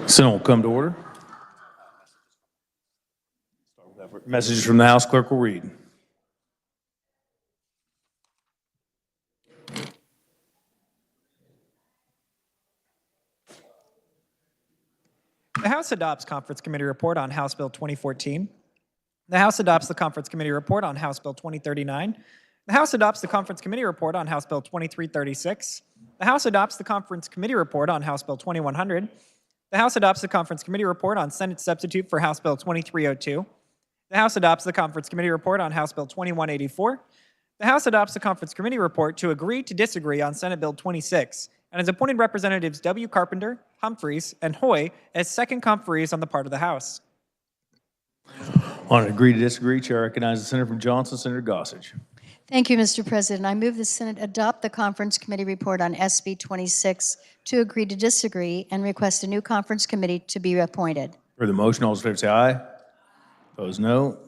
Senate will come to order. Messages from the House clerk will read. The House adopts Conference Committee Report on House Bill 2014. The House adopts the Conference Committee Report on House Bill 2039. The House adopts the Conference Committee Report on House Bill 2336. The House adopts the Conference Committee Report on House Bill 2100. The House adopts the Conference Committee Report on Senate Substitute for House Bill 2302. The House adopts the Conference Committee Report on House Bill 2184. The House adopts the Conference Committee Report to agree to disagree on Senate Bill 26 and has appointed Representatives W. Carpenter, Humphreys, and Hoy as second conferees on the part of the House. On an agree to disagree, Chair recognizes Senator from Johnson, Senator Gossage. Thank you, Mr. President. I move the Senate adopt the Conference Committee Report on SB 26 to agree to disagree and request a new conference committee to be appointed. For the motion, all those in favor say aye. Opposed, no.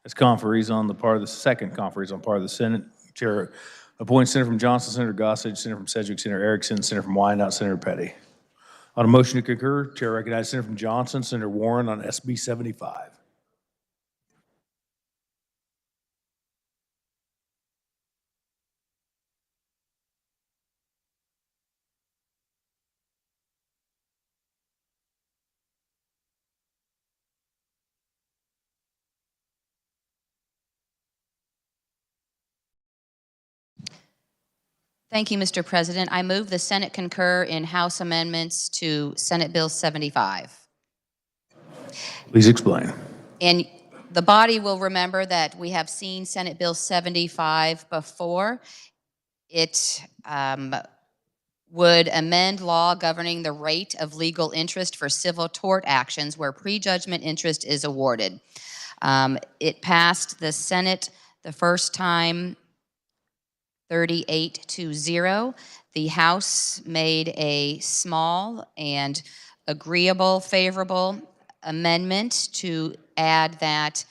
As conferees on the part of the second conferees on part of the Senate, Chair appoints Senator from Johnson, Senator Gossage, Senator from Sedgwick, Senator Erickson, Senator from Wyandotte, Senator Petty. On a motion to concur, Chair recognizes Senator from Johnson, Senator Warren on SB 75. Thank you, Mr. President. I move the Senate concur in House amendments to Senate Bill 75. Please explain. And the body will remember that we have seen Senate Bill 75 before. It would amend law governing the rate of legal interest for civil tort actions where prejudgment interest is awarded. It passed the Senate the first time 38-0. The House made a small and agreeable, favorable amendment to add that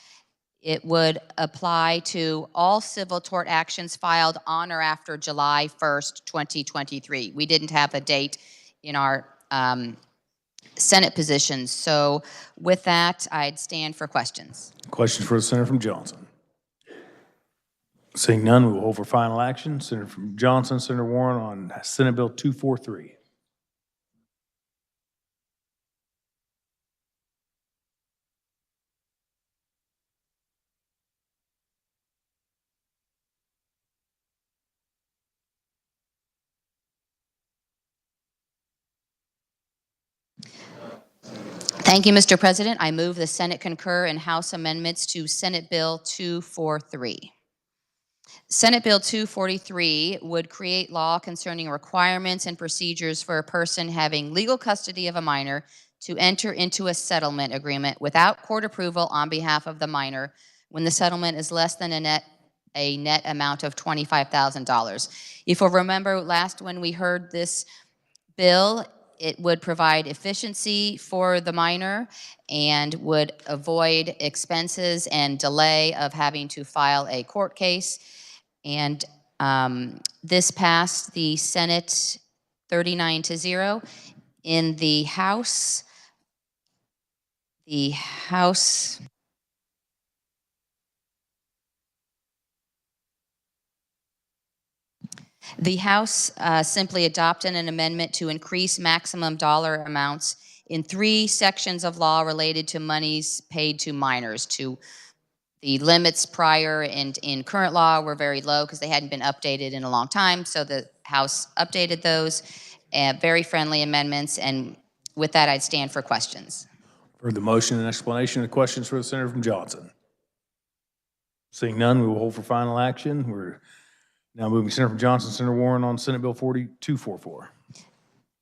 it would apply to all civil tort actions filed on or after July 1st, 2023. We didn't have a date in our Senate positions. So with that, I'd stand for questions. Questions for the Senator from Johnson? Seeing none, we will hold for final action. Senator from Johnson, Senator Warren on Senate Bill 243. Thank you, Mr. President. I move the Senate concur in House amendments to Senate Bill 243. Senate Bill 243 would create law concerning requirements and procedures for a person having legal custody of a minor to enter into a settlement agreement without court approval on behalf of the minor when the settlement is less than a net amount of $25,000. If you'll remember when we heard this bill, it would provide efficiency for the minor and would avoid expenses and delay of having to file a court case. And this passed the Senate 39-0. In the House, the House simply adopted an amendment to increase maximum dollar amounts in 3 sections of law related to monies paid to minors. The limits prior and in current law were very low because they hadn't been updated in a long time, so the House updated those. Very friendly amendments, and with that, I'd stand for questions. For the motion and explanation, the questions for the Senator from Johnson. Seeing none, we will hold for final action. We're now moving Senator from Johnson, Senator Warren on Senate Bill 244.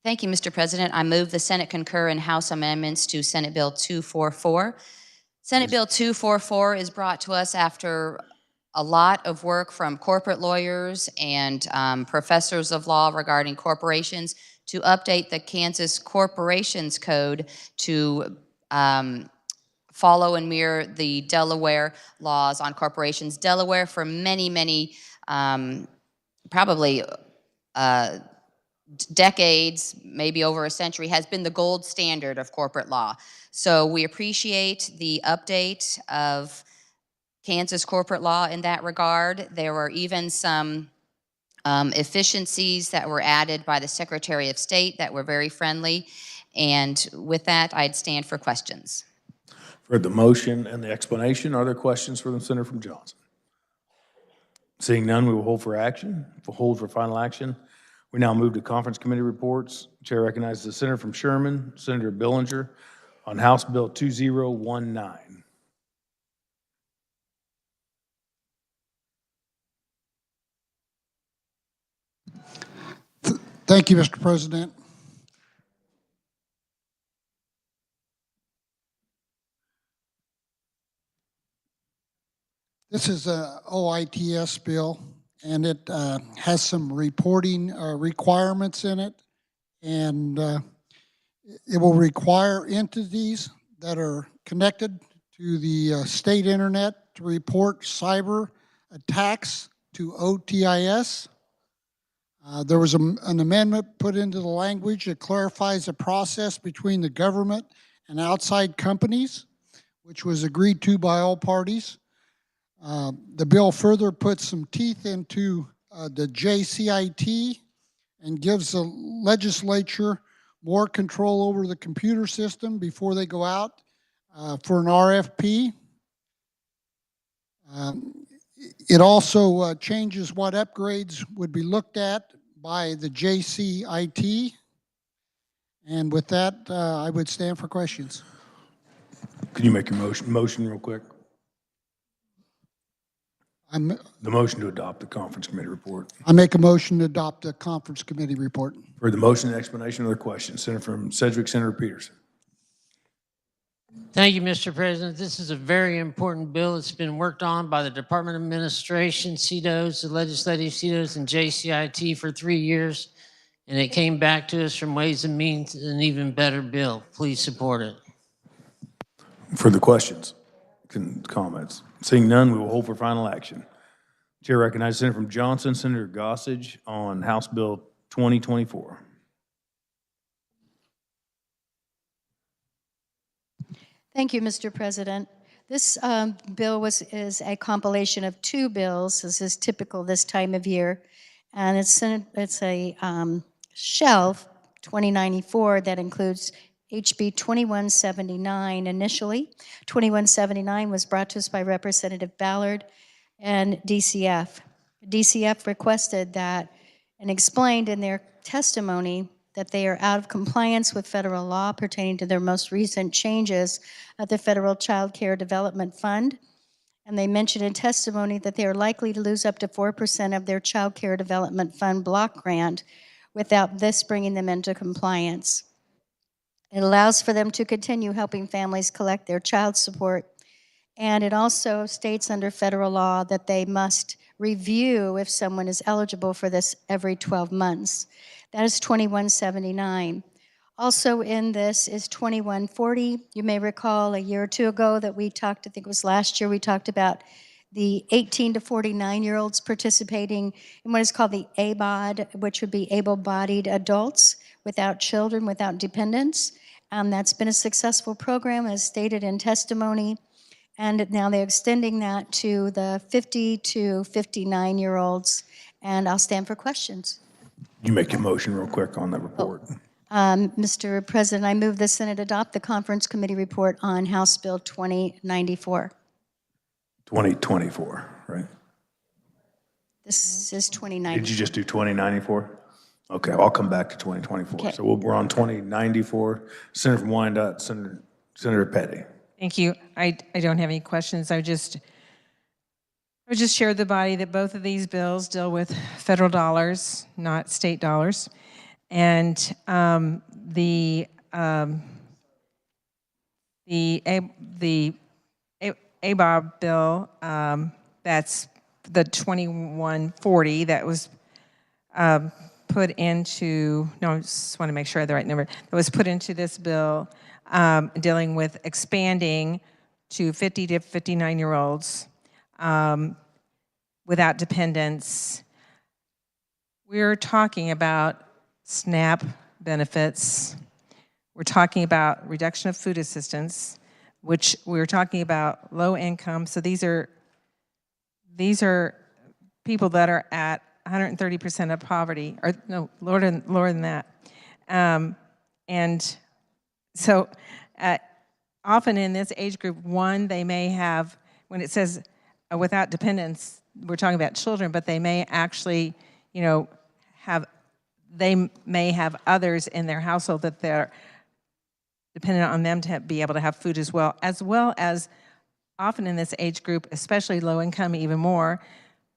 Thank you, Mr. President. I move the Senate concur in House amendments to Senate Bill 244. Senate Bill 244 is brought to us after a lot of work from corporate lawyers and professors of law regarding corporations to update the Kansas Corporations Code to follow and mirror the Delaware laws on corporations. Delaware, for many, probably decades, maybe over a century, has been the gold standard of corporate law. So we appreciate the update of Kansas corporate law in that regard. There were even some efficiencies that were added by the Secretary of State that were very friendly. And with that, I'd stand for questions. For the motion and the explanation, are there questions for the Senator from Johnson? Seeing none, we will hold for action. We'll hold for final action. We now move to conference committee reports. Chair recognizes the Senator from Sherman, Senator Billinger, on House Bill 2019. Thank you, Mr. President. This is a OITS bill, and it has some reporting requirements in it, and it will require entities that are connected to the state internet to report cyber attacks to OTIS. There was an amendment put into the language that clarifies the process between the government and outside companies, which was agreed to by all parties. The bill further puts some teeth into the JCIT and gives the legislature more control over the computer system before they go out for an RFP. It also changes what upgrades would be looked at by the JCIT. And with that, I would stand for questions. Can you make your motion real quick? The motion to adopt the conference committee report. I make a motion to adopt the conference committee report. For the motion and explanation of the question, Senator from Sedgwick, Senator Peterson. Thank you, Mr. President. This is a very important bill. It's been worked on by the Department of Administration, CDOs, the legislative CDOs, and JCIT for 3 years, and it came back to us from Ways and Means, an even better bill. Please support it. For the questions, comments. Seeing none, we will hold for final action. Chair recognizes Senator from Johnson, Senator Gossage, on House Bill 2024. Thank you, Mr. President. This bill is a compilation of 2 bills. This is typical this time of year. And it's a shelf, 2094, that includes HB 2179 initially. 2179 was brought to us by Representative Ballard and DCF. DCF requested that and explained in their testimony that they are out of compliance with federal law pertaining to their most recent changes of the Federal Child Care Development Fund. And they mentioned in testimony that they are likely to lose up to 4% of their Child Care Development Fund block grant without this bringing them into compliance. It allows for them to continue helping families collect their child support. And it also states under federal law that they must review if someone is eligible for this every 12 months. That is 2179. Also in this is 2140. You may recall a year or 2 ago that we talked, I think it was last year, we talked about the 18 to 49-year-olds participating in what is called the ABOD, which would be able-bodied adults without children, without dependents. That's been a successful program, as stated in testimony. And now they're extending that to the 50 to 59-year-olds. And I'll stand for questions. You make your motion real quick on that report. Mr. President, I move the Senate adopt the conference committee report on House Bill 2094. 2024, right? This is 2094. Did you just do 2094? Okay, I'll come back to 2024. Okay. So we're on 2094. Senator from Wyandotte, Senator Petty. Thank you. I don't have any questions. I would just share with the body that both of these bills deal with federal dollars, not state dollars. And the ABOB bill, that's the 2140 that was put into, no, I just want to make sure I have the right number, that was put into this bill dealing with expanding to 50 to 59-year-olds without dependents. We're talking about SNAP benefits. We're talking about reduction of food assistance, which we're talking about low income. So these are people that are at 130% of poverty, or no, lower than that. And so often in this age group, one, they may have, when it says without dependents, we're talking about children, but they may actually, they may have others in their household that they're dependent on them to be able to have food as well as often in this age group, especially low income even more,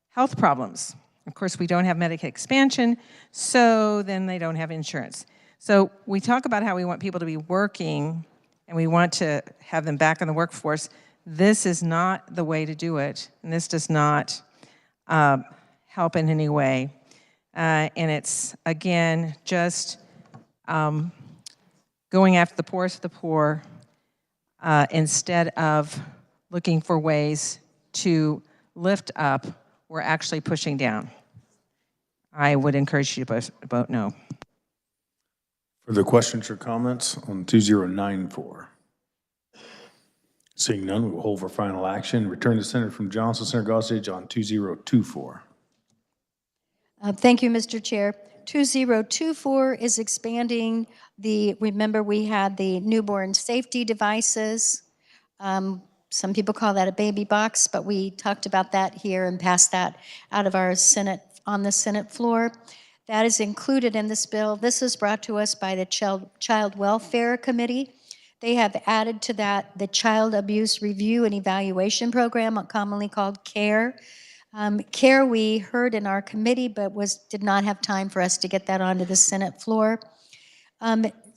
health problems. Of course, we don't have Medicaid expansion, so then they don't have insurance. So we talk about how we want people to be working and we want to have them back in the workforce. This is not the way to do it, and this does not help in any way. And it's, again, just going after the poorest of the poor instead of looking for ways to lift up, we're actually pushing down. I would encourage you to vote no. Further questions or comments on 2094? Seeing none, we will hold for final action. Return to Senator from Johnson, Senator Gossage on 2024. Thank you, Mr. Chair. 2024 is expanding remember we had the newborn safety devices. Some people call that a baby box, but we talked about that here and passed that out of our Senate, on the Senate floor. That is included in this bill. This is brought to us by the Child Welfare Committee. They have added to that the Child Abuse Review and Evaluation Program, commonly called CARE. CARE we heard in our committee, but did not have time for us to get that onto the Senate floor.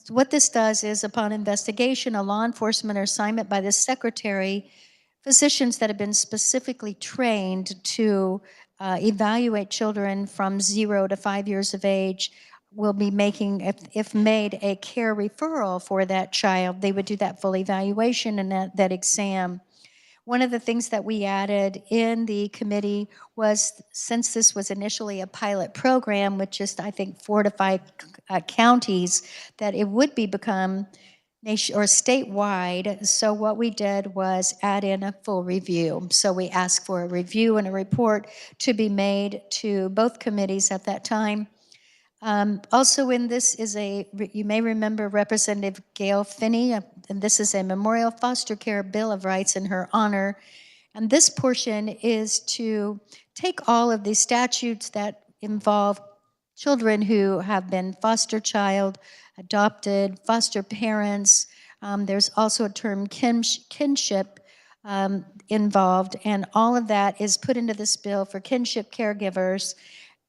What this does is, upon investigation, a law enforcement or assignment by the secretary, physicians that have been specifically trained to evaluate children from 0 to 5 years of age will be making, if made, a CARE referral for that child. They would do that full evaluation and that exam. One of the things that we added in the committee was, since this was initially a pilot program with just, I think, 4 to 5 counties, that it would become nation or statewide. So what we did was add in a full review. So we asked for a review and a report to be made to both committees at that time. Also in this is you may remember Representative Gail Finney, and this is a Memorial Foster Care Bill of Rights in her honor. And this portion is to take all of the statutes that involve children who have been foster child, adopted, foster parents. There's also a term kinship involved, and all of that is put into this bill for kinship caregivers.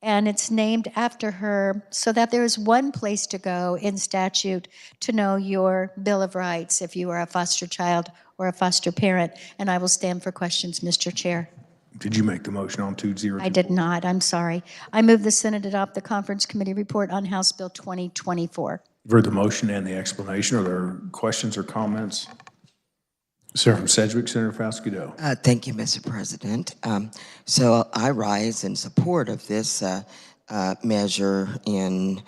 And it's named after her so that there is one place to go in statute to know your Bill of Rights if you are a foster child or a foster parent. And I will stand for questions, Mr. Chair. Did you make the motion on 2024? I did not. I'm sorry. I move the Senate adopt the Conference Committee report on House Bill 2024. You've heard the motion and the explanation. Are there questions or comments? Senator from Sedgwick, Senator Fasquedo. Thank you, Mr. President. So I rise in support of this measure in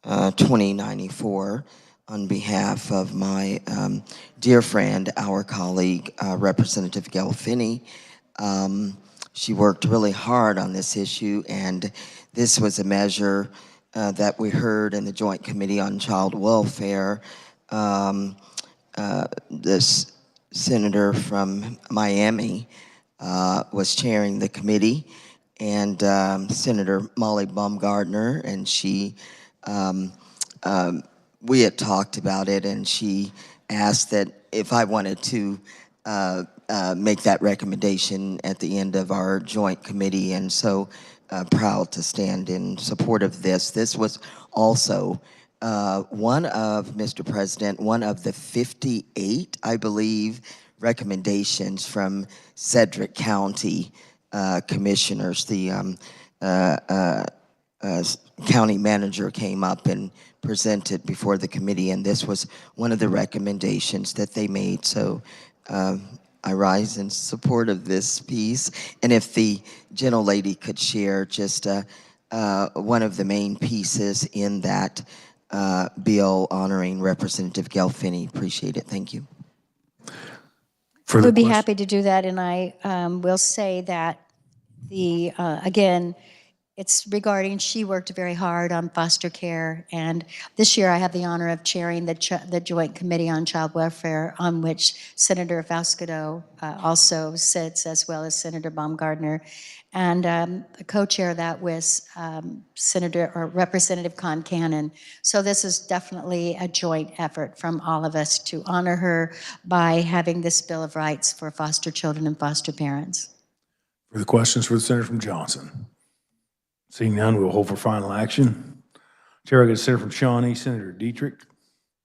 2094 on behalf of my dear friend, our colleague, Representative Gail Finney. She worked really hard on this issue, and this was a measure that we heard in the Joint Committee on Child Welfare. This senator from Miami was chairing the committee, and Senator Molly Baumgartner, and we had talked about it, and she asked that if I wanted to make that recommendation at the end of our joint committee, and so proud to stand in support of this. This was also Mr. President, one of the 58, I believe, recommendations from Sedgwick County commissioners. The county manager came up and presented before the committee, and this was one of the recommendations that they made. So I rise in support of this piece. And if the gentlelady could share just one of the main pieces in that bill honoring Representative Gelfini. Appreciate it. Thank you. Further We'd be question? happy to do that, and I will say that again, it's regarding, she worked very hard on foster care, and this year I have the honor of chairing the Joint Committee on Child Welfare, on which Senator Vascato also sits, as well as Senator Baumgardner, and the co-chair of that was Representative Concanon. So this is definitely a joint effort from all of us to honor her by having this Bill of Rights for foster children and foster parents. Further questions for the senator from Johnson? Seeing none, we'll hold for final action. Chair, I get a senator from Shawnee, Senator Dietrich,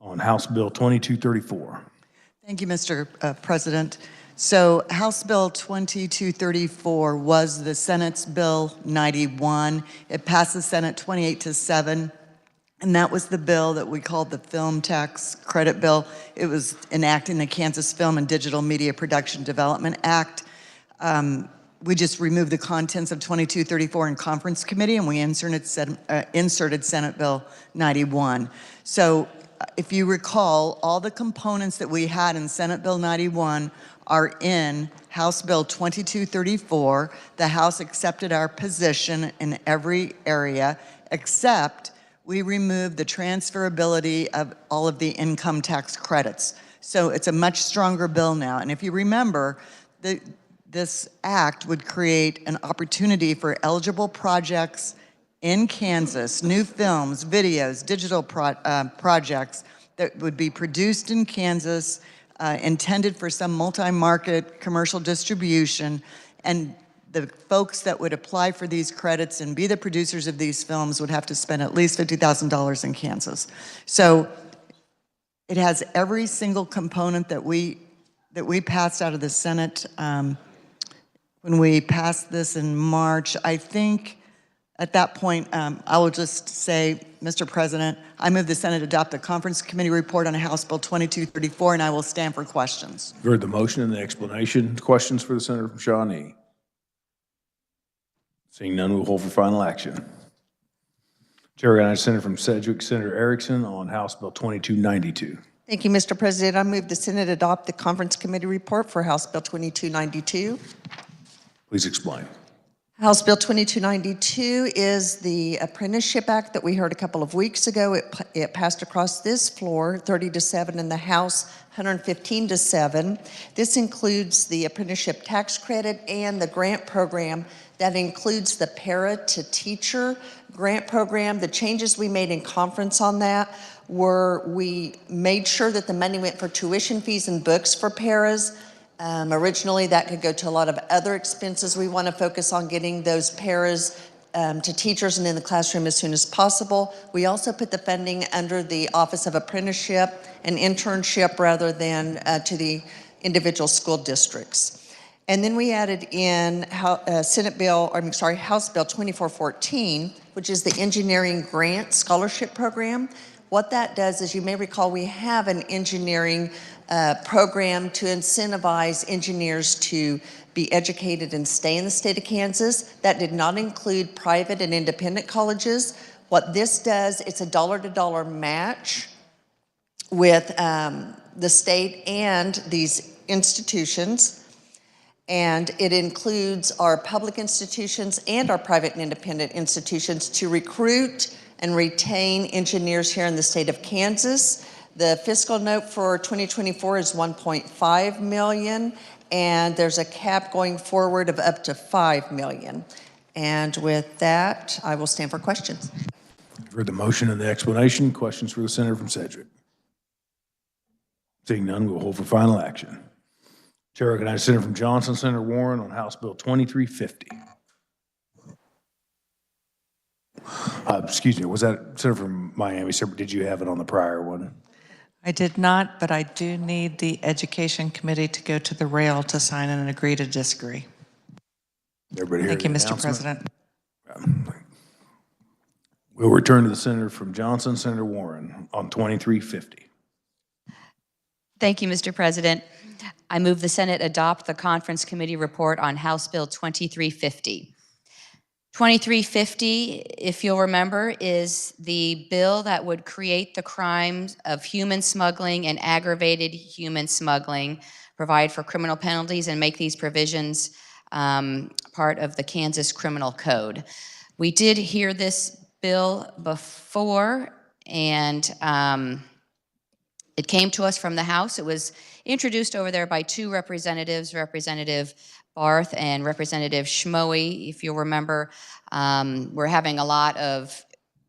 on House Bill 2234. Thank you, Mr. President. So House Bill 2234 was the Senate's Bill 91. It passed the Senate 28-7, and that was the bill that we called the Film Tax Credit Bill. It was enacting the Kansas Film and Digital Media Production Development Act. We just removed the contents of 2234 in conference committee, and we inserted Senate Bill 91. So if you recall, all the components that we had in Senate Bill 91 are in House Bill 2234. The House accepted our position in every area, except we removed the transferability of all of the income tax credits. So it's a much stronger bill now. And if you remember, this act would create an opportunity for eligible projects in Kansas, new films, videos, digital projects that would be produced in Kansas, intended for some multi-market commercial distribution, and the folks that would apply for these credits and be the producers of these films would have to spend at least $50,000 in Kansas. So it has every single component that we passed out of the Senate. When we passed this in March, I think at that point, I will just say, Mr. President, I move the Senate adopt the conference committee report on House Bill 2234, and I will stand for questions. You've heard the motion and the explanation. Questions for the senator from Shawnee? Seeing none, we'll hold for final action. Chair recognizes Senator from Sedgwick, Senator Erickson, on House Bill 2292. Thank you, Mr. President. I move the Senate adopt the conference committee report for House Bill 2292. Please explain. House Bill 2292 is the Apprenticeship Act that we heard a couple of weeks ago. It passed across this floor 30-7 in the House 115-7. This includes the apprenticeship tax credit and the grant program that includes the para to teacher grant program. The changes we made in conference on that were we made sure that the money went for tuition fees and books for paras. Originally, that could go to a lot of other expenses. We want to focus on getting those paras to teachers and in the classroom as soon as possible. We also put the funding under the Office of Apprenticeship and Internship rather than to the individual school districts. And then we added in House Bill 2414, which is the Engineering Grant Scholarship Program. What that does is, you may recall, we have an engineering program to incentivize engineers to be educated and stay in the state of Kansas. That did not include private and independent colleges. What this does, it's a dollar-to-dollar match with the state and these institutions. And it includes our public institutions and our private and independent institutions to recruit and retain engineers here in the state of Kansas. The fiscal note for 2024 is $1.5 million, and there's a cap going forward of up to $5 million. And with that, I will stand for questions. You've heard the motion and the explanation. Questions for the senator from Sedgwick? Seeing none, we'll hold for final action. Chair recognizes Senator from Johnson, Senator Warren, on House Bill 2350. Excuse me, was that Senator from Miami? Did you have it on the prior one? I did not, but I do need the Education Committee to go to the rail to sign and agree to disagree. Everybody hear Thank you, the Mr. announcement? President. We'll return to the senator from Johnson, Senator Warren, on 2350. Thank you, Mr. President. I move the Senate adopt the conference committee report on House Bill 2350. 2350, if you'll remember, is the bill that would create the crimes of human smuggling and aggravated human smuggling, provide for criminal penalties, and make these provisions part of the Kansas Criminal Code. We did hear this bill before, and it came to us from the House. It was introduced over there by two representatives, Representative Barth and Representative Schmoe. If you'll remember, we're having a lot of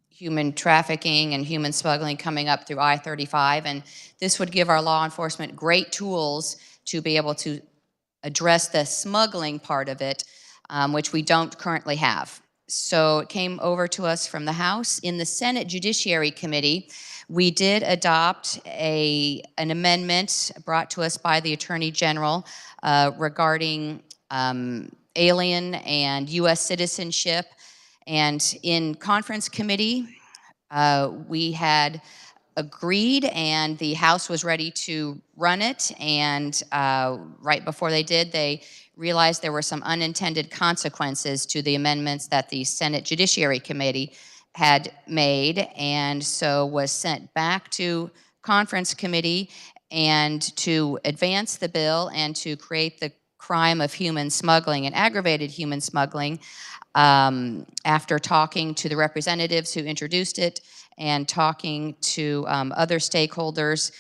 human trafficking and human smuggling coming up through I-35, and this would give our law enforcement great tools to be able to address the smuggling part of it, which we don't currently have. So it came over to us from the House. In the Senate Judiciary Committee, we did adopt an amendment brought to us by the Attorney General regarding alien and U.S. citizenship. And in conference committee, we had agreed, and the House was ready to run it. And right before they did, they realized there were some unintended consequences to the amendments that the Senate Judiciary Committee had made, and so was sent back to conference committee and to advance the bill and to create the crime of human smuggling and aggravated human smuggling. After talking to the representatives who introduced it and talking to other stakeholders,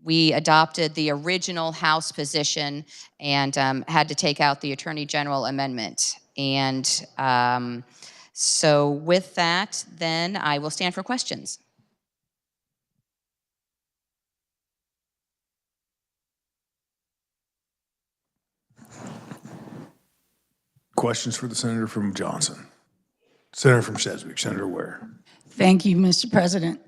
we adopted the original House position and had to take out the Attorney General amendment. And so with that, then I will stand for questions. Questions for the senator from Johnson? Senator from Sedgwick, Senator Ware. Thank you, Mr. President.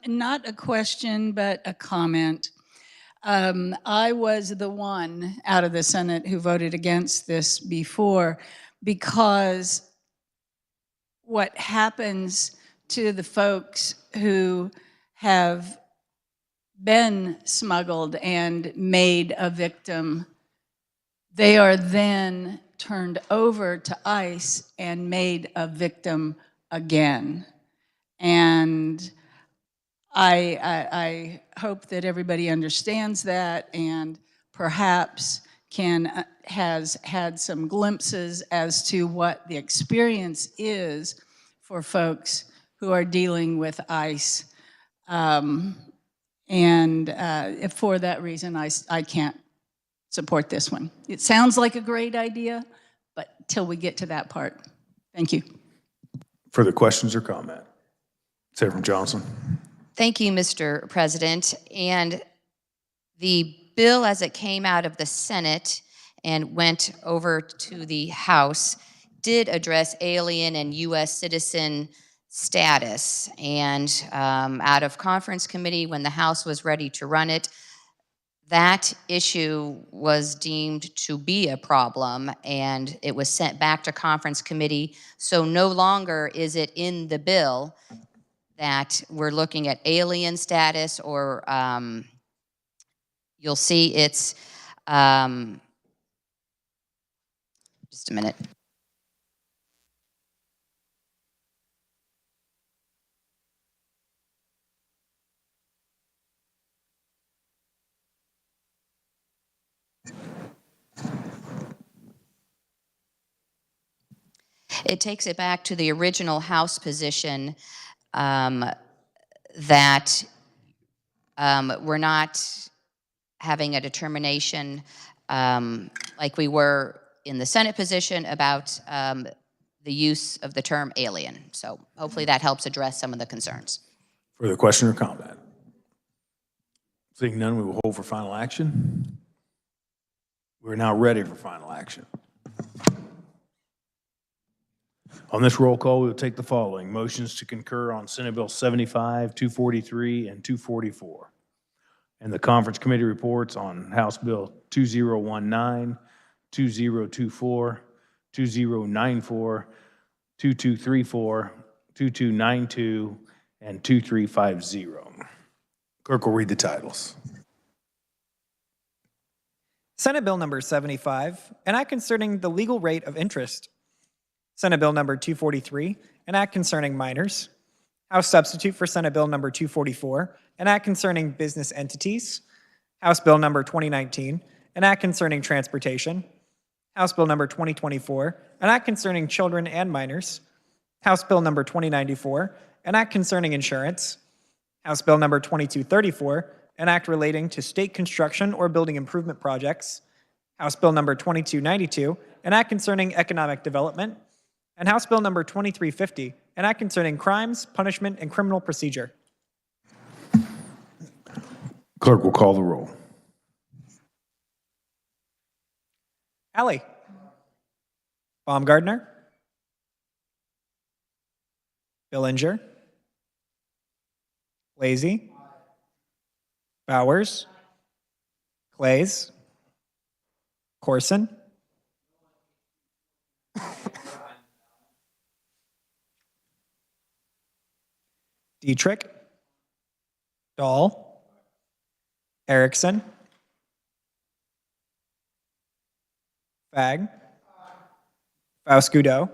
Not a question, but a comment. I was the one out of the Senate who voted against this before, because what happens to the folks who have been smuggled and made a victim, they are then turned over to ICE and made a victim again. And I hope that everybody understands that and perhaps has had some glimpses as to what the experience is for folks who are dealing with ICE. For that reason, I can't support this one. It sounds like a great idea, but till we get to that part. Thank you. Further questions or comment? Senator from Johnson. Thank you, Mr. President. And the bill as it came out of the Senate and went over to the House did address alien and U.S. citizen status. And out of conference committee, when the House was ready to run it, that issue was deemed to be a problem, and it was sent back to conference committee. So no longer is it in the bill that we're looking at alien status, or you'll see it's, just a minute. It takes it back to the original House position that we're not having a determination like we were in the Senate position about the use of the term alien. So hopefully that helps address some of the concerns. Further question or comment? Seeing none, we will hold for final action. We're now ready for final action. On this roll call, we will take the following: motions to concur on Senate Bill 75, 243, and 244. And the conference committee reports on House Bill 2019, 2024, 2094, 2234, 2292, and 2350. Clerk will read the titles. Senate Bill number 75, an act concerning the legal rate of interest. Senate Bill number 243, an act concerning minors. House substitute for Senate Bill number 244, an act concerning business entities. House Bill number 2019, an act concerning transportation. House Bill number 2024, an act concerning children and minors. House Bill number 2094, an act concerning insurance. House Bill number 2234, an act relating to state construction or building improvement projects. House Bill number 2292, an act concerning economic development. And House Bill number 2350, an act concerning crimes, punishment, and criminal procedure. Clerk will call the roll. Alley. Baumgardner. Billinger. Lazy. Bowers. Clays. Corson. Dietrich. Dahl. Erickson. Fag. Fauscudo.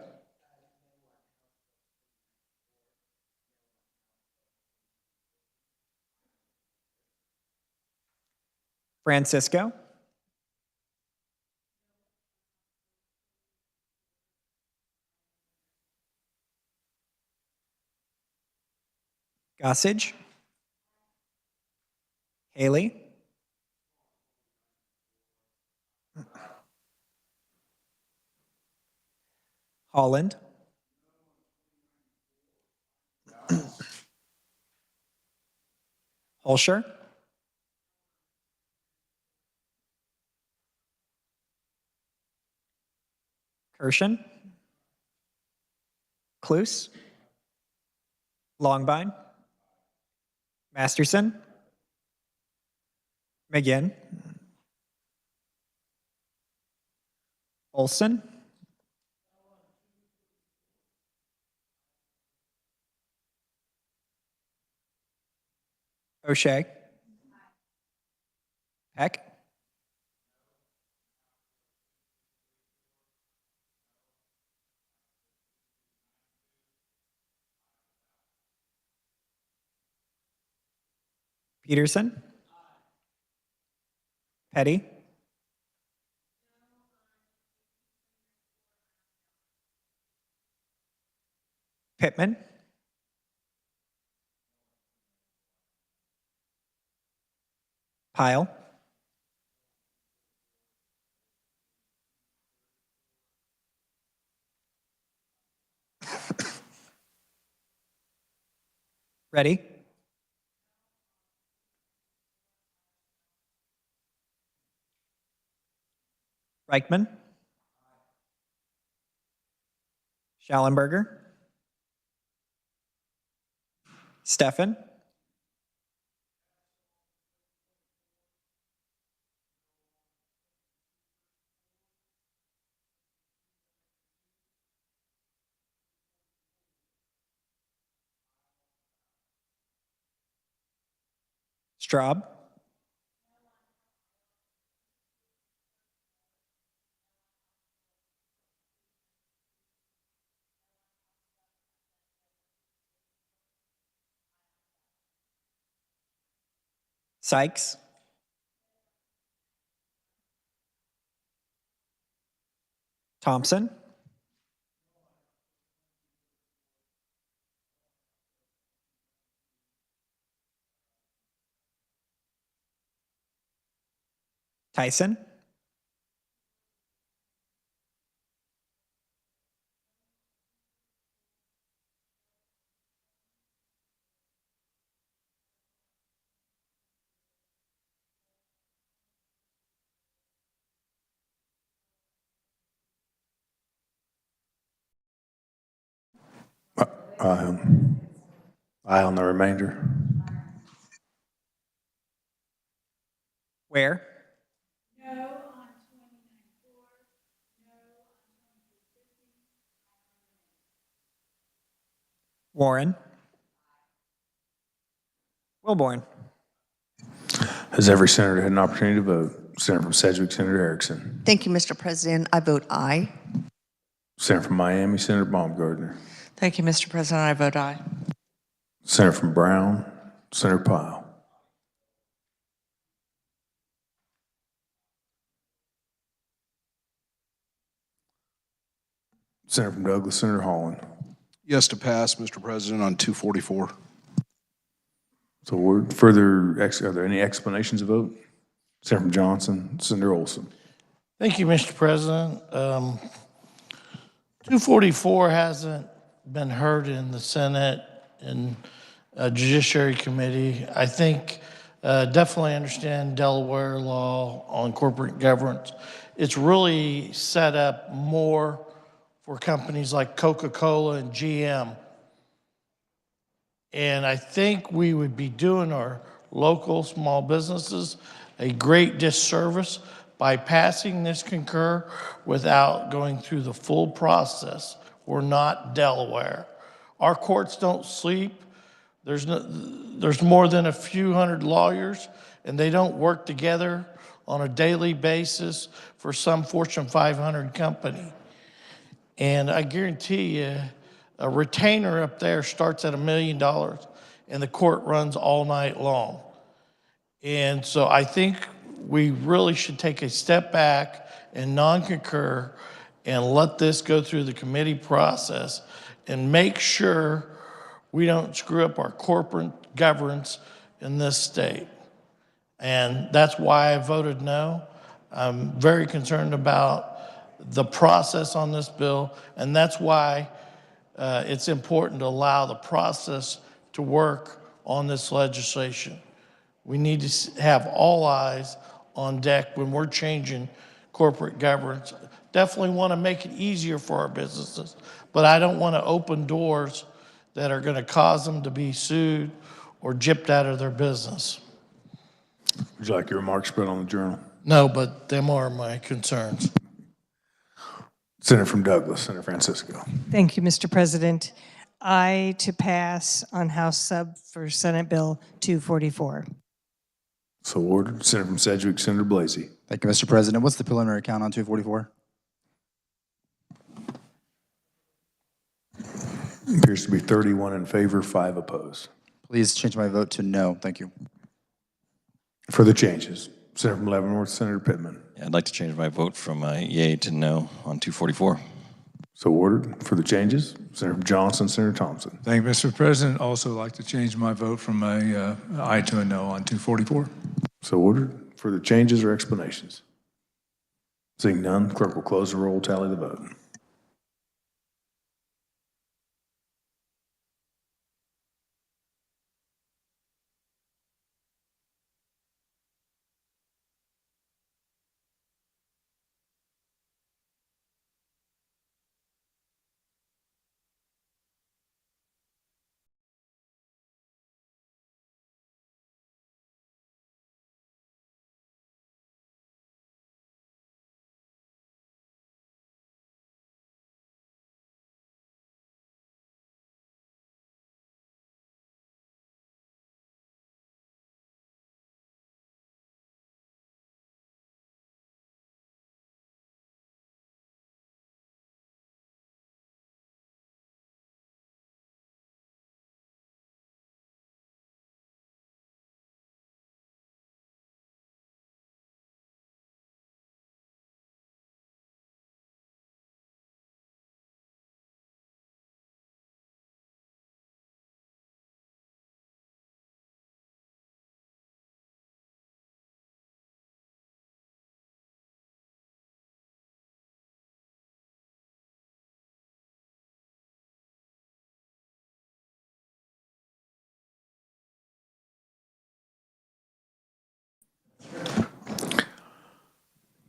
Francisco. Gossage. Haley. Holland. Holscher. Kirshen. Cluse. Longbine. Masterson. McGinn. Olson. O'Shea. Peck. Peterson. Petty. Pittman. Pyle. Ready? Reichman. Schallenberger. Steffen. Straub. Sykes. Thompson. Tyson. Aye on the remainder. Where? Warren. Wilborn. Has every senator had an opportunity to vote? Senator from Sedgwick, Senator Erickson. Thank you, Mr. President. I vote aye. Senator from Miami, Senator Baumgardner. Thank you, Mr. President. I vote aye. Senator from Brown, Senator Pyle. Senator from Douglas, Senator Holland. Yes to pass, Mr. President, on 244. So we're further, are there any explanations of vote? Senator from Johnson, Senator Olson. Thank you, Mr. President. 244 hasn't been heard in the Senate and Judiciary Committee. I think definitely understand Delaware law on corporate governance. It's really set up more for companies like Coca-Cola and GM. And I think we would be doing our local small businesses a great disservice by passing this concur without going through the full process. We're not Delaware. Our courts don't sleep. There's more than a few hundred lawyers, and they don't work together on a daily basis for some Fortune 500 company. And I guarantee you, a retainer up there starts at $1 million, and the court runs all night long. And so I think we really should take a step back and non-concur and let this go through the committee process and make sure we don't screw up our corporate governance in this state. And that's why I voted no. I'm very concerned about the process on this bill, and that's why it's important to allow the process to work on this legislation. We need to have all eyes on deck when we're changing corporate governance. Definitely want to make it easier for our businesses, but I don't want to open doors that are going to cause them to be sued or gypped out of their business. Would you like your remarks spread on the journal? No, but them are my concerns. Senator from Douglas, Senator Francisco. Thank you, Mr. President. Aye to pass on House sub for Senate Bill 244. So ordered. Senator from Sedgwick, Senator Blasey. Thank you, Mr. President. What's the preliminary count on 244? Appears to be 31 in favor, 5 opposed. Please change my vote to no. Thank you. For the changes, Senator from Leavenworth, Senator Pittman. I'd like to change my vote from yay to no on 244. So ordered. For the changes, Senator from Johnson, Senator Thompson. Thank you, Mr. President. Also like to change my vote from a aye to a no on 244. So ordered. For the changes or explanations? Seeing none, clerk will close the roll, tally the vote.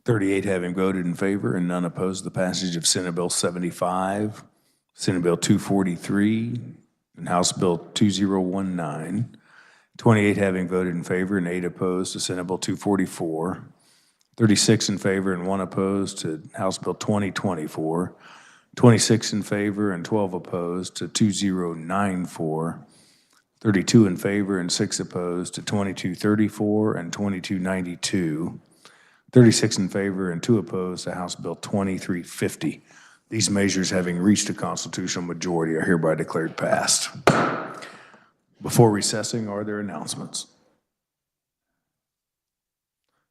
$38 having voted in favor and none opposed to the passage of Senate Bill 75, Senate Bill 243, and House Bill 2019. 28 having voted in favor and 8 opposed to Senate Bill 244. 36 in favor and 1 opposed to House Bill 2024. 26 in favor and 12 opposed to 2094. 32 in favor and 6 opposed to 2234 and 2292. 36 in favor and 2 opposed to House Bill 2350. These measures, having reached a constitutional majority, are hereby declared passed. Before recessing, are there announcements?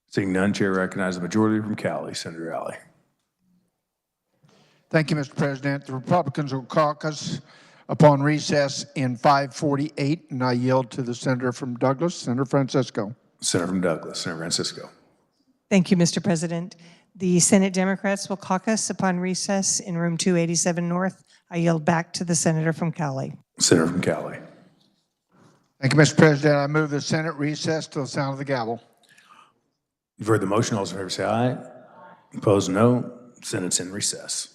Seeing none, Chair recognizes the majority from Cali. Senator Alley. Thank you, Mr. President. The Republicans will caucus upon recess in 5:48, and I yield to the senator from Douglas, Senator Francisco. Senator from Douglas, Senator Francisco. Thank you, Mr. President. The Senate Democrats will caucus upon recess in room 287 North. I yield back to the senator from Cali. Senator from Cali. Thank you, Mr. President. I move the Senate recess to the sound of the gavel. You've heard the motion. All those in favor say aye. Opposed, no. Senate's in recess.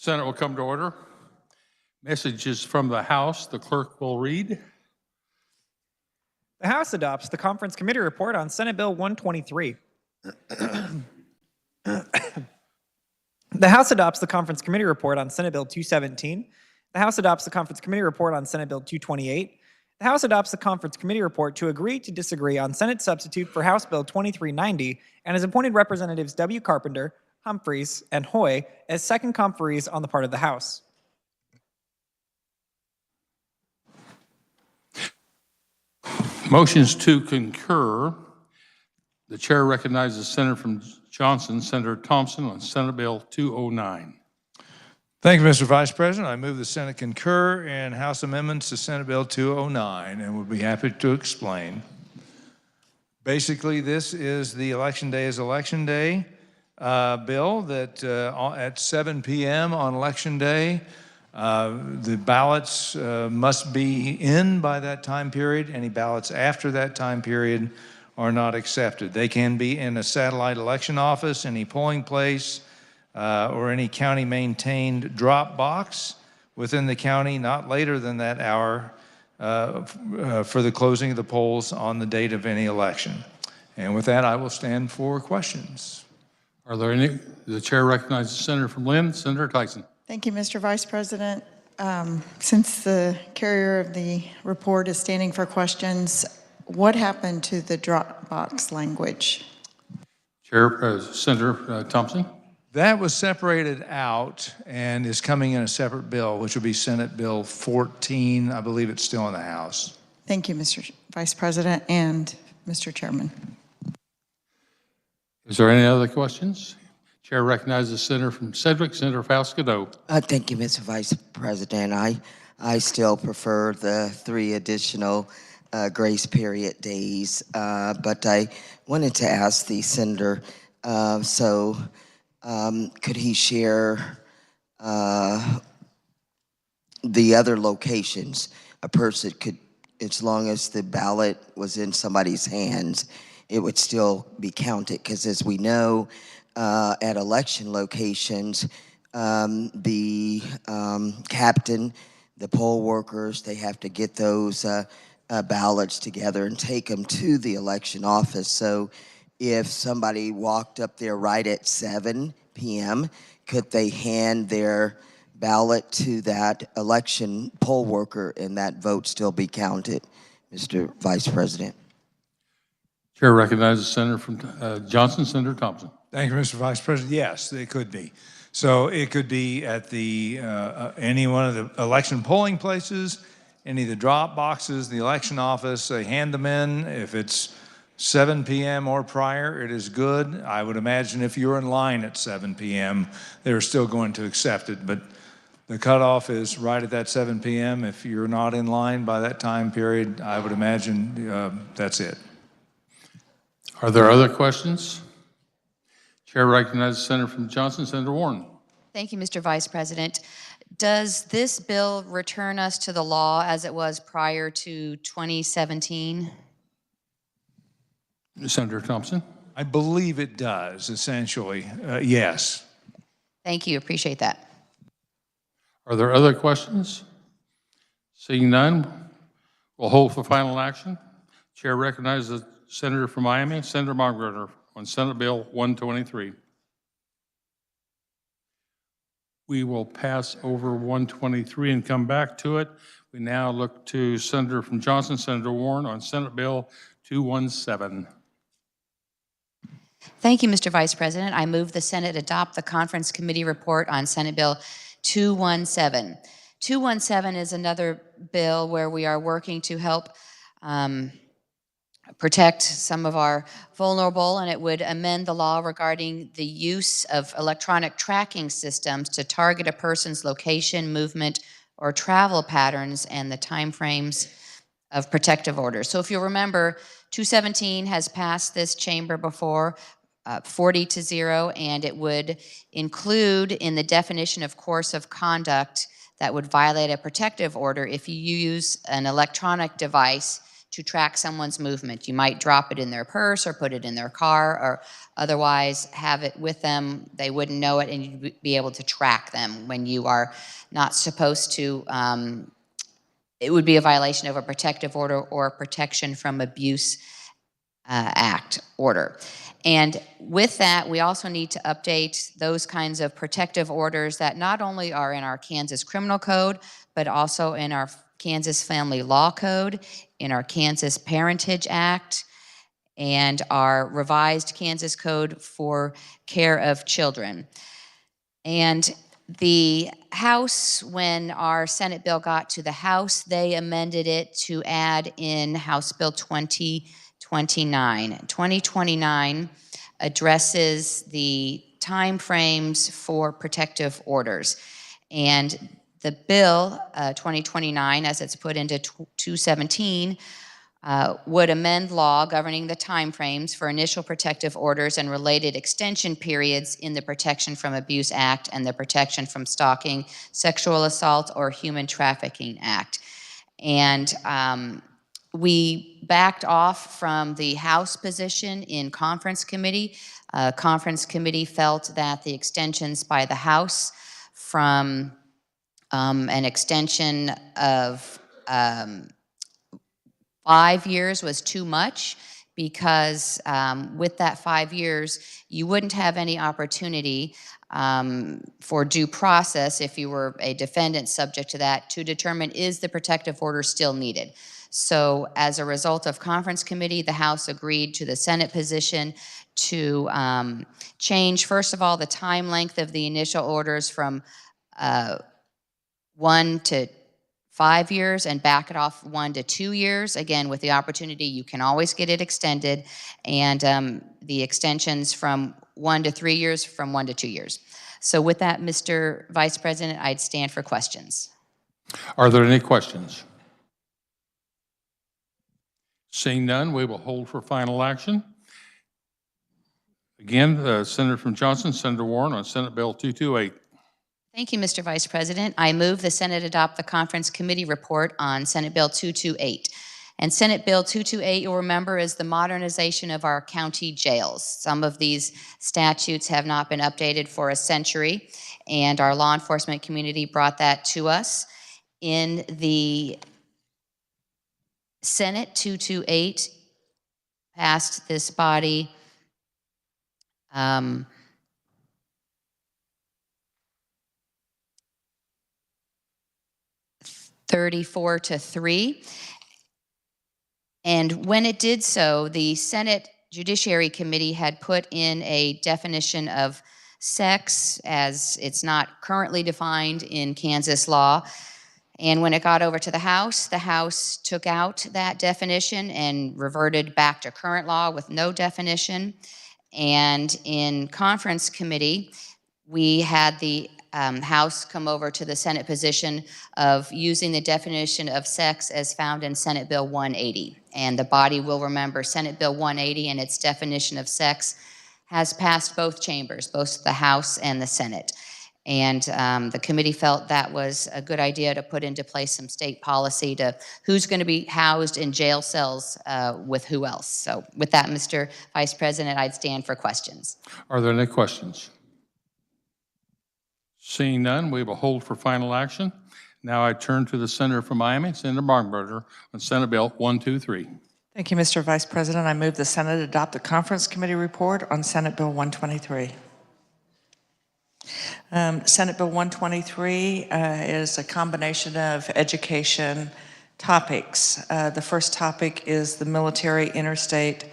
Senate will come to order. Messages from the House, the clerk will read. The House adopts the Conference Committee Report on Senate Bill 123. The House adopts the Conference Committee Report on Senate Bill 217. The House adopts the Conference Committee Report on Senate Bill 228. The House adopts the Conference Committee Report to agree to disagree on Senate substitute for House Bill 2390 and has appointed Representatives W. Carpenter, Humphreys, and Hoy as second conferees on the part of the House. Motions to concur. The chair recognizes Senator from Johnson, Senator Thompson on Senate Bill 209. Thank you, Mr. Vice President. I move the Senate concur in House amendments to Senate Bill 209 and would be happy to explain. Basically, this is the Election Day is Election Day bill that at 7 p.m. on Election Day, the ballots must be in by that time period. Any ballots after that time period are not accepted. They can be in a satellite election office, any polling place, or any county-maintained drop box within the county, not later than that hour for the closing of the polls on the date of any election. And with that, I will stand for questions. Are there any? The chair recognizes Senator from Lynn, Senator Tyson. Thank you, Mr. Vice President. Since the carrier of the report is standing for questions, what happened to the Dropbox language? Chair, Senator Thompson. That was separated out and is coming in a separate bill, which will be Senate Bill 14. I believe it's still in the House. Thank you, Mr. Vice President and Mr. Chairman. Is there any other questions? Chair recognizes Senator from Sedgwick, Senator Faust-Cadeau. Thank you, Mr. Vice President. I still prefer the 3 additional grace period days, but I wanted to ask the senator, could he share the other locations? A person could, as long as the ballot was in somebody's hands, it would still be counted, because as we know, at election locations, the captain, the poll workers, they have to get those ballots together and take them to the election office. So if somebody walked up there right at 7 p.m., could they hand their ballot to that election poll worker and that vote still be counted, Mr. Vice President? Chair recognizes Senator from Johnson, Senator Thompson. Thank you, Mr. Vice President. Yes, it could be. So it could be at the any one of the election polling places, any of the drop boxes, the election office. They hand them in. If it's 7 p.m. or prior, it is good. I would imagine if you're in line at 7 p.m., they're still going to accept it. But the cutoff is right at that 7 p.m. If you're not in line by that time period, I would imagine that's it. Are there other questions? Chair recognizes Senator from Johnson, Senator Warren. Thank you, Mr. Vice President. Does this bill return us to the law as it was prior to 2017? Senator Thompson. I believe it does, essentially. Yes. Thank you. Appreciate that. Are there other questions? Seeing none, we'll hold for final action. Chair recognizes the Senator from Miami, Senator Baumgartner, on Senate Bill 123. We will pass over 123 and come back to it. We now look to Senator from Johnson, Senator Warren, on Senate Bill 217. Thank you, Mr. Vice President. I move the Senate adopt the Conference Committee Report on Senate Bill 217. 217 is another bill where we are working to help protect some of our vulnerable, and it would amend the law regarding the use of electronic tracking systems to target a person's location, movement, or travel patterns and the timeframes of protective orders. So if you'll remember, 217 has passed this chamber before, 40-0, and it would include in the definition of course of conduct that would violate a protective order if you use an electronic device to track someone's movement. You might drop it in their purse or put it in their car or otherwise have it with them. They wouldn't know it, and you'd be able to track them when you are not supposed to. It would be a violation of a protective order or protection from abuse Act order. And with that, we also need to update those kinds of protective orders that not only are in our Kansas Criminal Code, but also in our Kansas Family Law Code, in our Kansas Parentage Act, and our revised Kansas Code for Care of Children. And the House, when our Senate bill got to the House, they amended it to add in House Bill 2029. 2029 addresses the timeframes for protective orders. And the bill, 2029, as it's put into 217, would amend law governing the timeframes for initial protective orders and related extension periods in the Protection from Abuse Act and the Protection from Stalking, Sexual Assault, or Human Trafficking Act. And we backed off from the House position in conference committee. Conference committee felt that the extensions by the House from an extension of 5 years was too much, because with that 5 years, you wouldn't have any opportunity for due process if you were a defendant subject to that to determine, is the protective order still needed? So as a result of conference committee, the House agreed to the Senate position to change, first of all, the time length of the initial orders from 1 to 5 years and back it off 1 to 2 years. Again, with the opportunity, you can always get it extended, and the extensions from 1 to 3 years, from 1 to 2 years. So with that, Mr. Vice President, I'd stand for questions. Are there any questions? Seeing none, we will hold for final action. Again, Senator from Johnson, Senator Warren on Senate Bill 228. Thank you, Mr. Vice President. I move the Senate adopt the conference committee report on Senate Bill 228. And Senate Bill 228, you'll remember, is the modernization of our county jails. Some of these statutes have not been updated for a century, and our law enforcement community brought that to us. In the Senate, 228 passed this body 34-3. And when it did so, the Senate Judiciary Committee had put in a definition of sex, as it's not currently defined in Kansas law. And when it got over to the House took out that definition and reverted back to current law with no definition. And in conference committee, we had the House come over to the Senate position of using the definition of sex as found in Senate Bill 180. And the body will remember Senate Bill 180 and its definition of sex has passed both chambers, both the House and the Senate. And the committee felt that was a good idea to put into place some state policy to who's going to be housed in jail cells with who else. So with that, Mr. Vice President, I'd stand for questions. Are there any questions? Seeing none, we will hold for final action. Now I turn to the Senator from Miami, Senator Baumgartner, on Senate Bill 123. Thank you, Mr. Vice President. I move the Senate adopt the conference committee report on Senate Bill 123. Senate Bill 123 is a combination of education topics. The first topic is the military interstate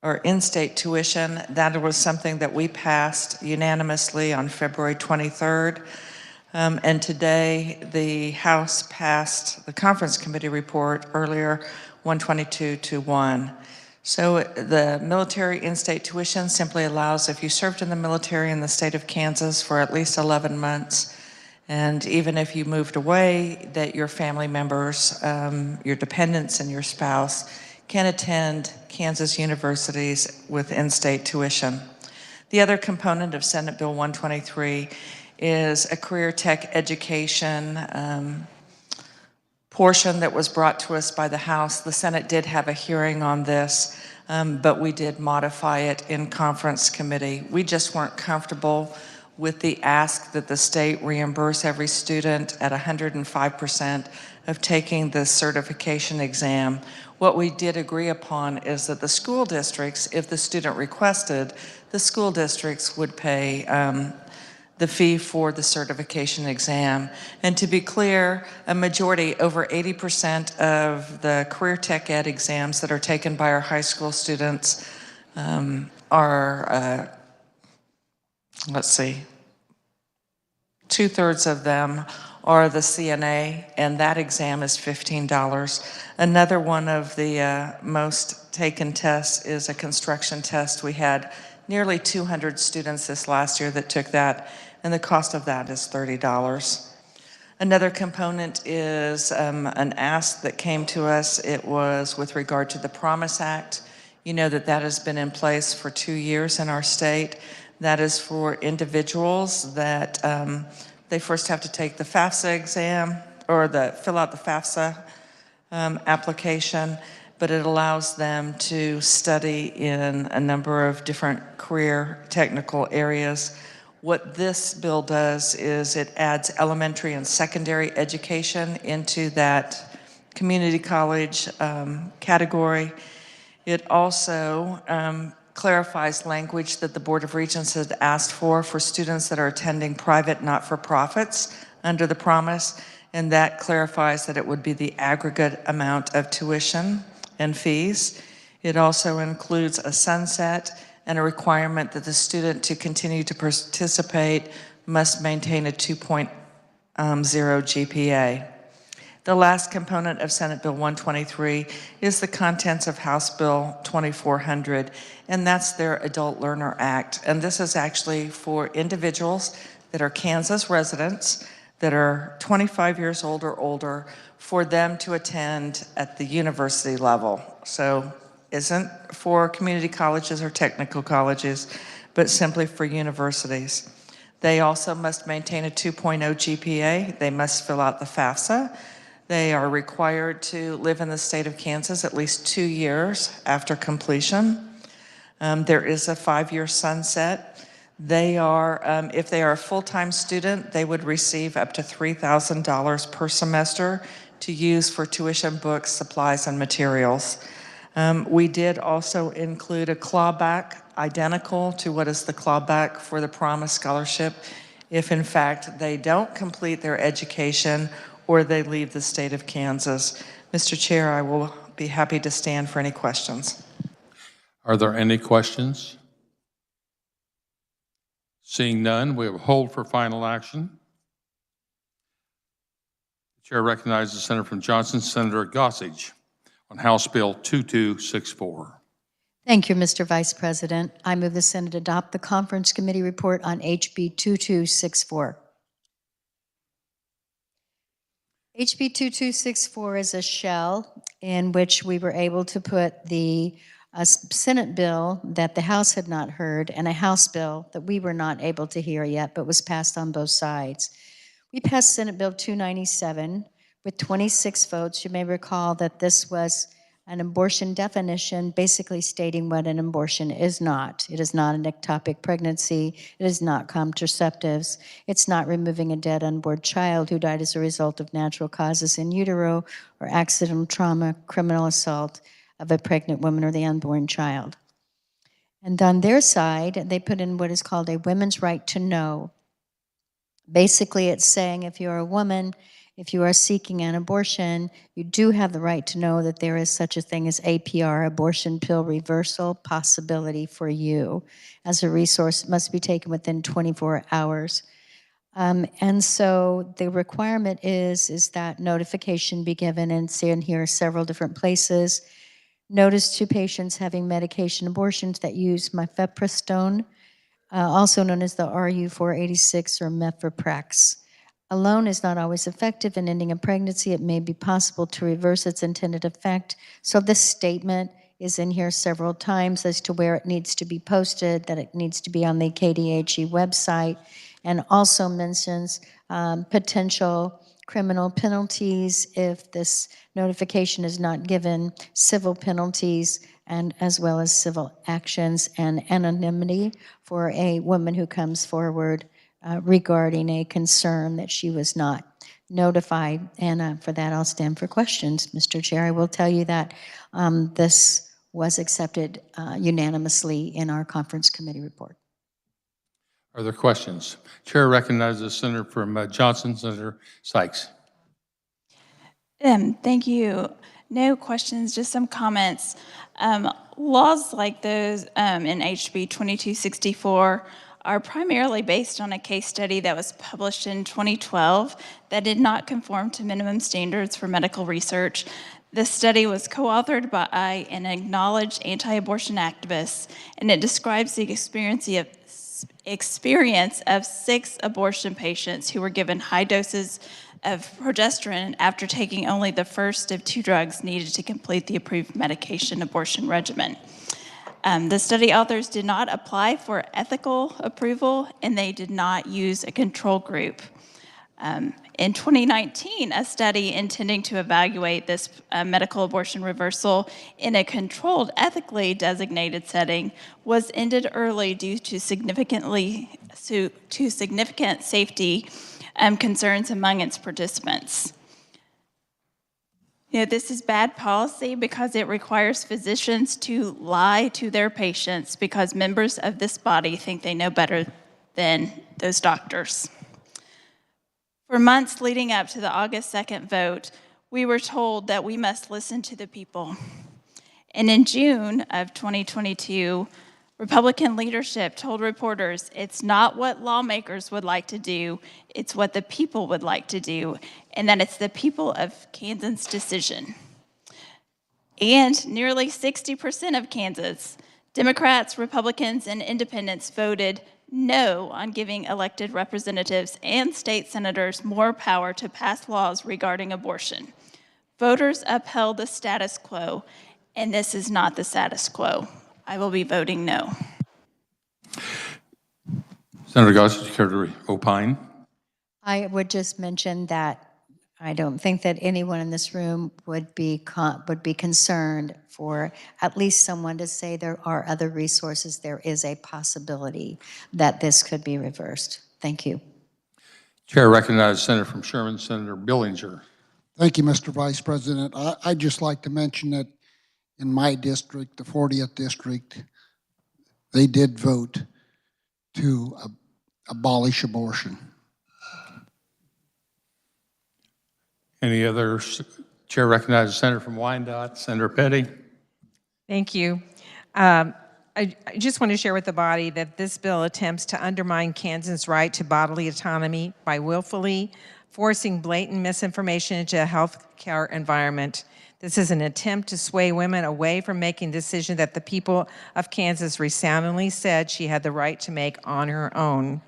or in-state tuition. That was something that we passed unanimously on February 23rd. And today the House passed the conference committee report earlier, 122-1. So the military in-state tuition simply allows, if you served in the military in the state of Kansas for at least 11 months, and even if you moved away, that your family members, your dependents and your spouse can attend Kansas universities with in-state tuition. The other component of Senate Bill 123 is a career tech education portion that was brought to us by the House. The Senate did have a hearing on this, but we did modify it in conference committee. We just weren't comfortable with the ask that the state reimburse every student at 105% of taking the certification exam. What we did agree upon is that the school districts, if the student requested, the school districts would pay the fee for the certification exam. And to be clear, a majority, over 80% of the career tech ed exams that are taken by our high school students are, let's see, 2/3 of them are the CNA, and that exam is $15. Another one of the most taken tests is a construction test. We had nearly 200 students this last year that took that, and the cost of that is $30. Another component is an ask that came to us. It was with regard to the Promise Act. You know that that has been in place for 2 years in our state. That is for individuals that they first have to take the FAFSA exam or fill out the FAFSA application, but it allows them to study in a number of different career technical areas. What this bill does is it adds elementary and secondary education into that community college category. It also clarifies language that the Board of Regents had asked for students that are attending private not-for-profits under the Promise, and that clarifies that it would be the aggregate amount of tuition and fees. It also includes a sunset and a requirement that the student to continue to participate must maintain a 2.0 GPA. The last component of Senate Bill 123 is the contents of House Bill 2400, and that's their Adult Learner Act. And this is actually for individuals that are Kansas residents that are 25 years old or older, for them to attend at the university level. So isn't for community colleges or technical colleges, but simply for universities. They also must maintain a 2.0 GPA. They must fill out the FAFSA. They are required to live in the state of Kansas at least 2 years after completion. There is a 5-year sunset. They are, if they are a full-time student, they would receive up to $3,000 per semester to use for tuition, books, supplies, and materials. We did also include a clawback identical to what is the clawback for the Promise Scholarship if in fact they don't complete their education or they leave the state of Kansas. Mr. Chair, I will be happy to stand for any questions. Are there any questions? Seeing none, we will hold for final action. The chair recognizes the senator from Johnson, Senator Gossage, on House Bill 2264. Thank you, Mr. Vice President. I move the Senate adopt the Conference Committee report on HB 2264. HB 2264 is a shell in which we were able to put the Senate bill that the House had not heard and a House bill that we were not able to hear yet, but was passed on both sides. We passed Senate Bill 297 with 26 votes. You may recall that this was an abortion definition, basically stating what an abortion is not. It is not an ectopic pregnancy. It is not contraceptives. It's not removing a dead unborn child who died as a result of natural causes in utero or accidental trauma, criminal assault of a pregnant woman or the unborn child. And on their side, they put in what is called a women's right to know. Basically, it's saying if you're a woman, if you are seeking an abortion, you do have the right to know that there is such a thing as APR, abortion pill reversal possibility for you. As a resource, it must be taken within 24 hours. And so the requirement is that notification be given, and it's in here several different places. Notice to patients having medication abortions that use mifepristone, also known as the RU486 or mefeprex. Alone is not always effective in ending a pregnancy. It may be possible to reverse its intended effect. So this statement is in here several times as to where it needs to be posted, that it needs to be on the KDHE website, and also mentions potential criminal penalties if this notification is not given, civil penalties, and as well as civil actions, and anonymity for a woman who comes forward regarding a concern that she was not notified. And for that, I'll stand for questions. Mr. Chair, I will tell you that this was accepted unanimously in our conference committee report. Are there questions? Chair recognizes the senator from Johnson, Senator Sykes. Thank you. No questions, just some comments. Laws like those in HB 2264 are primarily based on a case study that was published in 2012 that did not conform to minimum standards for medical research. This study was co-authored by an acknowledged anti-abortion activist, and it describes the experience of 6 abortion patients who were given high doses of progesterone after taking only the first of 2 drugs needed to complete the approved medication abortion regimen. The study authors did not apply for ethical approval, and they did not use a control group. In 2019, a study intending to evaluate this medical abortion reversal in a controlled, ethically designated setting was ended early due to significant safety concerns among its participants. You know, this is bad policy because it requires physicians to lie to their patients because members of this body think they know better than those doctors. For months leading up to the August 2nd vote, we were told that we must listen to the people. And in June of 2022, Republican leadership told reporters it's not what lawmakers would like to do, it's what the people would like to do, and that it's the people of Kansas' decision. And nearly 60% of Kansas, Democrats, Republicans, and independents voted no on giving elected representatives and state senators more power to pass laws regarding abortion. Voters upheld the status quo, and this is not the status quo. I will be voting no. Senator Gossett, you care to opine? I would just mention that I don't think that anyone in this room would be concerned for at least someone to say there are other resources. There is a possibility that this could be reversed. Thank you. Chair recognizes Senator from Sherman, Senator Billinger. Thank you, Mr. Vice President. I'd just like to mention that in my district, the 40th district, they did vote to abolish abortion. Any others? Chair recognizes Senator from Wyandotte, Senator Petty. Thank you. I just want to share with the body that this bill attempts to undermine Kansas' right to bodily autonomy by willfully forcing blatant misinformation into a health care environment. This is an attempt to sway women away from making decisions that the people of Kansas resoundingly said she had the right to make on her own.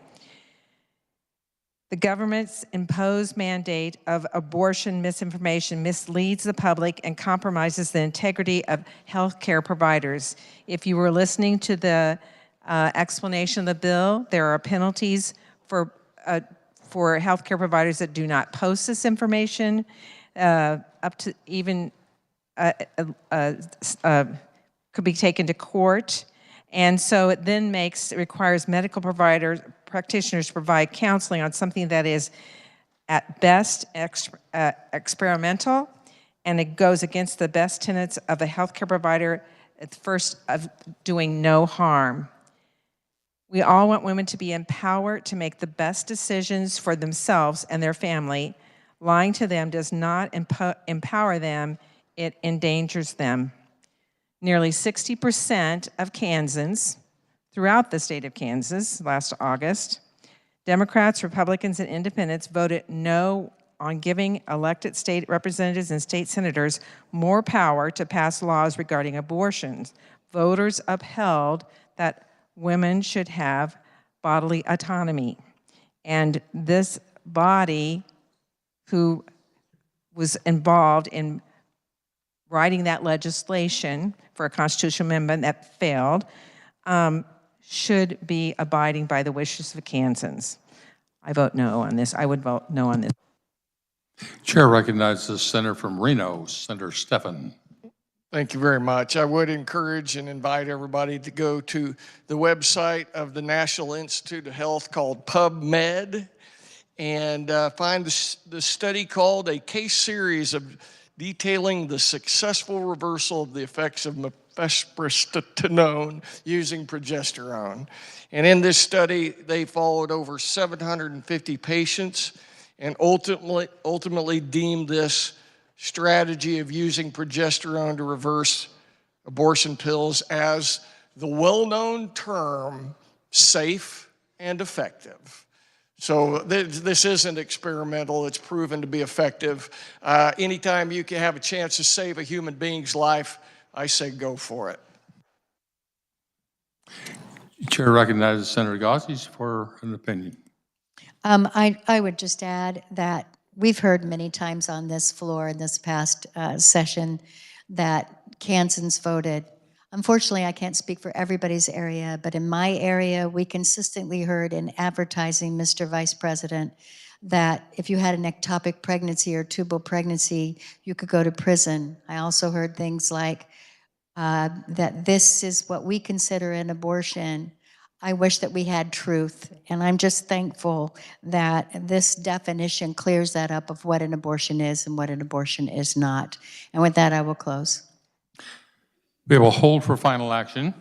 The government's imposed mandate of abortion misinformation misleads the public and compromises the integrity of healthcare providers. If you were listening to the explanation of the bill, there are penalties for healthcare providers that do not post this information, up to even could be taken to court. And so it then requires medical practitioners to provide counseling on something that is at best experimental, and it goes against the best tenets of a healthcare provider at first of doing no harm. We all want women to be empowered to make the best decisions for themselves and their family. Lying to them does not empower them, it endangers them. Nearly 60% of Kansans, throughout the state of Kansas last August, Democrats, Republicans, and independents voted no on giving elected state representatives and state senators more power to pass laws regarding abortions. Voters upheld that women should have bodily autonomy. And this body, who was involved in writing that legislation for a constitutional amendment that failed, should be abiding by the wishes of Kansans. I vote no on this. I would vote no on this. Chair recognizes Senator from Reno, Senator Stephan. Thank you very much. I would encourage and invite everybody to go to the website of the National Institute of Health called PubMed and find the study called A Case Series of Detailing the Successful Reversal of the Effects of mifepristone using progesterone. And in this study, they followed over 750 patients and ultimately deemed this strategy of using progesterone to reverse abortion pills as the well-known term safe and effective. So this isn't experimental, it's proven to be effective. Anytime you can have a chance to save a human being's life, I say go for it. Chair recognizes Senator Gossis for an opinion. I would just add that we've heard many times on this floor in this past session that Kansans voted. Unfortunately, I can't speak for everybody's area, but in my area, we consistently heard in advertising, Mr. Vice President, that if you had an ectopic pregnancy or tubal pregnancy, you could go to prison. I also heard things like that this is what we consider an abortion. I wish that we had truth, and I'm just thankful that this definition clears that up of what an abortion is and what an abortion is not. And with that, I will close. We will hold for final action.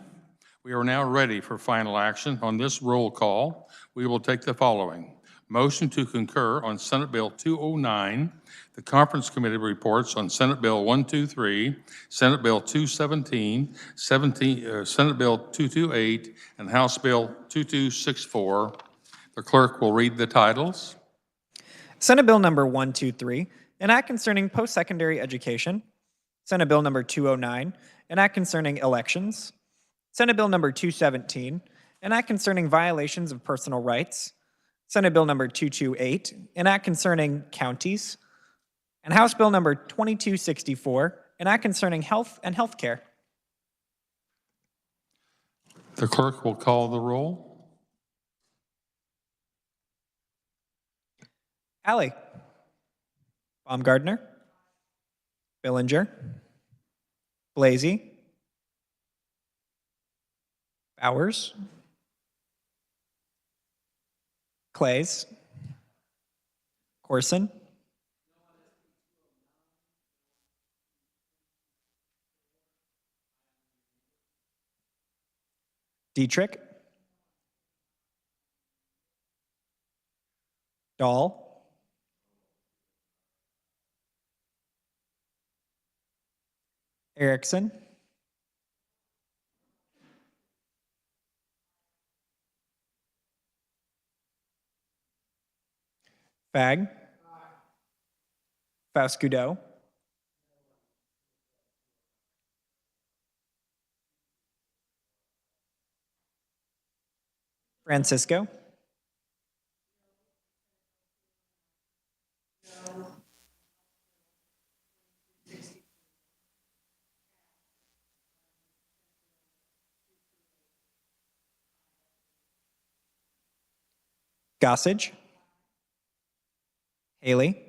We are now ready for final action. On this roll call, we will take the following. Motion to concur on Senate Bill 209, the Conference Committee reports on Senate Bill 123, Senate Bill 217, Senate Bill 228, and House Bill 2264. The clerk will read the titles. Senate Bill number 123, an act concerning post-secondary education. Senate Bill number 209, an act concerning elections. Senate Bill number 217, an act concerning violations of personal rights. Senate Bill number 228, an act concerning counties. And House Bill number 2264, an act concerning health and health care. The clerk will call the roll. Alley. Baumgardner. Billinger. Blasey. Bowers. Clays. Corson. Dietrich. Dahl. Erickson. Fag. Faust-Goudot. Francisco. Gossage. Haley.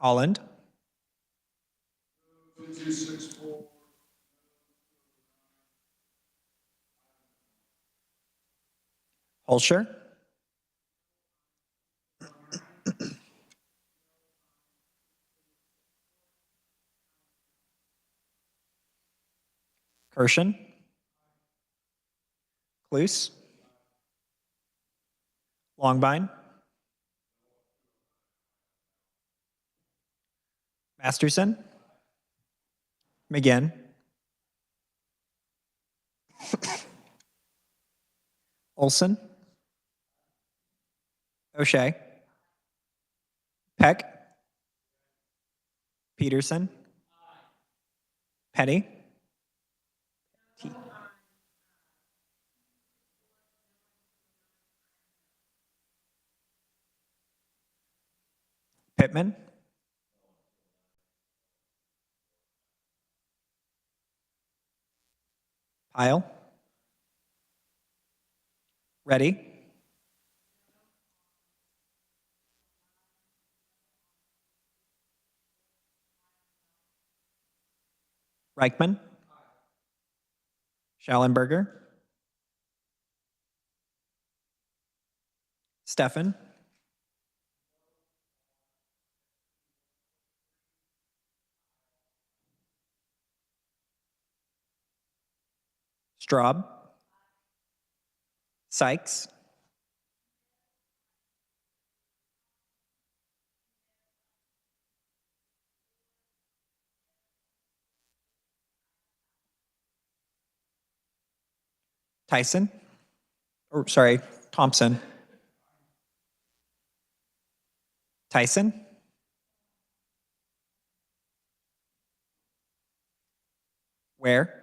Holland. Holscher. Kirshen. Cluse. Longbine. Masterson. McGinn. Olson. O'Shea. Peck. Peterson. Petty. Pittman. Pyle. Ready? Reichman? Schallenberger? Steffen? Straub? Sykes? Tyson? Or sorry, Thompson. Tyson? Where?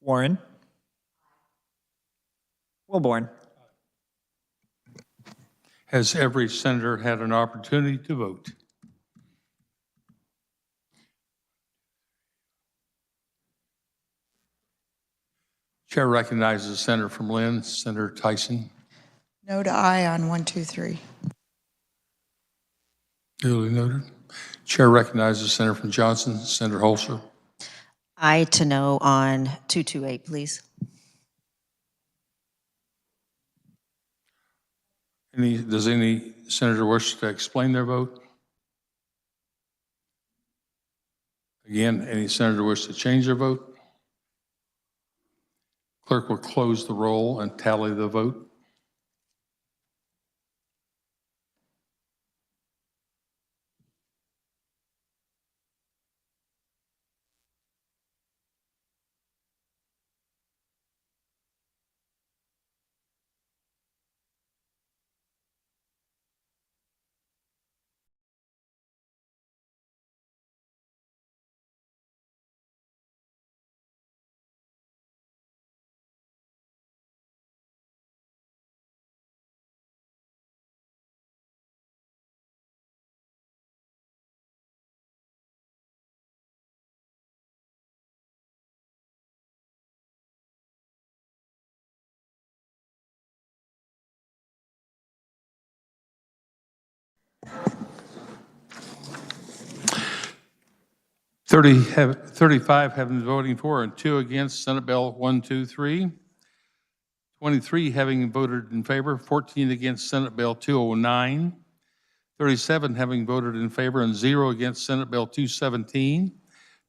Warren? Wilborn? Has every senator had an opportunity to vote? Chair recognizes the senator from Lynn, Senator Tyson. No to aye on 1, 2, 3. Duly noted. Chair recognizes the senator from Johnson, Senator Holzer. Aye to no on 228, please. Does any senator wish to explain their vote? Again, any senator wish to change their vote? Clerk will close the roll and tally the vote. Have 35 have been voting for and 2 against Senate Bill 123. 23 having voted in favor, 14 against Senate Bill 209. 37 having voted in favor and 0 against Senate Bill 217.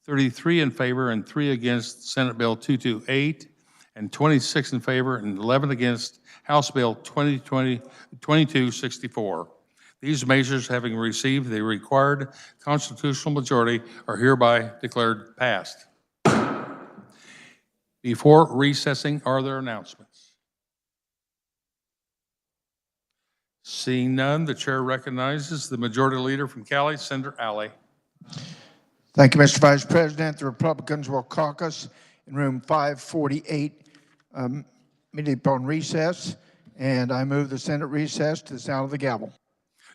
33 in favor and 3 against Senate Bill 228. And 26 in favor and 11 against House Bill 2264. These measures, having received the required constitutional majority, are hereby declared passed. Before recessing, are there announcements? Seeing none, the chair recognizes the majority leader from Cali, Senator Alley. Thank you, Mr. Vice President. The Republicans will caucus in room 548 immediately upon recess, and I move the Senate recess to the sound of the gavel.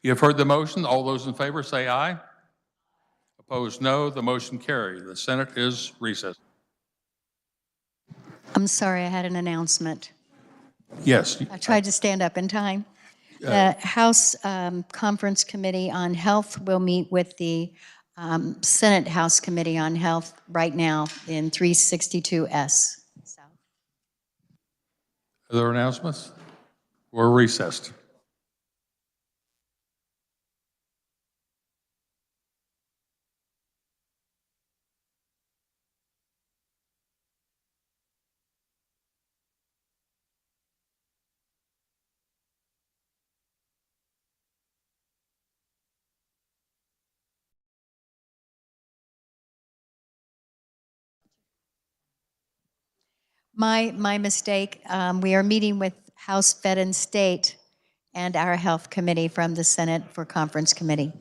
You have heard the motion. All those in favor say aye. Opposed, no. The motion carried. The Senate is recessed. I'm sorry, I had an announcement. Yes. I tried to stand up in time. The House Conference Committee on Health will meet with the Senate House Committee on Health right now in 362S. Other announcements? We're recessed. My mistake. We are meeting with House Fed and State and our Health Committee from the Senate for Conference Committee.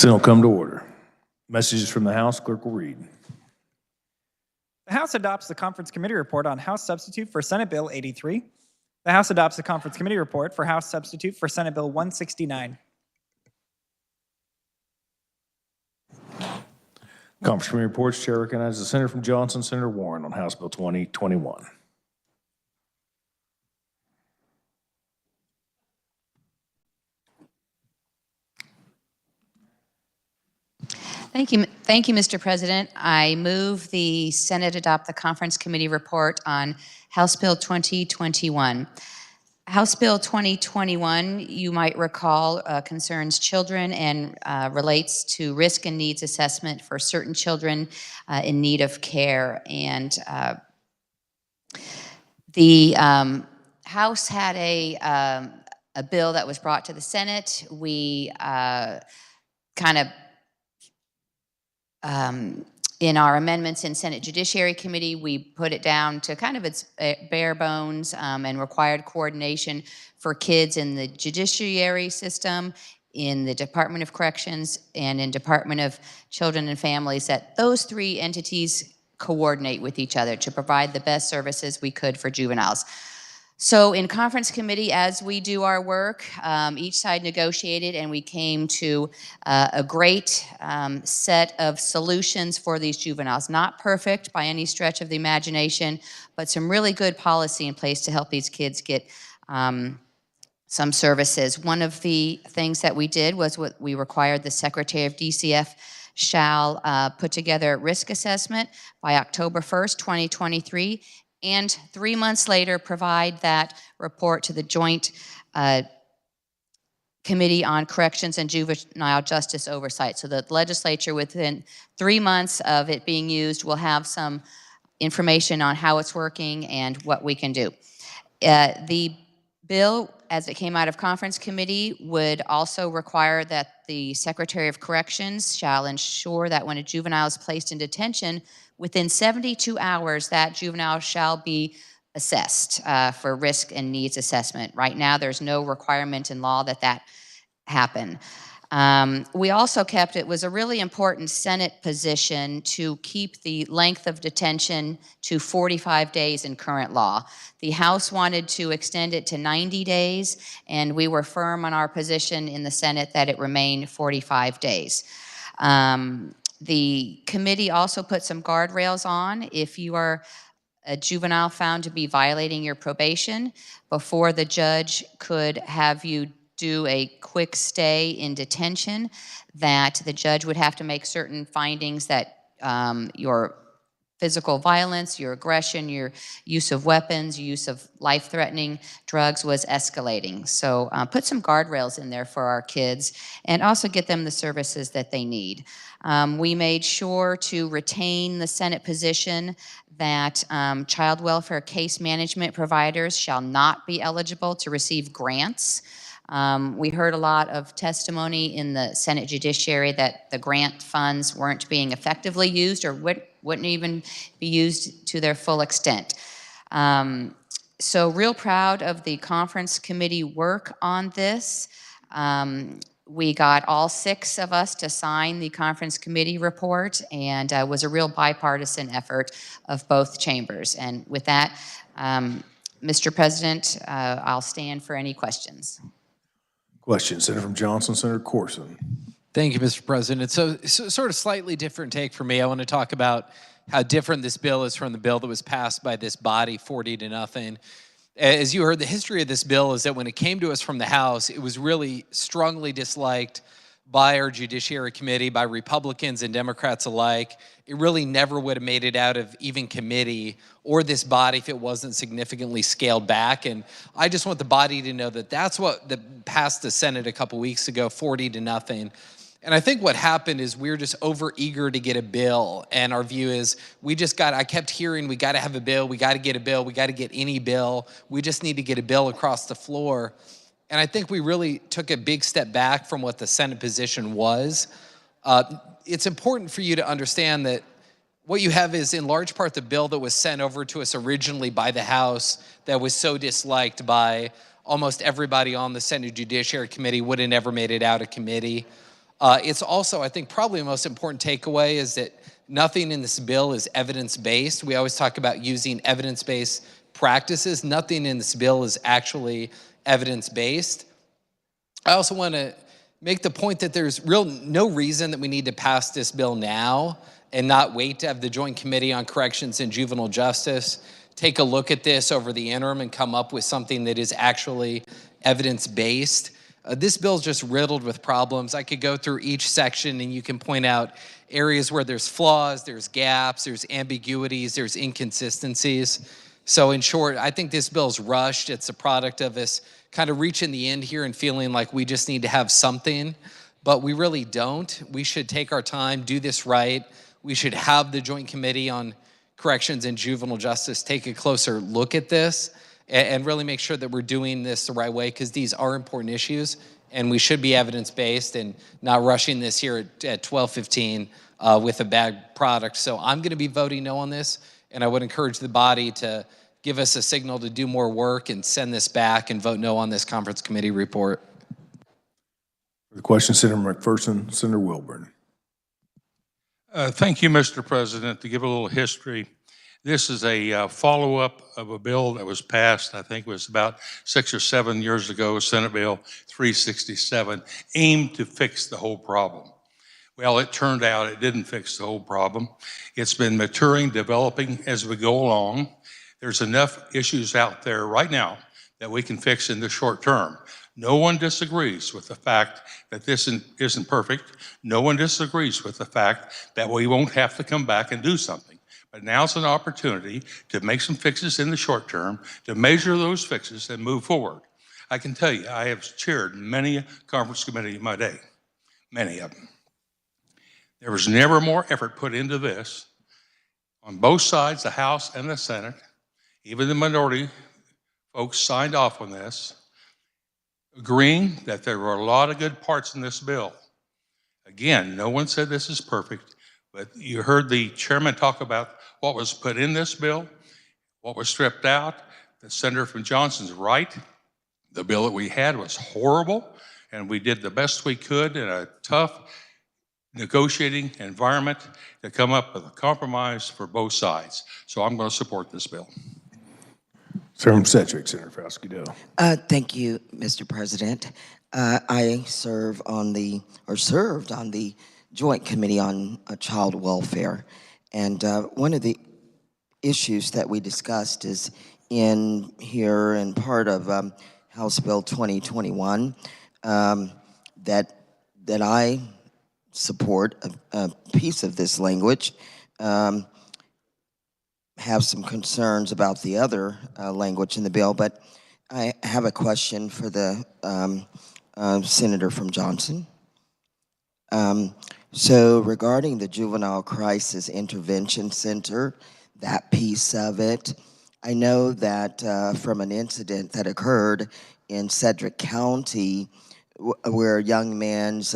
Senate will come to order. Messages from the House, clerk will read. The House adopts the Conference Committee Report on House Substitute for Senate Bill 83. The House adopts the Conference Committee Report for House Substitute for Senate Bill 169. Conference Committee reports. Chair recognizes the Senator from Johnson, Senator Warren, on House Bill 2021. Thank you, Mr. President. I move the Senate adopt the Conference Committee report on House Bill 2021. House Bill 2021, you might recall, concerns children and relates to risk and needs assessment for certain children in need of care. And the House had a bill that was brought to the Senate. We kind of in our amendments in Senate Judiciary Committee, we put it down to kind of its bare bones and required coordination for kids in the judiciary system, in the Department of Corrections, and in Department of Children and Families, that those three entities coordinate with each other to provide the best services we could for juveniles. So in conference committee, as we do our work, each side negotiated and we came to a great set of solutions for these juveniles. Not perfect by any stretch of the imagination, but some really good policy in place to help these kids get some services. One of the things that we did was what we required the Secretary of DCF shall put together a risk assessment by October 1st, 2023, and 3 months later provide that report to the Joint Committee on Corrections and Juvenile Justice Oversight. So the legislature, within 3 months of it being used, will have some information on how it's working and what we can do. The bill, as it came out of conference committee, would also require that the Secretary of Corrections shall ensure that when a juvenile is placed in detention, within 72 hours, that juvenile shall be assessed for risk and needs assessment. Right now, there's no requirement in law that that happen. We also kept, it was a really important Senate position to keep the length of detention to 45 days in current law. The House wanted to extend it to 90 days, and we were firm on our position in the Senate that it remained 45 days. The committee also put some guardrails on. If you are a juvenile found to be violating your probation, before the judge could have you do a quick stay in detention, that the judge would have to make certain findings that your physical violence, your aggression, your use of weapons, use of life-threatening drugs was escalating. So put some guardrails in there for our kids and also get them the services that they need. We made sure to retain the Senate position that child welfare case management providers shall not be eligible to receive grants. We heard a lot of testimony in the Senate Judiciary that the grant funds weren't being effectively used or wouldn't even be used to their full extent. So real proud of the conference committee work on this. We got all 6 of us to sign the conference committee report, and it was a real bipartisan effort of both chambers. And with that, Mr. President, I'll stand for any questions. Question, Senator from Johnson, Senator Corson. Thank you, Mr. President. So sort of slightly different take for me. I want to talk about how different this bill is from the bill that was passed by this body 40-0. As you heard, the history of this bill is that when it came to us from the House, it was really strongly disliked by our Judiciary Committee, by Republicans and Democrats alike. It really never would have made it out of even committee or this body if it wasn't significantly scaled back. And I just want the body to know that that's what passed the Senate a couple weeks ago, 40-0. And I think what happened is we're just over-eager to get a bill. And our view is I kept hearing we got to have a bill, we got to get a bill, we got to get any bill. We just need to get a bill across the floor. And I think we really took a big step back from what the Senate position was. It's important for you to understand that what you have is in large part the bill that was sent over to us originally by the House that was so disliked by almost everybody on the Senate Judiciary Committee, would have never made it out of committee. It's also, I think, probably the most important takeaway is that nothing in this bill is evidence-based. We always talk about using evidence-based practices. Nothing in this bill is actually evidence-based. I also want to make the point that there's no reason that we need to pass this bill now and not wait to have the Joint Committee on Corrections and Juvenile Justice take a look at this over the interim and come up with something that is actually evidence-based. This bill is just riddled with problems. I could go through each section and you can point out areas where there's flaws, there's gaps, there's ambiguities, there's inconsistencies. So in short, I think this bill's rushed. It's a product of us kind of reaching the end here and feeling like we just need to have something, but we really don't. We should take our time, do this right. We should have the Joint Committee on Corrections and Juvenile Justice take a closer look at this and really make sure that we're doing this the right way, because these are important issues and we should be evidence-based and not rushing this here at 12:15 with a bad product. So I'm gonna be voting no on this, and I would encourage the body to give us a signal to do more work and send this back and vote no on this conference committee report. For the question, Senator McPherson, Senator Wilburn. Thank you, Mr. President. To give a little history, this is a follow-up of a bill that was passed, I think it was about 6 or 7 years ago, Senate Bill 367, aimed to fix the whole problem. Well, it turned out it didn't fix the whole problem. It's been maturing, developing as we go along. There's enough issues out there right now that we can fix in the short term. No one disagrees with the fact that this isn't perfect. No one disagrees with the fact that we won't have to come back and do something. But now's an opportunity to make some fixes in the short term, to measure those fixes and move forward. I can tell you, I have chaired many a conference committee in my day, many of them. There was never more effort put into this on both sides, the House and the Senate. Even the minority folks signed off on this, agreeing that there were a lot of good parts in this bill. Again, no one said this is perfect, but you heard the chairman talk about what was put in this bill, what was stripped out. The senator from Johnson's right. The bill that we had was horrible, and we did the best we could in a tough negotiating environment to come up with a compromise for both sides. So I'm going to support this bill. Senator from Sedgwick, Senator Frasky-Doe. Thank you, Mr. President. I served on the Joint Committee on Child Welfare, and one of the issues that we discussed is in here and part of House Bill 2021 that I support a piece of this language. Have some concerns about the other language in the bill, but I have a question for the senator from Johnson. So regarding the Juvenile Crisis Intervention Center, that piece of it, I know that from an incident that occurred in Sedgwick County where a young man's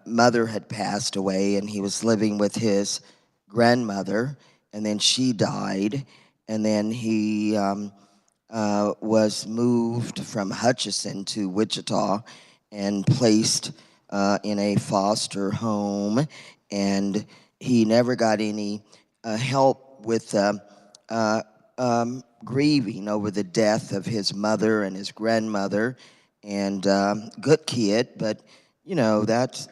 mother had passed away and he was living with his grandmother, and then she died, and then he was moved from Hutchinson to Wichita and placed in a foster home, and he never got any help with grieving over the death of his mother and his grandmother. And good kid, but you know that's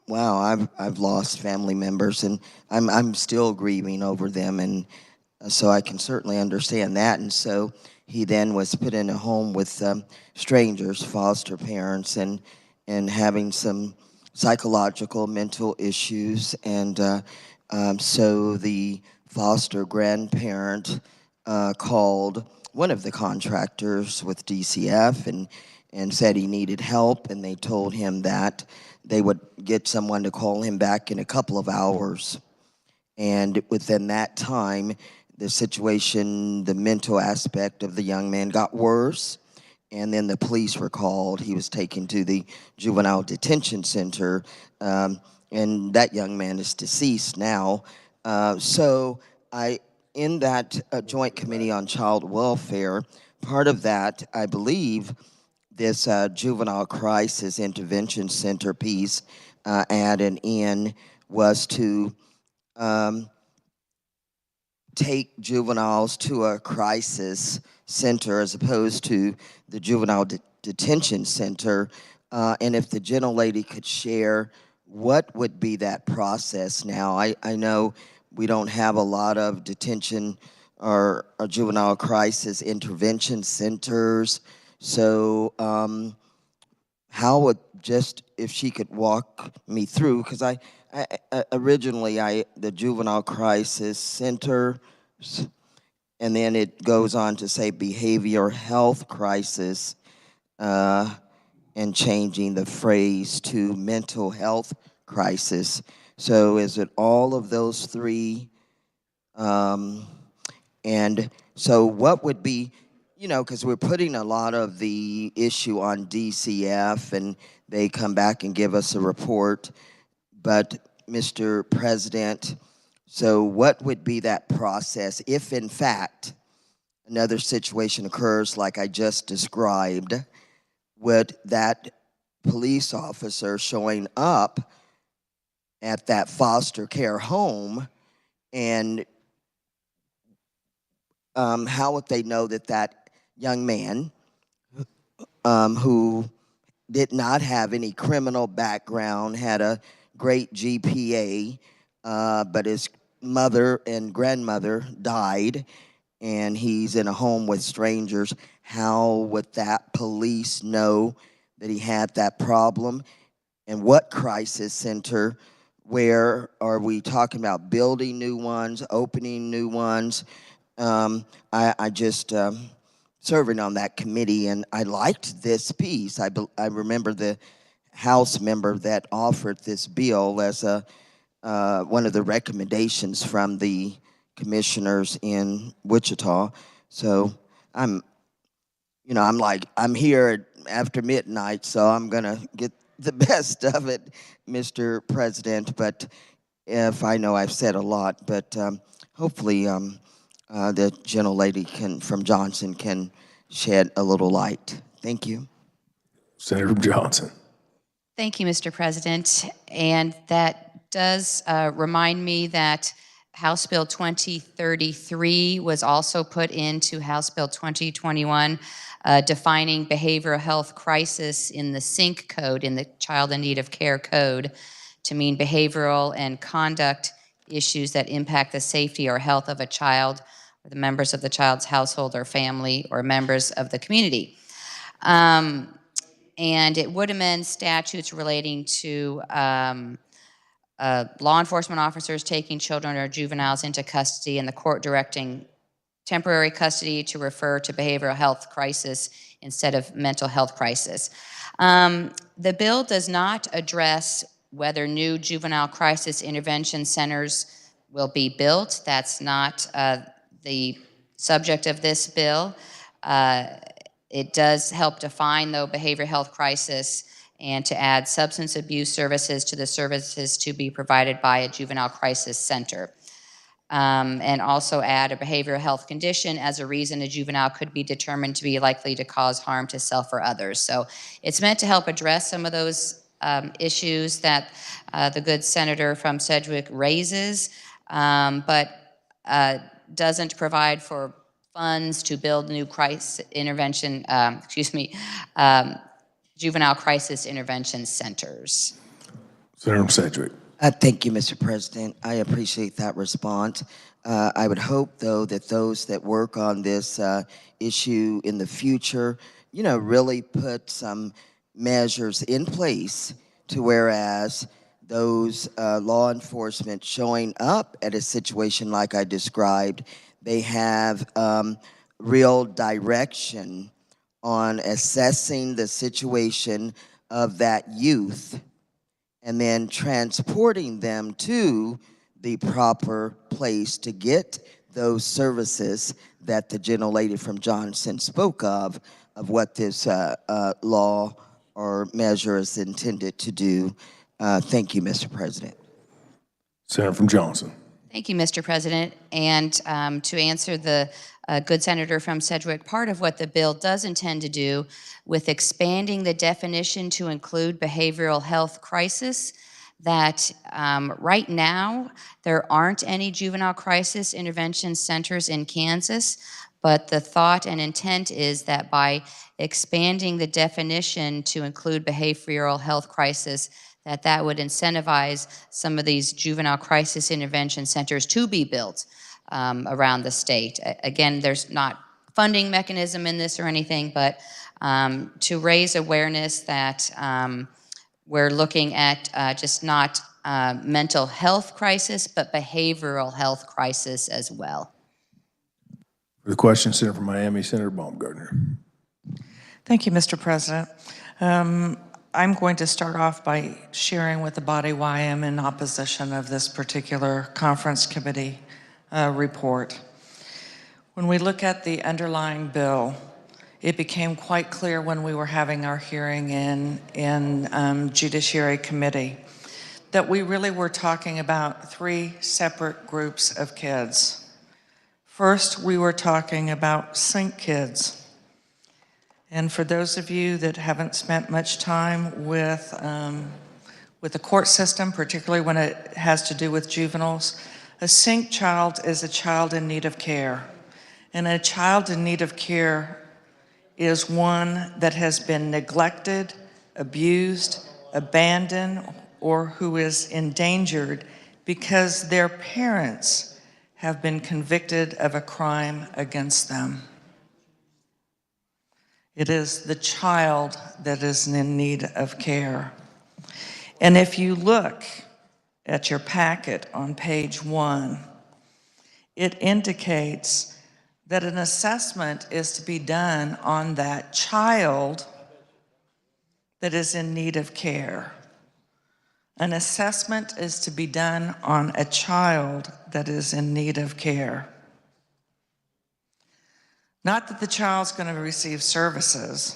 wow. I've lost family members, and I'm still grieving over them, and so I can certainly understand that. And so he then was put in a home with strangers, foster parents, and having some psychological, mental issues. And so the foster grandparent called one of the contractors with DCF and said he needed help, and they told him that they would get someone to call him back in a couple of hours. And within that time, the situation, the mental aspect of the young man got worse, and then the police were called. He was taken to the juvenile detention center, and that young man is deceased now. So in that Joint Committee on Child Welfare, part of that, I believe, this juvenile crisis intervention center piece added in was to take juveniles to a crisis center as opposed to the juvenile detention center. And if the gentlelady could share what would be that process now. I know we don't have a lot of detention or juvenile crisis intervention centers. So how would, just if she could walk me through, because I originally the juvenile crisis center, and then it goes on to say behavioral health crisis, and changing the phrase to mental health crisis. So is it all of those three? And so what would be, because we're putting a lot of the issue on DCF and they come back and give us a report. But Mr. President, so what would be that process if in fact another situation occurs like I just described? Would that police officer showing up at that foster care home, and how would they know that that young man who did not have any criminal background, had a great GPA, but his mother and grandmother died, and he's in a home with strangers, how would that police know that he had that problem? And what crisis center, where are we talking about building new ones, opening new ones? I just serving on that committee, and I liked this piece. I remember the House member that offered this bill as a one of the recommendations from the commissioners in Wichita. So I'm here after midnight, so I'm gonna get the best of it, Mr. President. But if I know I've said a lot, but hopefully the gentlelady from Johnson can shed a little light. Thank you. Senator from Johnson. Thank you, Mr. President. And that does remind me that House Bill 2033 was also put into House Bill 2021, defining behavioral health crisis in the SINC code, in the Child in Need of Care code, to mean behavioral and conduct issues that impact the safety or health of a child, or the members of the child's household or family, or members of the community. And it would amend statutes relating to law enforcement officers taking children or juveniles into custody, and the court directing temporary custody to refer to behavioral health crisis instead of mental health crisis. The bill does not address whether new juvenile crisis intervention centers will be built. That's not the subject of this bill. It does help define, though, behavioral health crisis, and to add substance abuse services to the services to be provided by a juvenile crisis center. And also add a behavioral health condition as a reason a juvenile could be determined to be likely to cause harm to self or others. So it's meant to help address some of those issues that the good senator from Sedgwick raises, but doesn't provide for funds to build new crisis intervention, juvenile crisis intervention centers. Senator from Sedgwick. Thank you, Mr. President. I appreciate that response. I would hope, though, that those that work on this issue in the future, really put some measures in place to whereas those law enforcement showing up at a situation like I described, they have real direction on assessing the situation of that youth and then transporting them to the proper place to get those services that the gentlelady from Johnson spoke of what this law or measure is intended to do. Thank you, Mr. President. Senator from Johnson. Thank you, Mr. President. And to answer the good senator from Sedgwick, part of what the bill does intend to do with expanding the definition to include behavioral health crisis, that right now there aren't any juvenile crisis intervention centers in Kansas, but the thought and intent is that by expanding the definition to include behavioral health crisis, that would incentivize some of these juvenile crisis intervention centers to be built around the state. Again, there's not funding mechanism in this or anything, but to raise awareness that we're looking at just not mental health crisis, but behavioral health crisis as well. For the question, Senator from Miami, Senator Baumgartner. Thank you, Mr. President. I'm going to start off by sharing with the body why I am in opposition of this particular conference committee report. When we look at the underlying bill, it became quite clear when we were having our hearing in Judiciary Committee that we really were talking about three separate groups of kids. First, we were talking about SYNC kids. And for those of you that haven't spent much time with the court system, particularly when it has to do with juveniles, a SYNC child is a child in need of care. And a child in need of care is one that has been neglected, abused, abandoned, or who is endangered because their parents have been convicted of a crime against them. It is the child that is in need of care. And if you look at your packet on page 1, it indicates that an assessment is to be done on that child that is in need of care. An assessment is to be done on a child that is in need of care. Not that the child's going to receive services,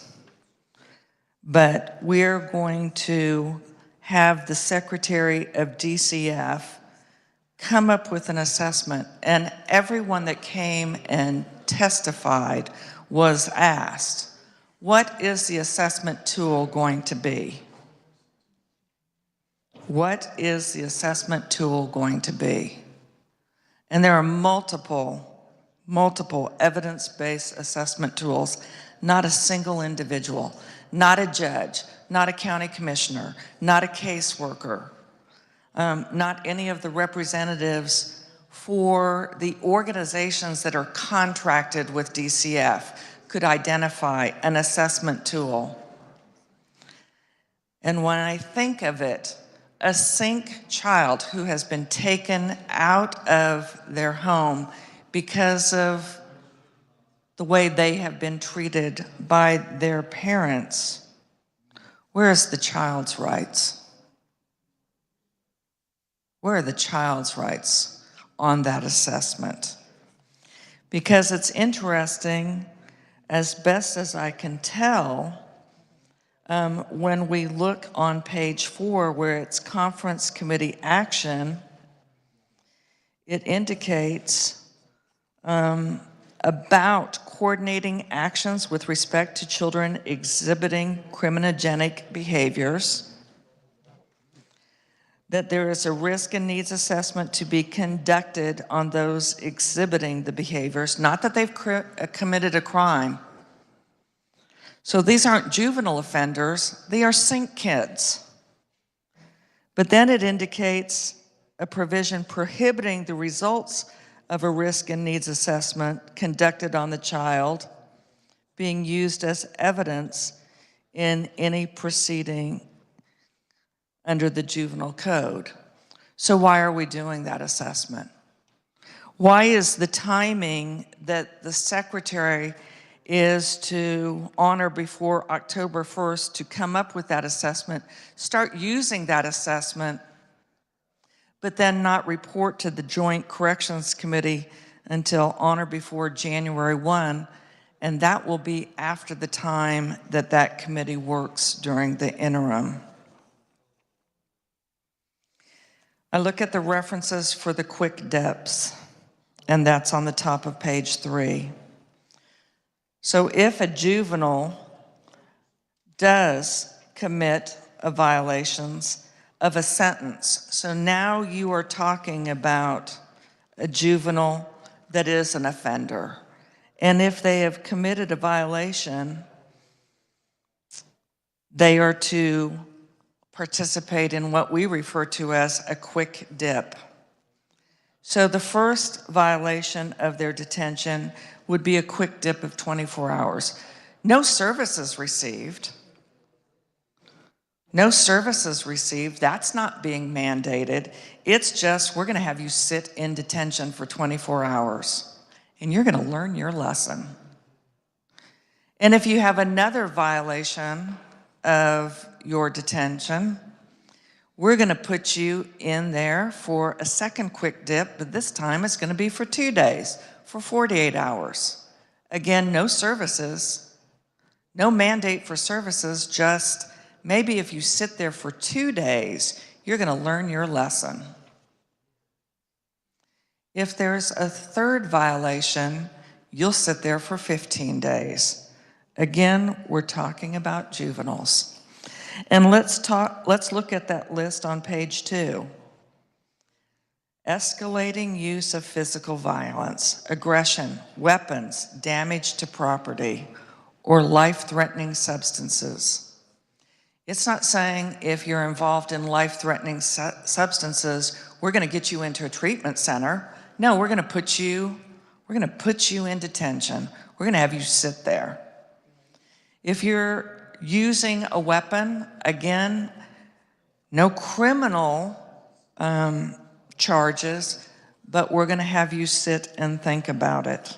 but we're going to have the Secretary of DCF come up with an assessment, and everyone that came and testified was asked, what is the assessment tool going to be? What is the assessment tool going to be? And there are multiple evidence-based assessment tools, not a single individual, not a judge, not a county commissioner, not a caseworker, not any of the representatives for the organizations that are contracted with DCF could identify an assessment tool. And when I think of it, a SYNC child who has been taken out of their home because of the way they have been treated by their parents, where is the child's rights? Where are the child's rights on that assessment? Because it's interesting, as best as I can tell, when we look on page 4 where it's conference committee action, it indicates about coordinating actions with respect to children exhibiting criminogenic behaviors, that there is a risk and needs assessment to be conducted on those exhibiting the behaviors, not that they've committed a crime. So these aren't juvenile offenders, they are SYNC kids. But then it indicates a provision prohibiting the results of a risk and needs assessment conducted on the child being used as evidence in any proceeding under the juvenile code. So why are we doing that assessment? Why is the timing that the secretary is to honor before October 1st to come up with that assessment, start using that assessment, but then not report to the Joint Corrections Committee until on or before January 1, and that will be after the time that that committee works during the interim. I look at the references for the quick dips, and that's on the top of page 3. So if a juvenile does commit a violations of a sentence, so now you are talking about a juvenile that is an offender. And if they have committed a violation, they are to participate in what we refer to as a quick dip. So the first violation of their detention would be a quick dip of 24 hours. No services received. No services received. That's not being mandated. It's just, we're going to have you sit in detention for 24 hours, and you're going to learn your lesson. And if you have another violation of your detention, we're going to put you in there for a second quick dip, but this time it's going to be for 2 days, for 48 hours. Again, no services, no mandate for services, just maybe if you sit there for 2 days, you're going to learn your lesson. If there's a third violation, you'll sit there for 15 days. Again, we're talking about juveniles. And let's look at that list on page 2. Escalating use of physical violence, aggression, weapons, damage to property, or life-threatening substances. It's not saying if you're involved in life-threatening substances, we're going to get you into a treatment center. No, we're going to put you in detention. We're going to have you sit there. If you're using a weapon, again, no criminal charges, but we're going to have you sit and think about it.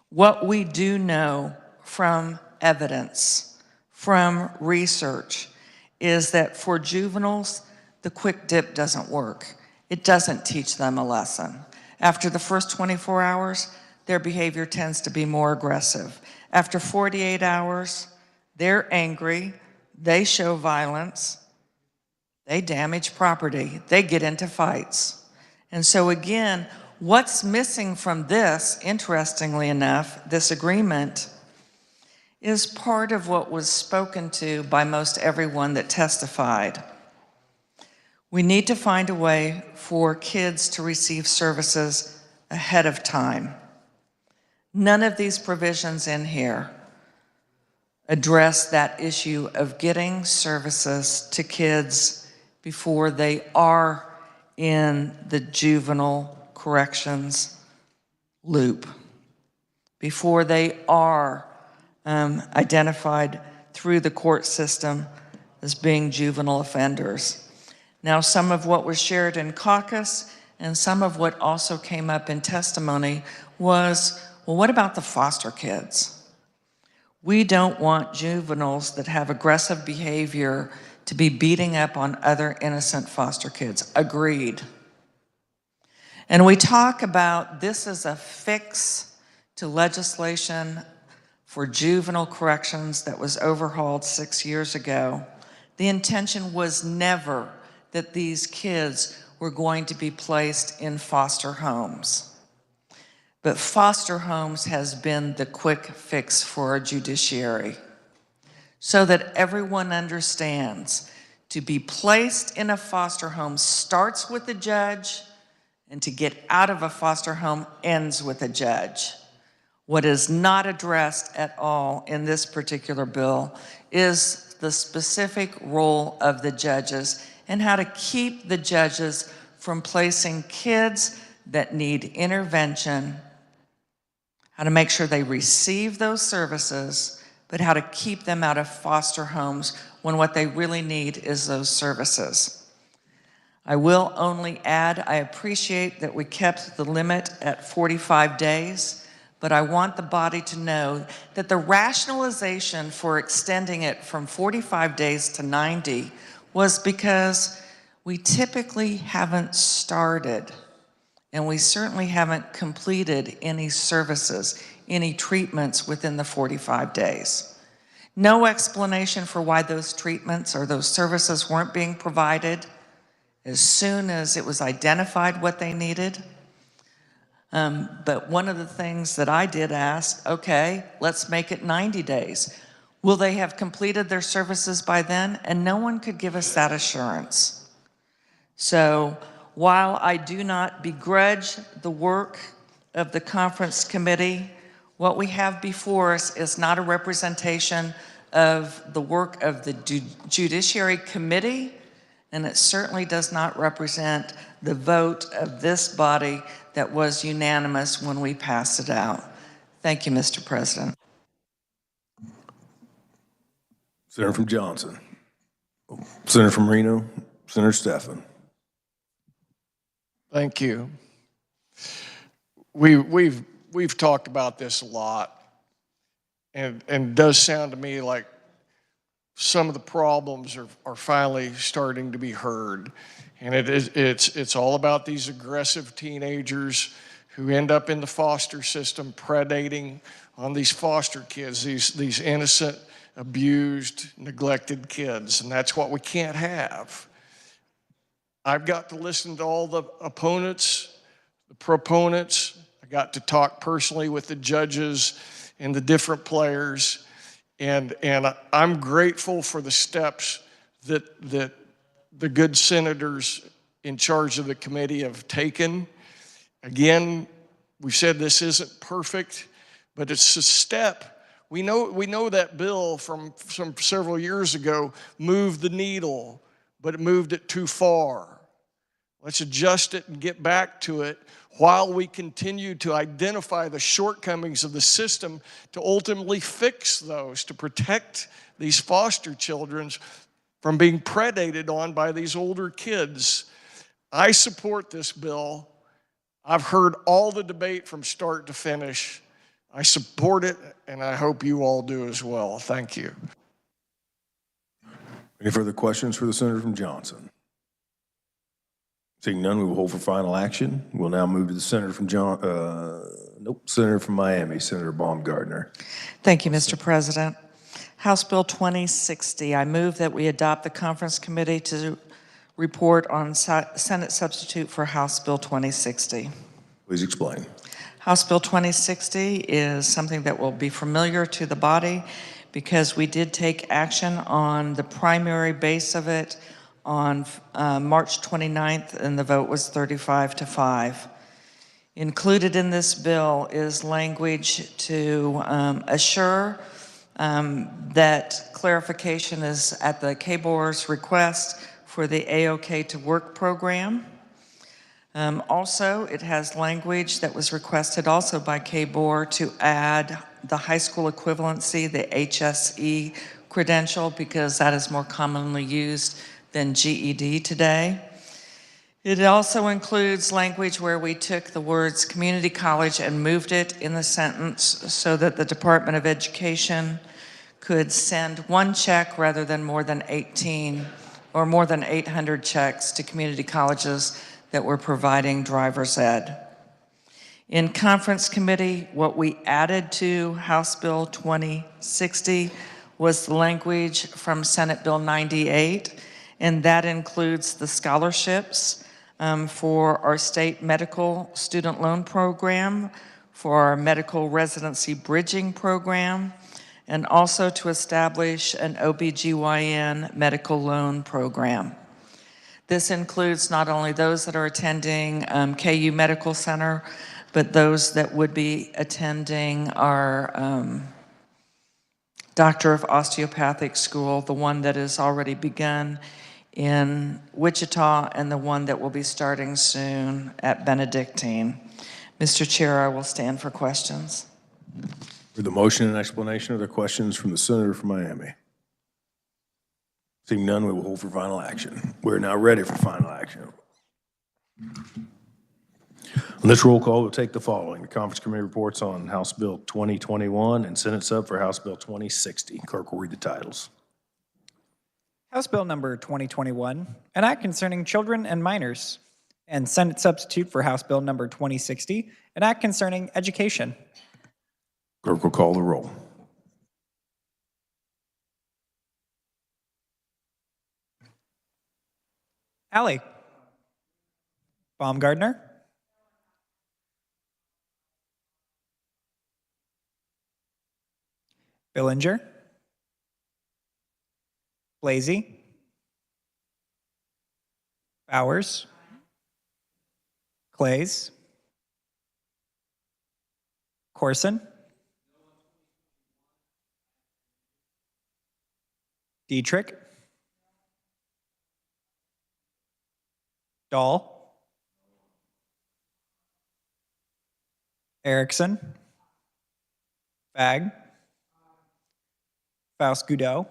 What we do know from evidence, from research, is that for juveniles, the quick dip doesn't work. It doesn't teach them a lesson. After the first 24 hours, their behavior tends to be more aggressive. After 48 hours, they're angry, they show violence, they damage property, they get into fights. And so again, what's missing from this, interestingly enough, this agreement, is part of what was spoken to by most everyone that testified. We need to find a way for kids to receive services ahead of time. None of these provisions in here address that issue of getting services to kids before they are in the juvenile corrections loop, before they are identified through the court system as being juvenile offenders. Now, some of what was shared in caucus and some of what also came up in testimony was, well, what about the foster kids? We don't want juveniles that have aggressive behavior to be beating up on other innocent foster kids. Agreed. And we talk about this as a fix to legislation for juvenile corrections that was overhauled 6 years ago. The intention was never that these kids were going to be placed in foster homes. But foster homes has been the quick fix for our judiciary, so that everyone understands to be placed in a foster home starts with the judge, and to get out of a foster home ends with a judge. What is not addressed at all in this particular bill is the specific role of the judges and how to keep the judges from placing kids that need intervention, how to make sure they receive those services, but how to keep them out of foster homes when what they really need is those services. I will only add, I appreciate that we kept the limit at 45 days, but I want the body to know that the rationalization for extending it from 45 days to 90 was because we typically haven't started, and we certainly haven't completed any services, any treatments within the 45 days. No explanation for why those treatments or those services weren't being provided. as soon as it was identified what they needed. But one of the things that I did ask, okay, let's make it 90 days. Will they have completed their services by then? And no one could give us that assurance. So while I do not begrudge the work of the conference committee, what we have before us is not a representation of the work of the Judiciary Committee, and it certainly does not represent the vote of this body that was unanimous when we passed it out. Thank you, Mr. President. Senator from Johnson. Senator from Reno. Senator Stephan. Thank you. We've talked about this a lot, and it does sound to me like some of the problems are finally starting to be heard. And it's all about these aggressive teenagers who end up in the foster system predating on these foster kids, these innocent, abused, neglected kids. And that's what we can't have. I've got to listen to all the opponents, the proponents. I got to talk personally with the judges and the different players. And I'm grateful for the steps that the good senators in charge of the committee have taken. Again, we said this isn't perfect, but it's a step. We know that bill from several years ago moved the needle, but it moved it too far. Let's adjust it and get back to it while we continue to identify the shortcomings of the system to ultimately fix those, to protect these foster children from being predated on by these older kids. I support this bill. I've heard all the debate from start to finish. I support it, and I hope you all do as well. Thank you. Any further questions for the Senator from Johnson? Seeing none, we will hold for final action. We'll now move to the Senator from Senator from Miami, Senator Baumgartner. Thank you, Mr. President. House Bill 2060, I move that we adopt the conference committee to report on Senate substitute for House Bill 2060. Please explain. House Bill 2060 is something that will be familiar to the body because we did take action on the primary base of it on March 29th, and the vote was 35-5. Included in this bill is language to assure that clarification is at the KBOR's request for the AOK to Work program. Also, it has language that was requested also by KBOR to add the high school equivalency, the HSE credential, because that is more commonly used than GED today. It also includes language where we took the words community college and moved it in the sentence so that the Department of Education could send one check rather than more than 18 or more than 800 checks to community colleges that were providing driver's ed. In conference committee, what we added to House Bill 2060 was the language from Senate Bill 98, and that includes the scholarships for our state medical student loan program, for our medical residency bridging program, and also to establish an OBGYN medical loan program. This includes not only those that are attending KU Medical Center, but those that would be attending our Doctor of Osteopathic School, the one that has already begun in Wichita and the one that will be starting soon at Benedictine. Mr. Chair, I will stand for questions. For the motion and explanation, are there questions from the Senator from Miami? Seeing none, we will hold for final action. We're now ready for final action. On this roll call, we'll take the following. The Conference Committee reports on House Bill 2021 and Senate sub for House Bill 2060. Clerk will read the titles. House Bill number 2021, an act concerning children and minors, and Senate substitute for House Bill number 2060, an act concerning education. Clerk will call the roll. Alley. Baumgartner, Billinger, Blasey, Bowers, Clays, Corson, Dietrich, Dahl, Erickson, Fag, Faust Goudot,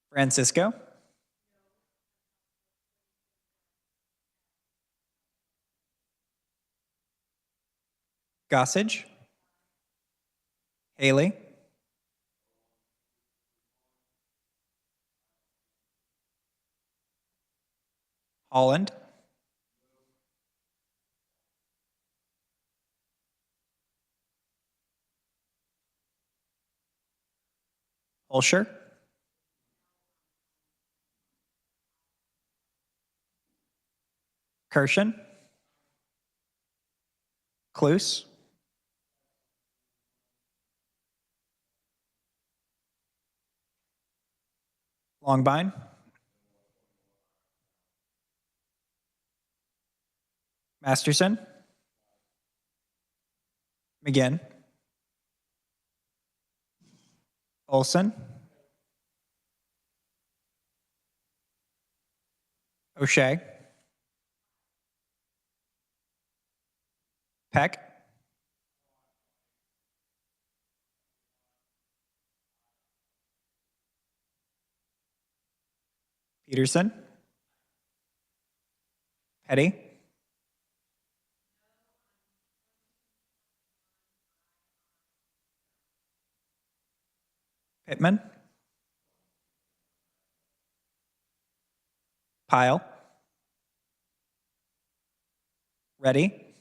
Francisco, Gossage, Haley, Holland, Holscher, Kirshen, Cluse, Longbine, Masterson, McGinn, Olson, O'Shea, Peck, Peterson, Petty, Pittman, Pyle, Reddy,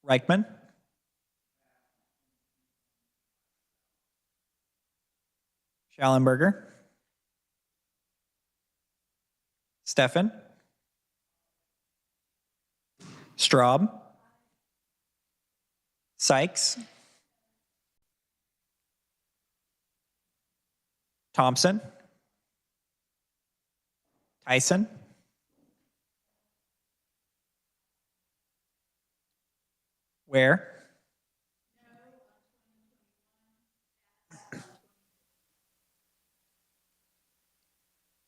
Reichman, Schallenberger, Steffen, Straub, Sykes, Thompson, Tyson, Ware,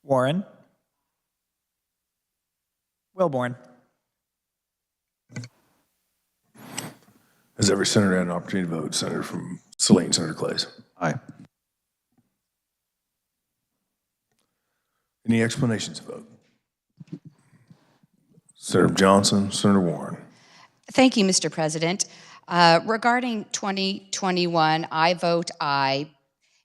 Warren, Wilborn. Has every senator had an opportunity to vote? Senator from Saline, Senator Clays. Aye. Any explanations of vote? Senator Johnson, Senator Warren. Thank you, Mr. President. Regarding 2021, I vote aye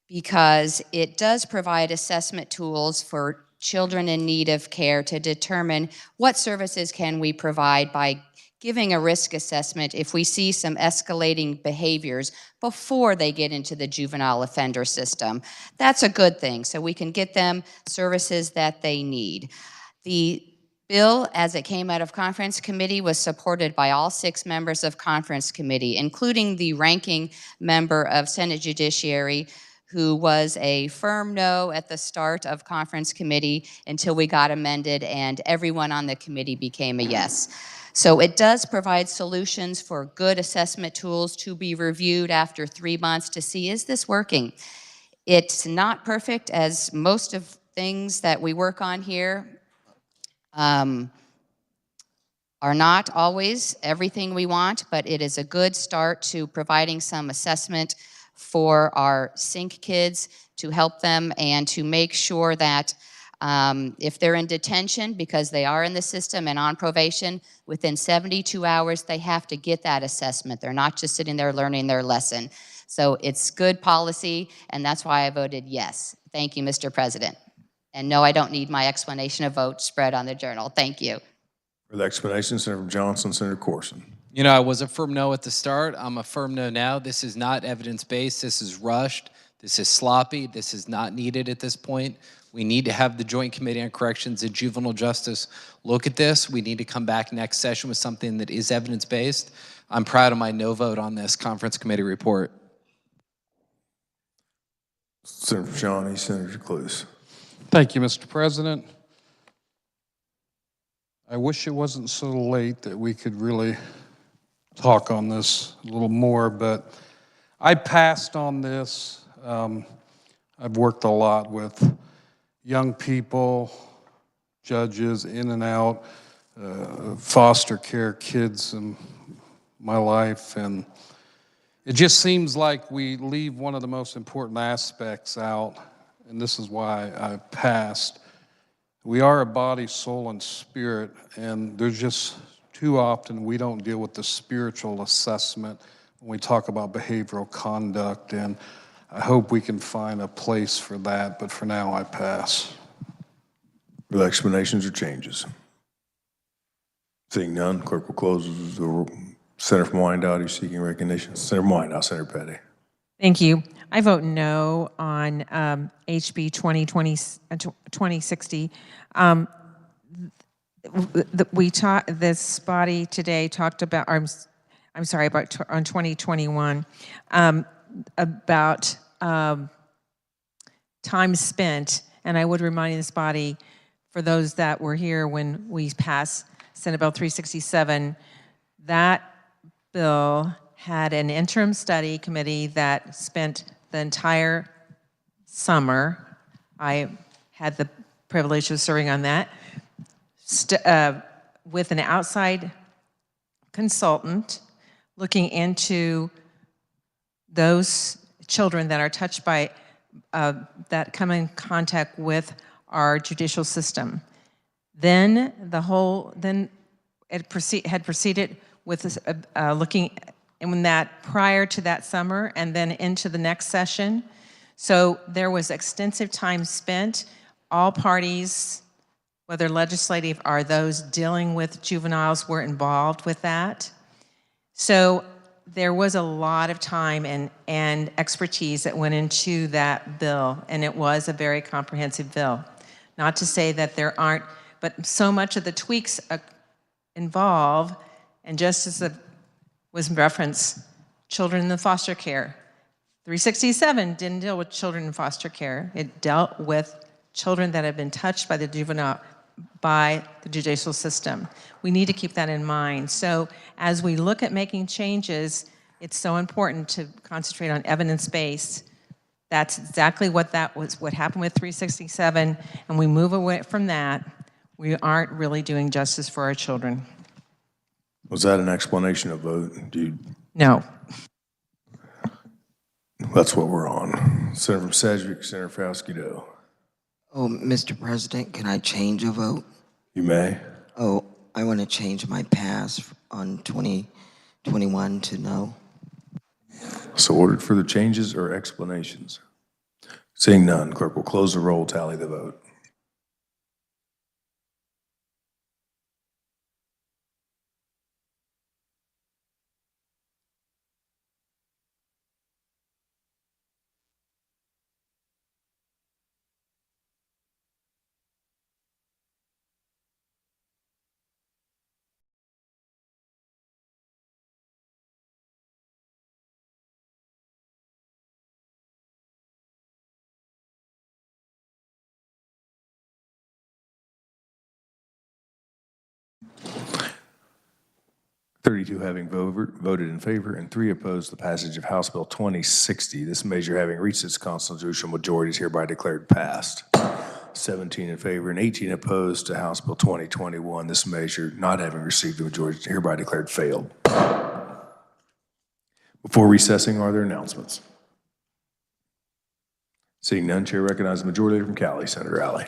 because it does provide assessment tools for children in need of care to determine what services can we provide by giving a risk assessment if we see some escalating behaviors before they get into the juvenile offender system. That's a good thing, so we can get them services that they need. The bill, as it came out of conference committee, was supported by all 6 members of conference committee, including the ranking member of Senate Judiciary, who was a firm no at the start of conference committee until we got amended and everyone on the committee became a yes. So it does provide solutions for good assessment tools to be reviewed after 3 months to see, is this working? It's not perfect, as most of things that we work on here are not always everything we want, but it is a good start to providing some assessment for our SYNC kids to help them and to make sure that if they're in detention because they are in the system and on probation, within 72 hours they have to get that assessment. They're not just sitting there learning their lesson. So it's good policy, and that's why I voted yes. Thank you, Mr. President. And no, I don't need my explanation of vote spread on the journal. Thank you. For the explanation, Senator from Johnson, Senator Corson. You know, I was a firm no at the start. I'm a firm no now. This is not evidence-based. This is rushed. This is sloppy. This is not needed at this point. We need to have the Joint Committee on Corrections and Juvenile Justice look at this. We need to come back next session with something that is evidence-based. I'm proud of my no vote on this conference committee report. Senator from Shawnee, Senator Cluse. Thank you, Mr. President. I wish it wasn't so late that we could really talk on this a little more, but I passed on this. I've worked a lot with young people, judges, in and out, foster care kids in my life, and it just seems like we leave one of the most important aspects out, and this is why I passed. We are a body, soul, and spirit, and there's just too often we don't deal with the spiritual assessment when we talk about behavioral conduct, and I hope we can find a place for that, but for now I pass. For the explanations or changes? Seeing none, clerk will close the Senator from Wyandotte, who's seeking recognition. Senator from Wyandotte, Senator Petty. Thank you. I vote no on HB 2060. This body today talked about, on 2021, about time spent, and I would remind this body, for those that were here when we passed Senate Bill 367, that bill had an interim study committee that spent the entire summer. I had the privilege of serving on that, with an outside consultant looking into those children that are touched by, that come in contact with our judicial system. Then it had proceeded with looking in that prior to that summer and then into the next session. So there was extensive time spent. All parties, whether legislative or those dealing with juveniles, were involved with that. So there was a lot of time and expertise that went into that bill, and it was a very comprehensive bill. Not to say that there aren't, but so much of the tweaks involve, and just as was referenced, children in the foster care. 367 didn't deal with children in foster care. It dealt with children that have been touched by the judicial system. We need to keep that in mind. So as we look at making changes, it's so important to concentrate on evidence-based. That's exactly what happened with 367, and we move away from that, we aren't really doing justice for our children. Was that an explanation of vote? No. That's what we're on. Senator from Sedgwick, Senator Fauskido. Oh, Mr. President, can I change a vote? You may. Oh, I want to change my pass on 2021 to no. So ordered for the changes or explanations? Seeing none, clerk will close the roll, tally the vote. (32) having voted in favor and 3 opposed the passage of House Bill 2060. This measure, having reached its constitutional majority, is hereby declared passed. 17 in favor and 18 opposed to House Bill 2021. This measure, not having received the majority, is hereby declared failed. Before recessing, are there announcements? Seeing none, Chair recognizes the Majority Leader from Cali, Senator Alley.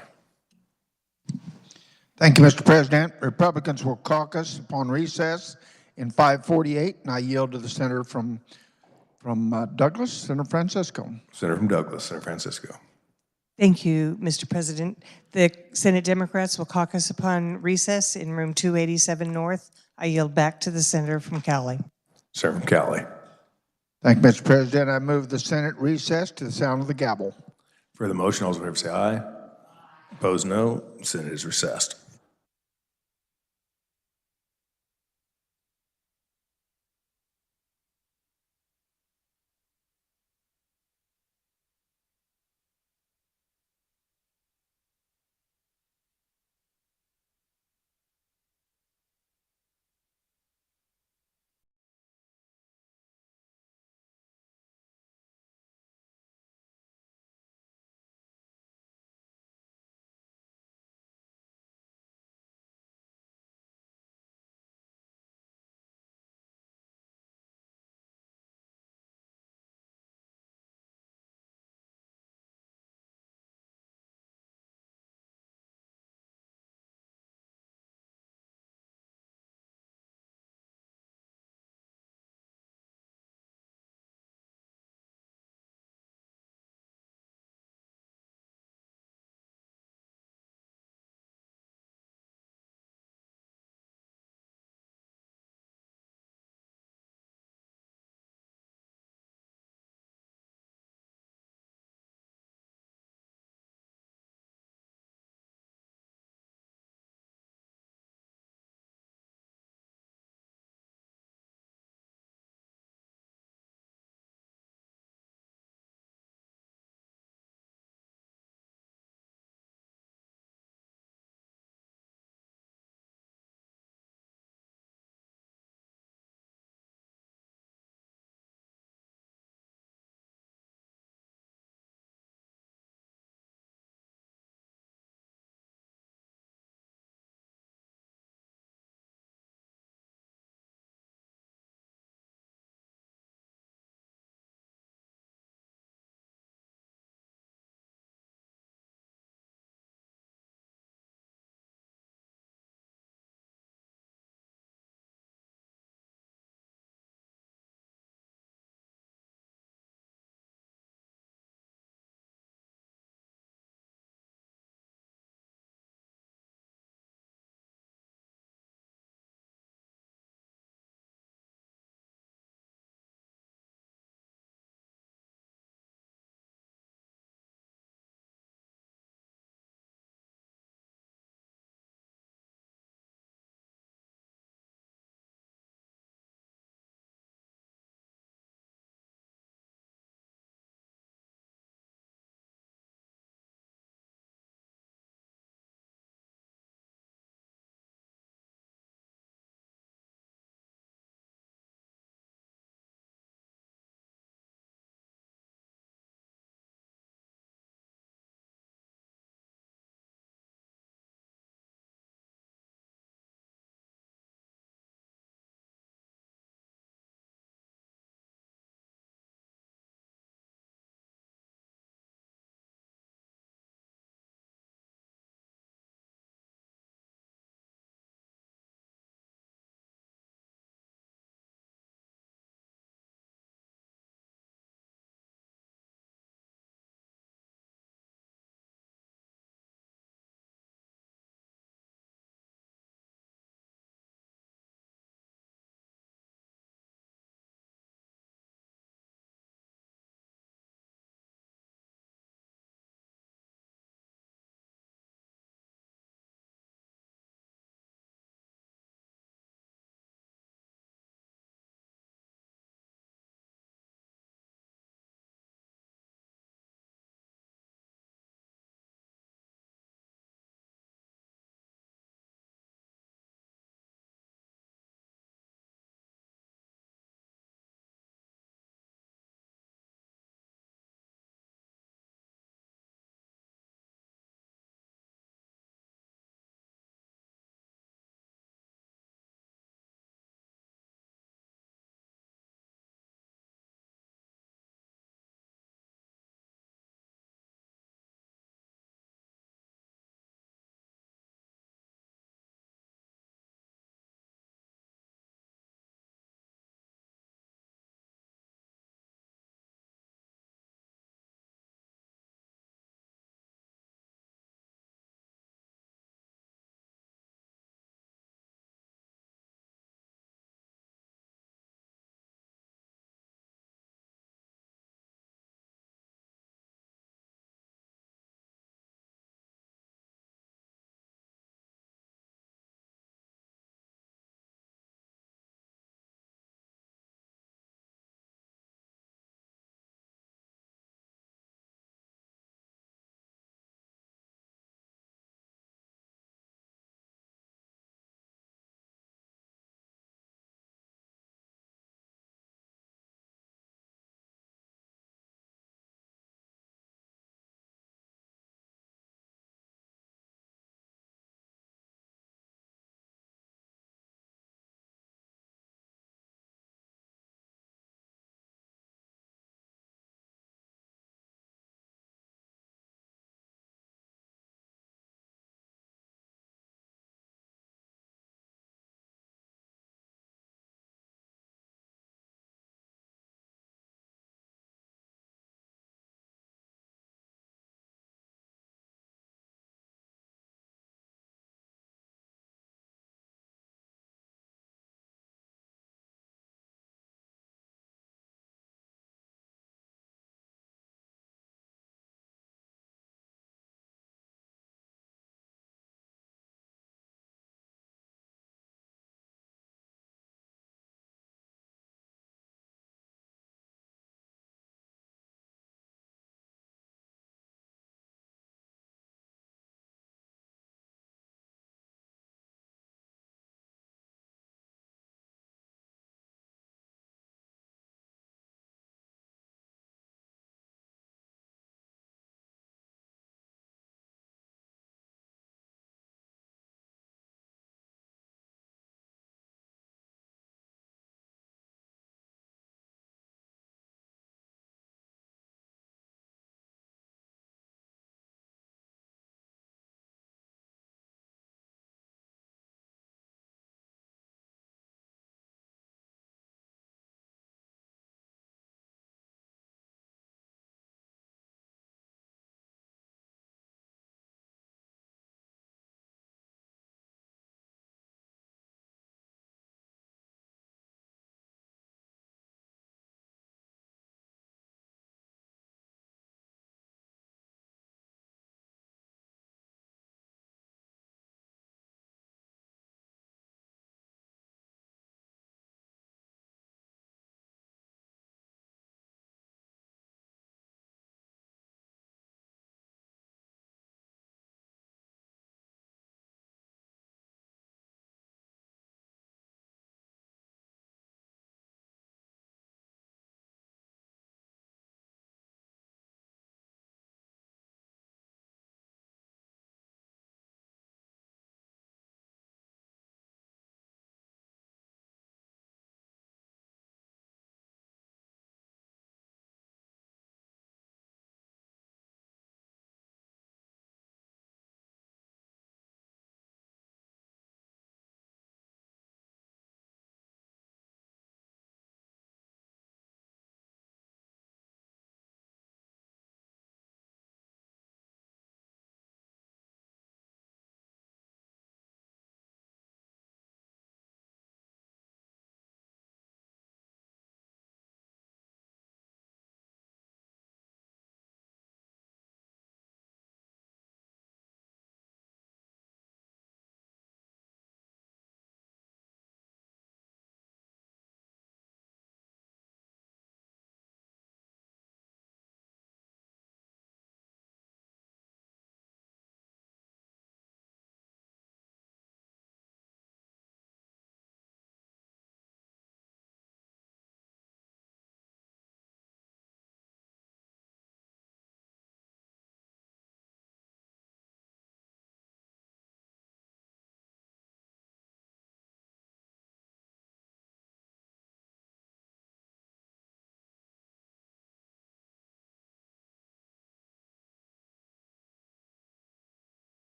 Thank you, Mr. President. Republicans will caucus upon recess in 5:48, and I yield to the senator from Douglas, Senator Francisco. Senator from Douglas, Senator Francisco. Thank you, Mr. President. The Senate Democrats will caucus upon recess in room 287 North. I yield back to the senator from Cowley. Senator from Cowley. Thank you, Mr. President. I move the Senate recess to the sound of the gavel. For the motion, all those in favor say aye. Opposed, no. Senate is recessed.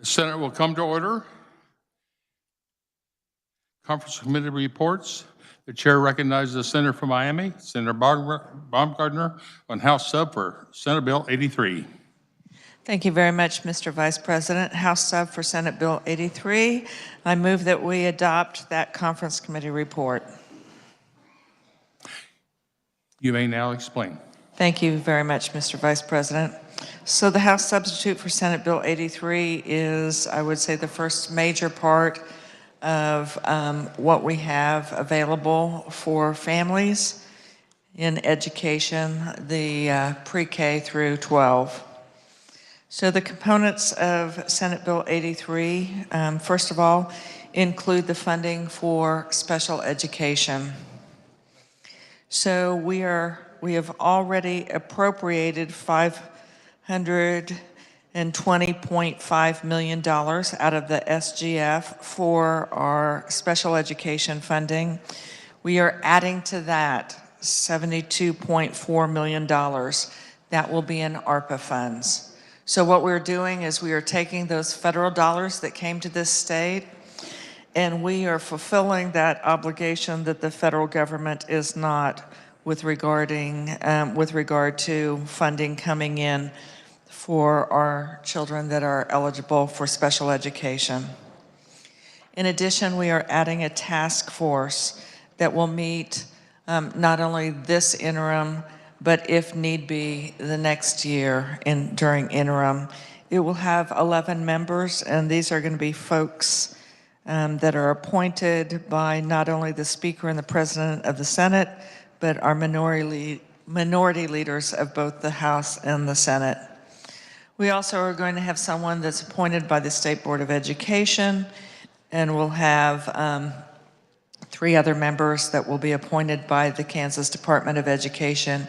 The Senate will come to order. Conference committee reports. The chair recognizes the senator from Miami, Senator Baumgardner, on House Sub for Senate Bill 83. Thank you very much, Mr. Vice President. House Sub for Senate Bill 83. I move that we adopt that conference committee report. You may now explain. Thank you very much, Mr. Vice President. So the House substitute for Senate Bill 83 is, I would say, the first major part of what we have available for families in education, the pre-K through 12. So the components of Senate Bill 83, first of all, include the funding for special education. So we have already appropriated $520.5 million out of the SGF for our special education funding. We are adding to that $72.4 million. That will be in ARPA funds. So what we're doing is we are taking those federal dollars that came to this state, and we are fulfilling that obligation that the federal government is not with regard to funding coming in for our children that are eligible for special education. In addition, we are adding a task force that will meet not only this interim, but if need be, the next year during interim. It will have 11 members, and these are going to be folks that are appointed by not only the Speaker and the President of the Senate, but our minority leaders of both the House and the Senate. We also are going to have someone that's appointed by the State Board of Education, and we'll have 3 other members that will be appointed by the Kansas Department of Education,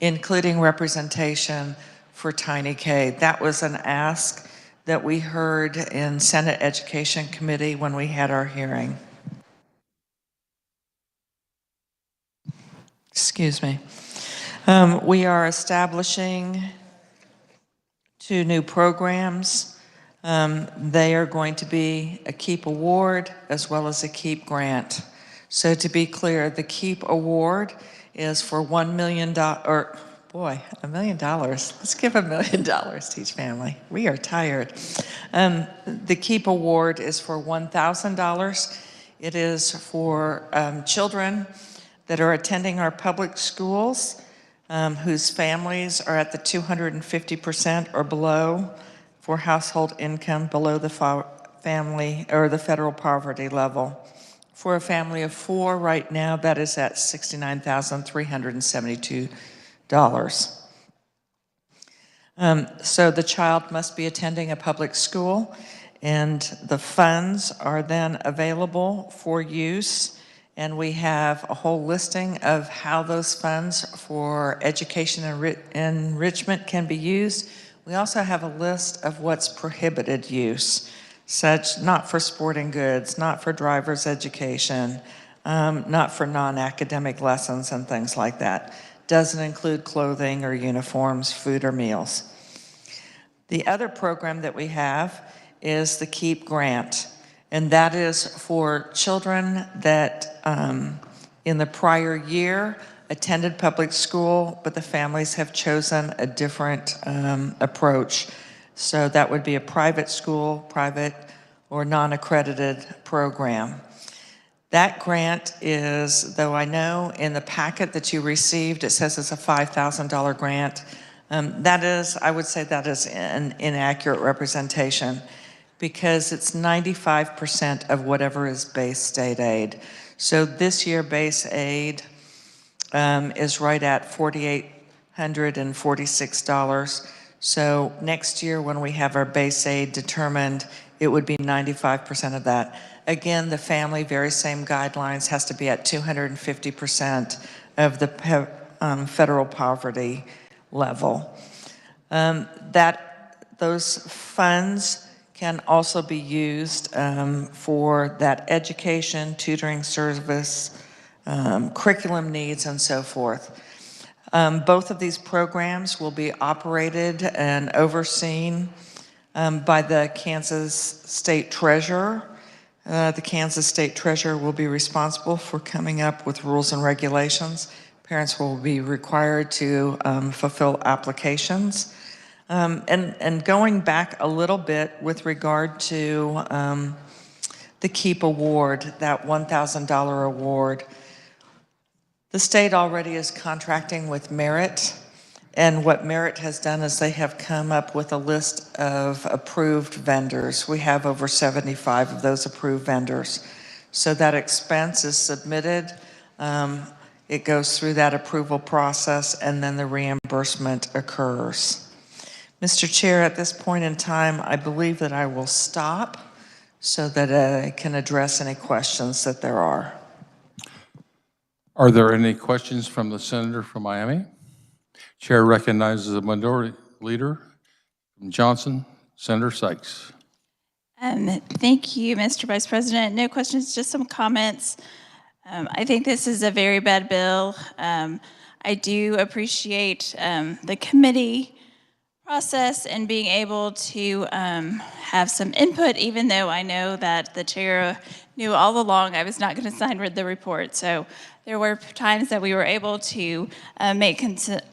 including representation for Tiny K. That was an ask that we heard in Senate Education Committee when we had our hearing. Excuse me. We are establishing 2 new programs. They are going to be a KEEP Award as well as a KEEP Grant. So to be clear, the KEEP Award is for $1 million, or boy, $1 million. Let's give $1 million to each family. We are tired. The KEEP Award is for $1,000. It is for children that are attending our public schools whose families are at the 250% or below for household income below the family or the federal poverty level. For a family of 4 right now, that is at $69,372. So the child must be attending a public school, and the funds are then available for use. And we have a whole listing of how those funds for education and enrichment can be used. We also have a list of what's prohibited use, such not for sporting goods, not for driver's education, not for non-academic lessons and things like that. Doesn't include clothing or uniforms, food or meals. The other program that we have is the KEEP Grant, and that is for children that in the prior year attended public school, but the families have chosen a different approach. So that would be a private school, private or non-accredited program. That grant is, though I know in the packet that you received, it says it's a $5,000 grant. That is, I would say that is an inaccurate representation because it's 95% of whatever is base state aid. So this year base aid is right at $4,846. So next year when we have our base aid determined, it would be 95% of that. Again, the family, very same guidelines, has to be at 250% of the federal poverty level. Those funds can also be used for that education, tutoring service, curriculum needs, and so forth. Both of these programs will be operated and overseen by the Kansas State Treasurer. The Kansas State Treasurer will be responsible for coming up with rules and regulations. Parents will be required to fulfill applications. And going back a little bit with regard to the KEEP award, that $1,000 award, the state already is contracting with Merit. And what Merit has done is they have come up with a list of approved vendors. We have over 75 of those approved vendors. So that expense is submitted. It goes through that approval process, and then the reimbursement occurs. Mr. Chair, at this point in time, I believe that I will stop so that I can address any questions that there are. Are there any questions from the senator from Miami? Chair recognizes the Minority Leader from Johnson, Senator Sykes. Thank you, Mr. Vice President. No questions, just some comments. I think this is a very bad bill. I do appreciate the committee process and being able to have some input, even though I know that the chair knew all along I was not going to sign the report. So there were times that we were able to make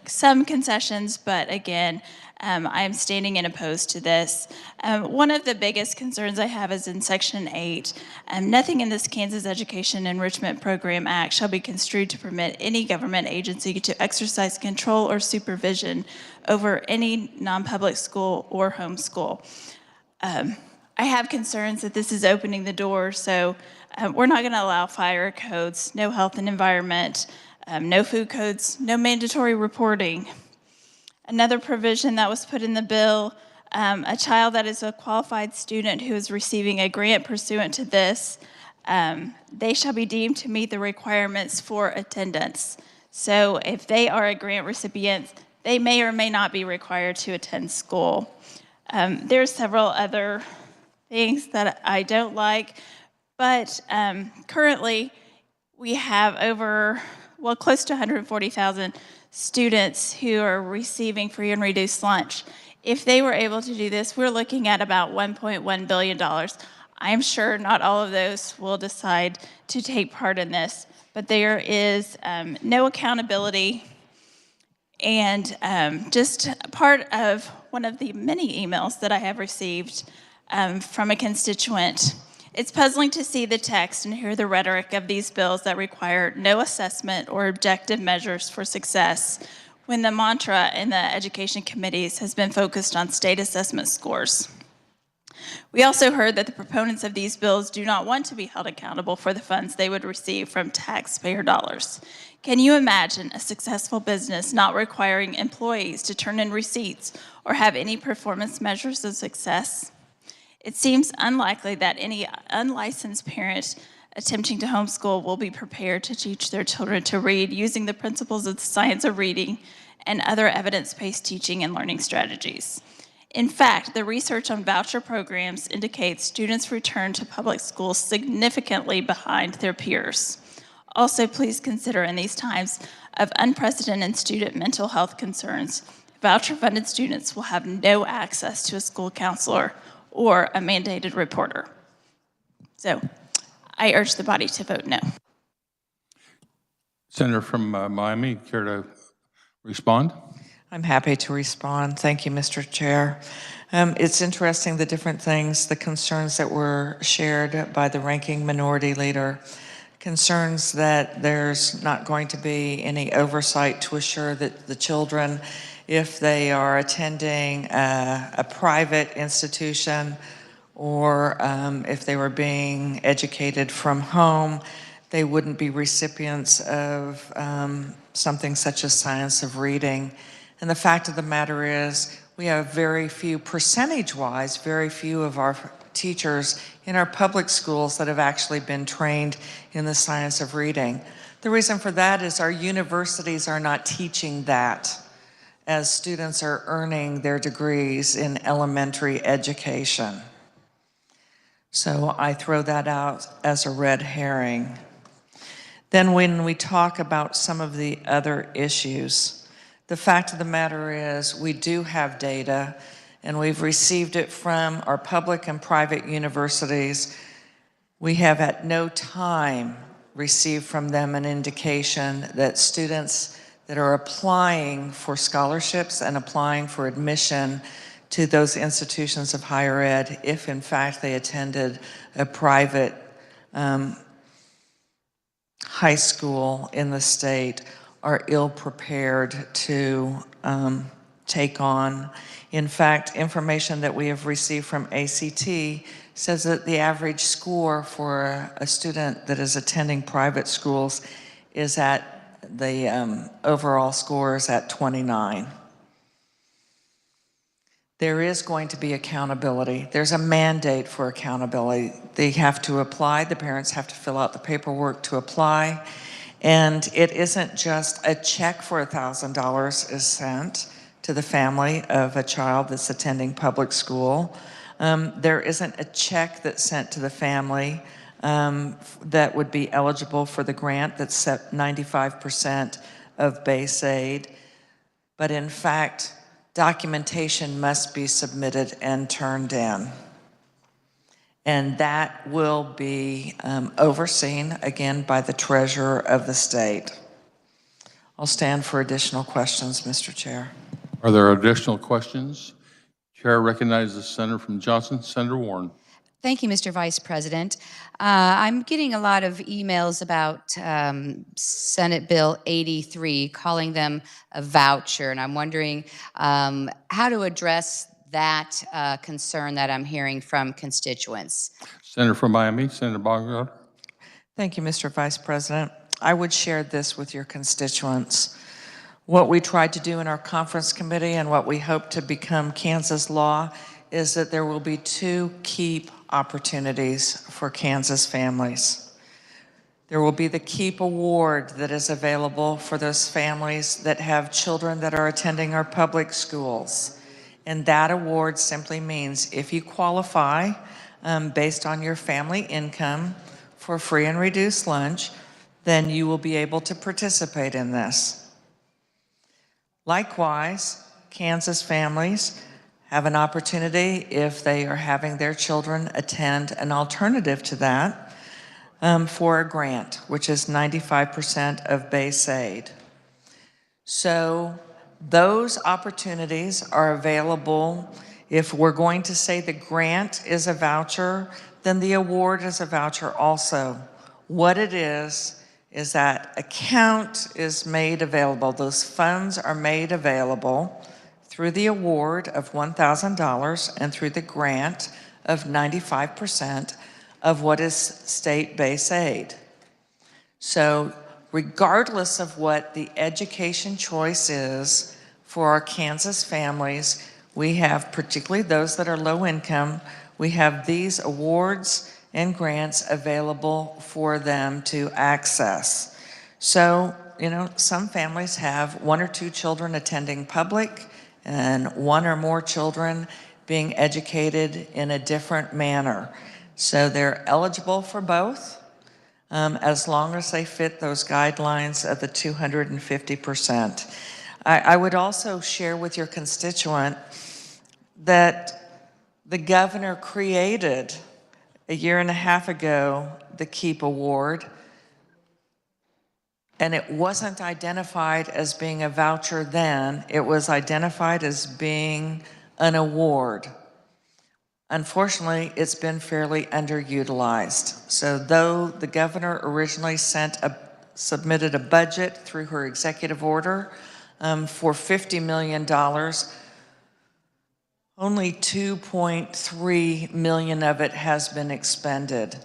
some concessions, but again, I am standing and opposed to this. One of the biggest concerns I have is in Section 8. Nothing in this Kansas Education Enrichment Program Act shall be construed to permit any government agency to exercise control or supervision over any non-public school or homeschool. I have concerns that this is opening the door, so we're not going to allow fire codes, no health and environment, no food codes, no mandatory reporting. Another provision that was put in the bill, a child that is a qualified student who is receiving a grant pursuant to this, they shall be deemed to meet the requirements for attendance. So if they are a grant recipient, they may or may not be required to attend school. There's several other things that I don't like, but currently we have close to 140,000 students who are receiving free and reduced lunch. If they were able to do this, we're looking at about $1.1 billion. I'm sure not all of those will decide to take part in this, but there is no accountability. And just part of one of the many emails that I have received from a constituent, it's puzzling to see the text and hear the rhetoric of these bills that require no assessment or objective measures for success, when the mantra in the education committees has been focused on state assessment scores. We also heard that the proponents of these bills do not want to be held accountable for the funds they would receive from taxpayer dollars. Can you imagine a successful business not requiring employees to turn in receipts or have any performance measures of success? It seems unlikely that any unlicensed parent attempting to homeschool will be prepared to teach their children to read using the principles of the science of reading and other evidence-based teaching and learning strategies. In fact, the research on voucher programs indicates students return to public schools significantly behind their peers. Also, please consider in these times of unprecedented student mental health concerns, voucher-funded students will have no access to a school counselor or a mandated reporter. So I urge the body to vote no. Senator from Miami, care to respond? I'm happy to respond. Thank you, Mr. Chair. It's interesting the different things, the concerns that were shared by the ranking minority leader, concerns that there's not going to be any oversight to assure that the children, if they are attending a private institution or if they were being educated from home, they wouldn't be recipients of something such as science of reading. And the fact of the matter is, we have very few, percentage-wise, very few of our teachers in our public schools that have actually been trained in the science of reading. The reason for that is our universities are not teaching that as students are earning their degrees in elementary education. So I throw that out as a red herring. Then when we talk about some of the other issues, the fact of the matter is we do have data, and we've received it from our public and private universities. We have at no time received from them an indication that students that are applying for scholarships and applying for admission to those institutions of higher ed, if in fact they attended a private high school in the state, are ill prepared to take on. In fact, information that we have received from ACT says that the average score for a student that is attending private schools is at the overall score is at 29. There is going to be accountability. There's a mandate for accountability. They have to apply, the parents have to fill out the paperwork to apply, and it isn't just a check for $1,000 is sent to the family of a child that's attending public school. There isn't a check that's sent to the family that would be eligible for the grant that's set 95% of base aid. But in fact, documentation must be submitted and turned in. And that will be overseen, again, by the treasurer of the state. I'll stand for additional questions, Mr. Chair. Are there additional questions? Chair recognizes the senator from Johnson, Senator Warren. Thank you, Mr. Vice President. I'm getting a lot of emails about Senate Bill 83, calling them a voucher, and I'm wondering how to address that concern that I'm hearing from constituents. Senator from Miami, Senator Baumgartner. Thank you, Mr. Vice President. I would share this with your constituents. What we tried to do in our conference committee and what we hope to become Kansas law is that there will be 2 KEEP opportunities for Kansas families. There will be the KEEP award that is available for those families that have children that are attending our public schools. And that award simply means if you qualify based on your family income for free and reduced lunch, then you will be able to participate in this. Likewise, Kansas families have an opportunity if they are having their children attend an alternative to that for a grant, which is 95% of base aid. So those opportunities are available. If we're going to say the grant is a voucher, then the award is a voucher also. What it is that account is made available. Those funds are made available through the award of $1,000 and through the grant of 95% of what is state base aid. So regardless of what the education choice is for our Kansas families, we have, particularly those that are low income, we have these awards and grants available for them to access. So, you know, some families have 1 or 2 children attending public and 1 or more children being educated in a different manner. So they're eligible for both as long as they fit those guidelines of the 250%. I would also share with your constituent that the governor created a year and a half ago the KEEP Award, and it wasn't identified as being a voucher then. It was identified as being an award. Unfortunately, it's been fairly underutilized. So though the governor originally submitted a budget through her executive order for $50 million, only $2.3 million of it has been expended.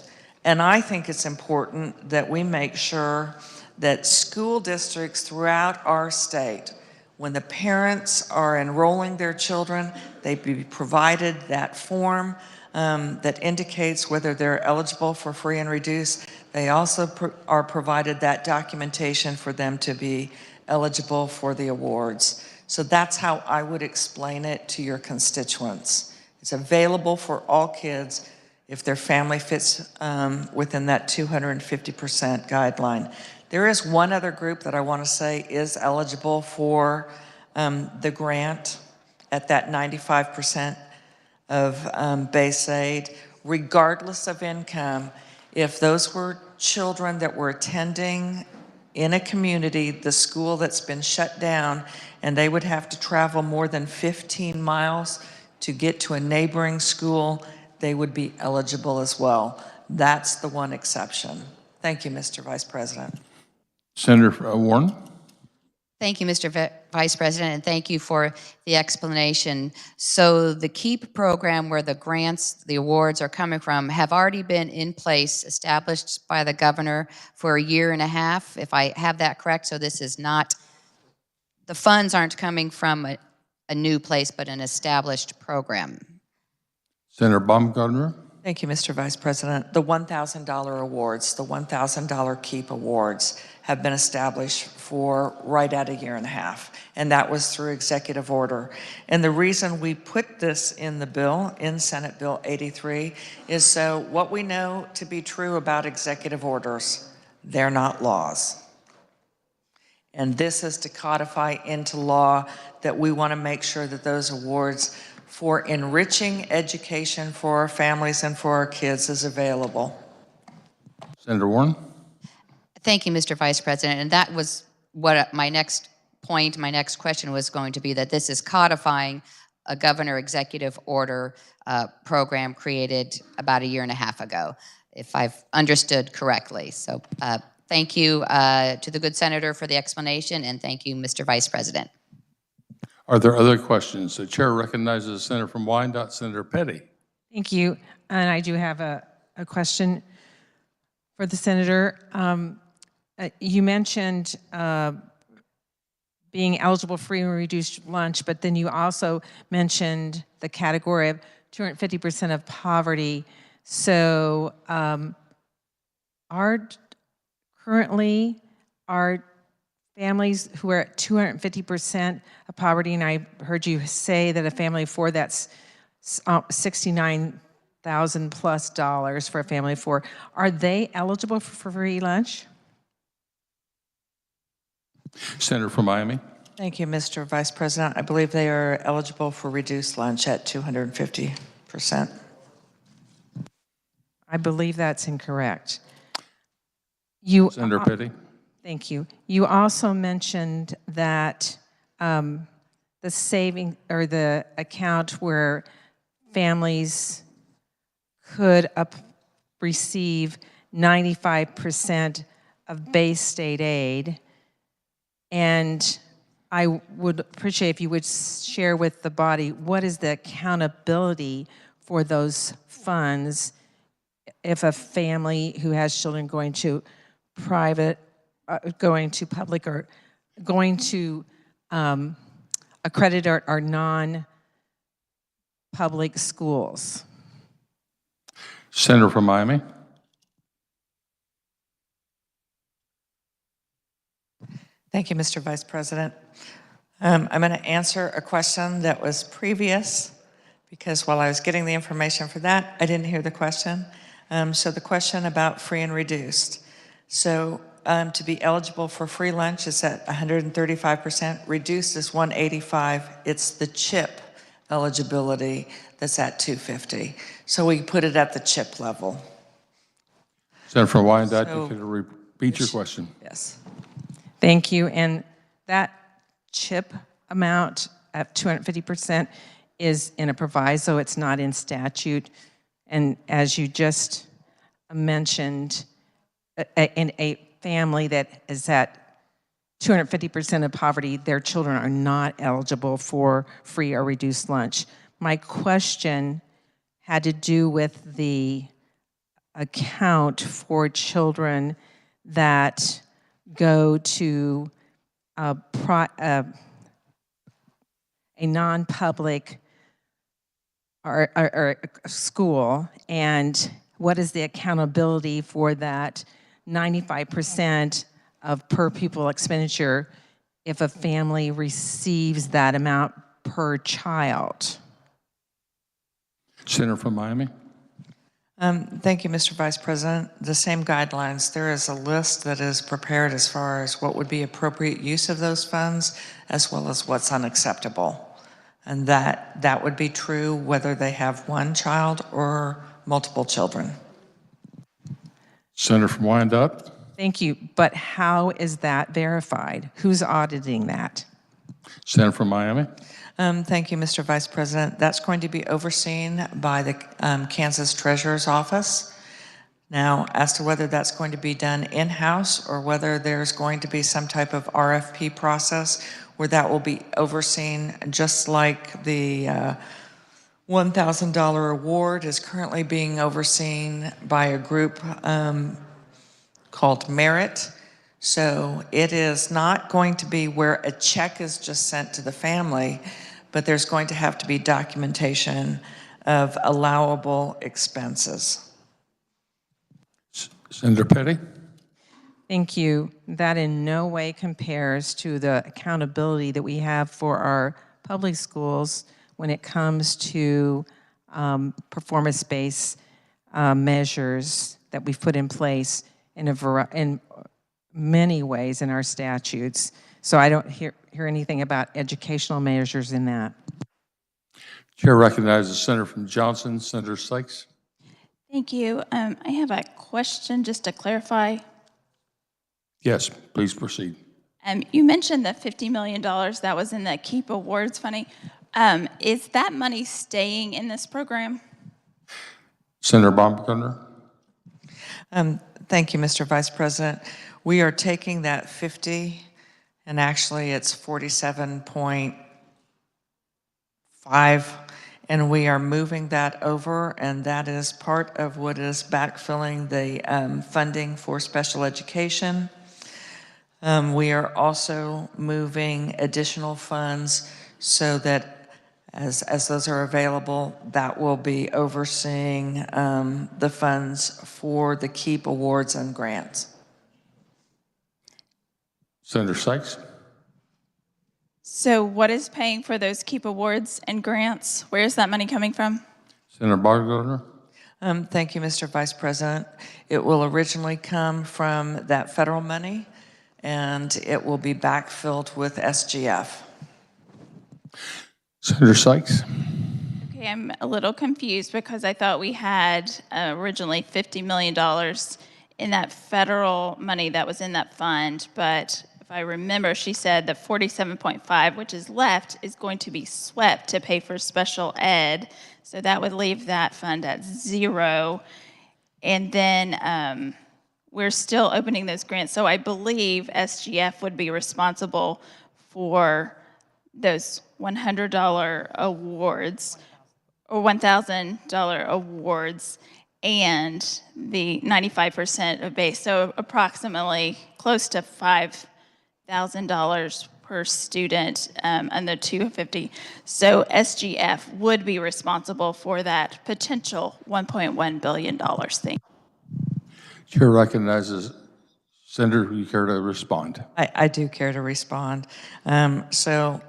And I think it's important that we make sure that school districts throughout our state, when the parents are enrolling their children, they be provided that form that indicates whether they're eligible for free and reduced. They also are provided that documentation for them to be eligible for the awards. So that's how I would explain it to your constituents. It's available for all kids if their family fits within that 250% guideline. There is one other group that I want to say is eligible for the grant, at that 95% of base aid, regardless of income. If those were children that were attending in a community, the school that's been shut down, and they would have to travel more than 15 miles to get to a neighboring school, they would be eligible as well. That's the one exception. Thank you, Mr. Vice President. Senator Warren. Thank you, Mr. Vice President, and thank you for the explanation. So the KEEP program, where the grants, the awards are coming from, have already been in place, established by the governor for a year and a half, if I have that correct. So this is not, the funds aren't coming from a new place, but an established program. Senator Baumgartner. Thank you, Mr. Vice President. The $1,000 awards, the $1,000 KEEP awards have been established for right at a year and a half, and that was through executive order. And the reason we put this in the bill, in Senate Bill 83, is so what we know to be true about executive orders, they're not laws. And this is to codify into law that we want to make sure that those awards for enriching education for our families and for our kids is available. Senator Warren. Thank you, Mr. Vice President. And that was what my next point, my next question was going to be, that this is codifying a governor executive order program created about a year and a half ago, if I've understood correctly. So thank you to the good senator for the explanation, and thank you, Mr. Vice President. Are there other questions? The chair recognizes the senator from Wyandotte, Senator Petty. Thank you. And I do have a question for the senator. You mentioned being eligible for free and reduced lunch, but then you also mentioned the category of 250% of poverty. So currently our families who are at 250% of poverty, and I heard you say that a family of four, that's $69,000 plus for a family of four. Are they eligible for free lunch? Senator from Miami. Thank you, Mr. Vice President. I believe they are eligible for reduced lunch at 250%. I believe that's incorrect. You, Senator Petty. Thank you. You also mentioned that the saving or the account where families could receive 95% of base state aid. And I would appreciate if you would share with the body what is the accountability for those funds if a family who has children going to private, going to public, or going to accredited or non-public schools. Senator from Miami. Thank you, Mr. Vice President. I'm going to answer a question that was previous, because while I was getting the information for that, I didn't hear the question. So the question about free and reduced. So to be eligible for free lunch is at 135%. Reduced is 185. It's the CHIP eligibility that's at 250. So we put it at the CHIP level. Senator from Wyandotte, you can repeat your question. Yes. Thank you. And that CHIP amount at 250% is in a proviso. It's not in statute. And as you just mentioned, in a family that is at 250% of poverty, their children are not eligible for free or reduced lunch. My question had to do with the account for children that go to a non-public or a school, and what is the accountability for that 95% of per pupil expenditure if a family receives that amount per child? Senator from Miami. Thank you, Mr. Vice President. The same guidelines. There is a list that is prepared as far as what would be appropriate use of those funds, as well as what's unacceptable. And that would be true whether they have one child or multiple children. Senator from Wyandotte. Thank you. But how is that verified? Who's auditing that? Senator from Miami. Thank you, Mr. Vice President. That's going to be overseen by the Kansas Treasurer's Office. Now, as to whether that's going to be done in-house or whether there's going to be some type of RFP process where that will be overseen, just like the $1,000 award is currently being overseen by a group called Merit. So it is not going to be where a check is just sent to the family, but there's going to have to be documentation of allowable expenses. Senator Petty. Thank you. That in no way compares to the accountability that we have for our public schools when it comes to performance-based measures that we've put in place in many ways in our statutes. So I don't hear anything about educational measures in that. Chair recognizes Senator from Johnson, Senator Sykes. Thank you. I have a question just to clarify. Yes, please proceed. You mentioned the $50 million that was in the KEEP Awards funding. Is that money staying in this program? Senator Baumgartner. Thank you, Mr. Vice President. We are taking that 50, and actually it's 47.5, and we are moving that over, and that is part of what is backfilling the funding for special education. We are also moving additional funds so that as those are available, that will be overseeing the funds for the KEEP awards and grants. Senator Sykes. So what is paying for those KEEP awards and grants? Where is that money coming from? Senator Baumgartner. Thank you, Mr. Vice President. It will originally come from that federal money, and it will be backfilled with SGF. Senator Sykes. Okay, I'm a little confused because I thought we had originally $50 million in that federal money that was in that fund, but if I remember, she said the 47.5, which is left, is going to be swept to pay for special ed. So that would leave that fund at zero. And then we're still opening those grants. So I believe SGF would be responsible for those $100 awards or $1,000 awards and the 95% of base. So approximately close to $5,000 per student and the 250. So SGF would be responsible for that potential $1.1 billion thing. Chair recognizes Senator, who you care to respond? I do care to respond. So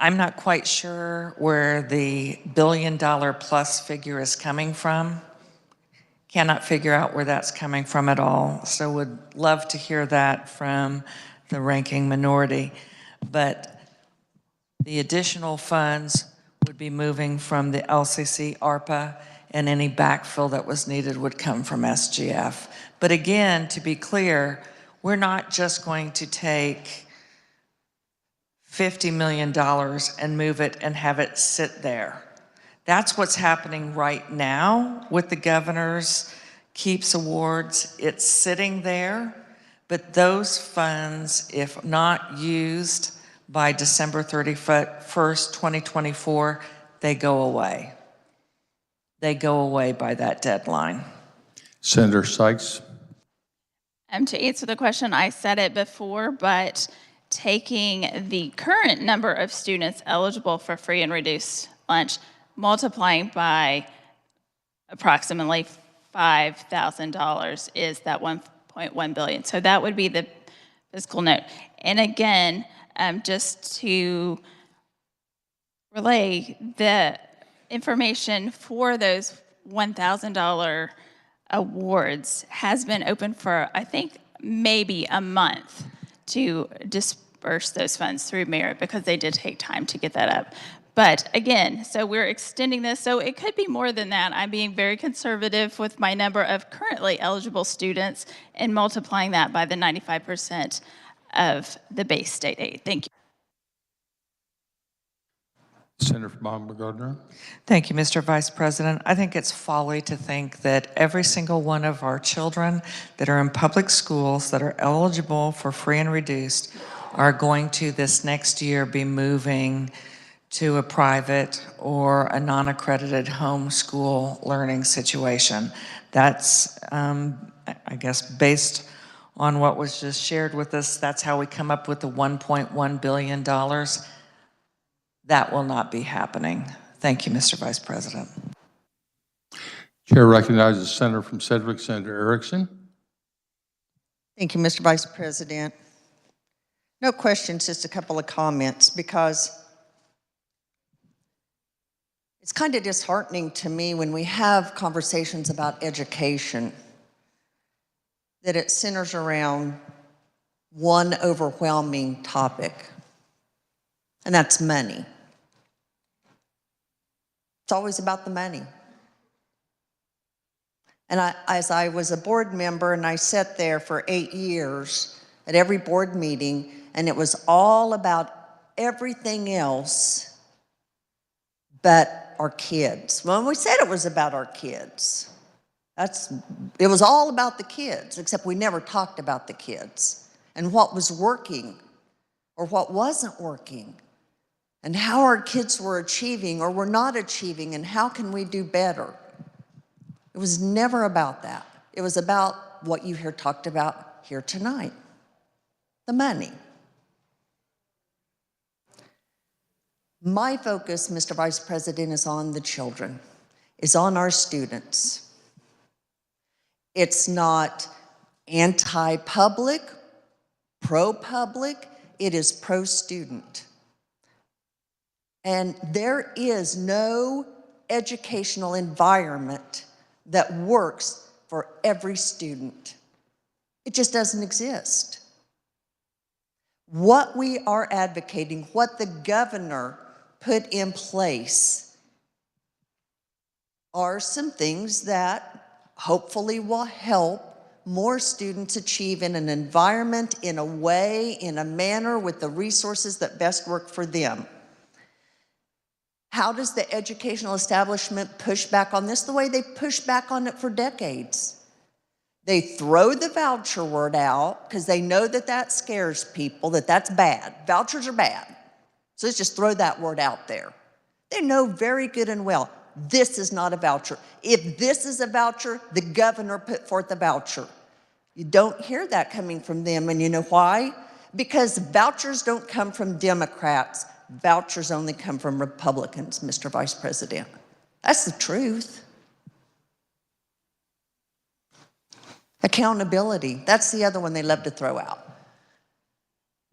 I'm not quite sure where the $1 billion plus figure is coming from. Cannot figure out where that's coming from at all. So would love to hear that from the ranking minority. But the additional funds would be moving from the LCC ARPA, and any backfill that was needed would come from SGF. But again, to be clear, we're not just going to take $50 million and move it and have it sit there. That's what's happening right now with the governor's KEEPS awards. It's sitting there, but those funds, if not used by December 31st, 2024, they go away. They go away by that deadline. Senator Sykes. To answer the question, I said it before, but taking the current number of students eligible for free and reduced lunch, multiplying by approximately $5,000 is that $1.1 billion. So that would be the fiscal note. And again, just to relay, the information for those $1,000 awards has been open for, I think, maybe a month to disperse those funds through merit because they did take time to get that up. But again, so we're extending this, so it could be more than that. I'm being very conservative with my number of currently eligible students and multiplying that by the 95% of the base state aid. Thank you. Senator from Baumgartner. Thank you, Mr. Vice President. I think it's folly to think that every single one of our children that are in public schools that are eligible for free and reduced are going to this next year be moving to a private or a non-accredited homeschool learning situation. That's, I guess, based on what was just shared with us, that's how we come up with the $1.1 billion. That will not be happening. Thank you, Mr. Vice President. Chair recognizes Senator from Sedgwick, Senator Erickson. Thank you, Mr. Vice President. No questions, just a couple of comments, because it's kind of disheartening to me when we have conversations about education that it centers around one overwhelming topic, and that's money. It's always about the money. And as I was a board member and I sat there for 8 years at every board meeting, and it was all about everything else but our kids. When we said it was about our kids, it was all about the kids, except we never talked about the kids and what was working or what wasn't working and how our kids were achieving or were not achieving and how can we do better. It was never about that. It was about what you hear talked about here tonight, the money. My focus, Mr. Vice President, is on the children, is on our students. It's not anti-public, pro-public, it is pro-student. And there is no educational environment that works for every student. It just doesn't exist. What we are advocating, what the governor put in place are some things that hopefully will help more students achieve in an environment, in a way, in a manner with the resources that best work for them. How does the educational establishment push back on this? The way they pushed back on it for decades. They throw the voucher word out because they know that that scares people, that that's bad. Vouchers are bad. So let's just throw that word out there. They know very good and well, this is not a voucher. If this is a voucher, the governor put forth a voucher. You don't hear that coming from them, and you know why? Because vouchers don't come from Democrats. Vouchers only come from Republicans, Mr. Vice President. That's the truth. Accountability, that's the other one they love to throw out.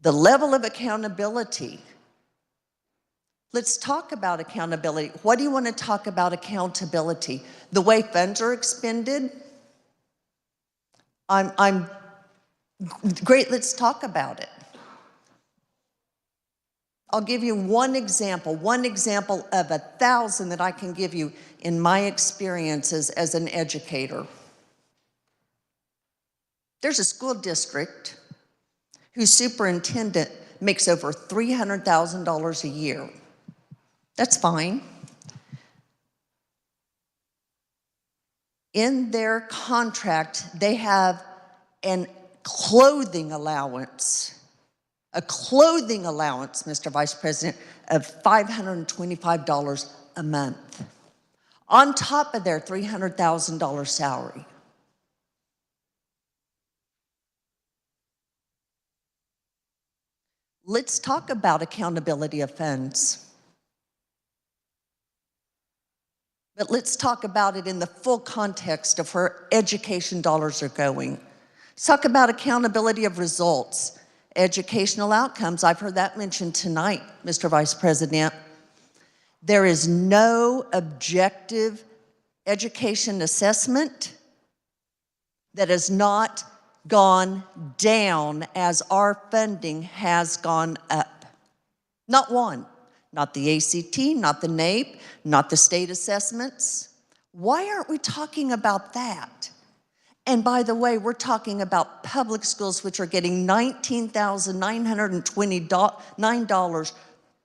The level of accountability. Let's talk about accountability. What do you want to talk about accountability? The way funds are expended? I'm great, let's talk about it. I'll give you one example of 1,000 that I can give you in my experiences as an educator. There's a school district whose superintendent makes over $300,000 a year. That's fine. In their contract, they have a clothing allowance, Mr. Vice President, of $525 a month, on top of their $300,000 salary. Let's talk about accountability of funds. But let's talk about it in the full context of where education dollars are going. Let's talk about accountability of results, educational outcomes. I've heard that mentioned tonight, Mr. Vice President. There is no objective education assessment that is not gone down as our funding has gone up. Not one. Not the ACT, not the NAEP, not the state assessments. Why aren't we talking about that? And by the way, we're talking about public schools, which are getting $19,929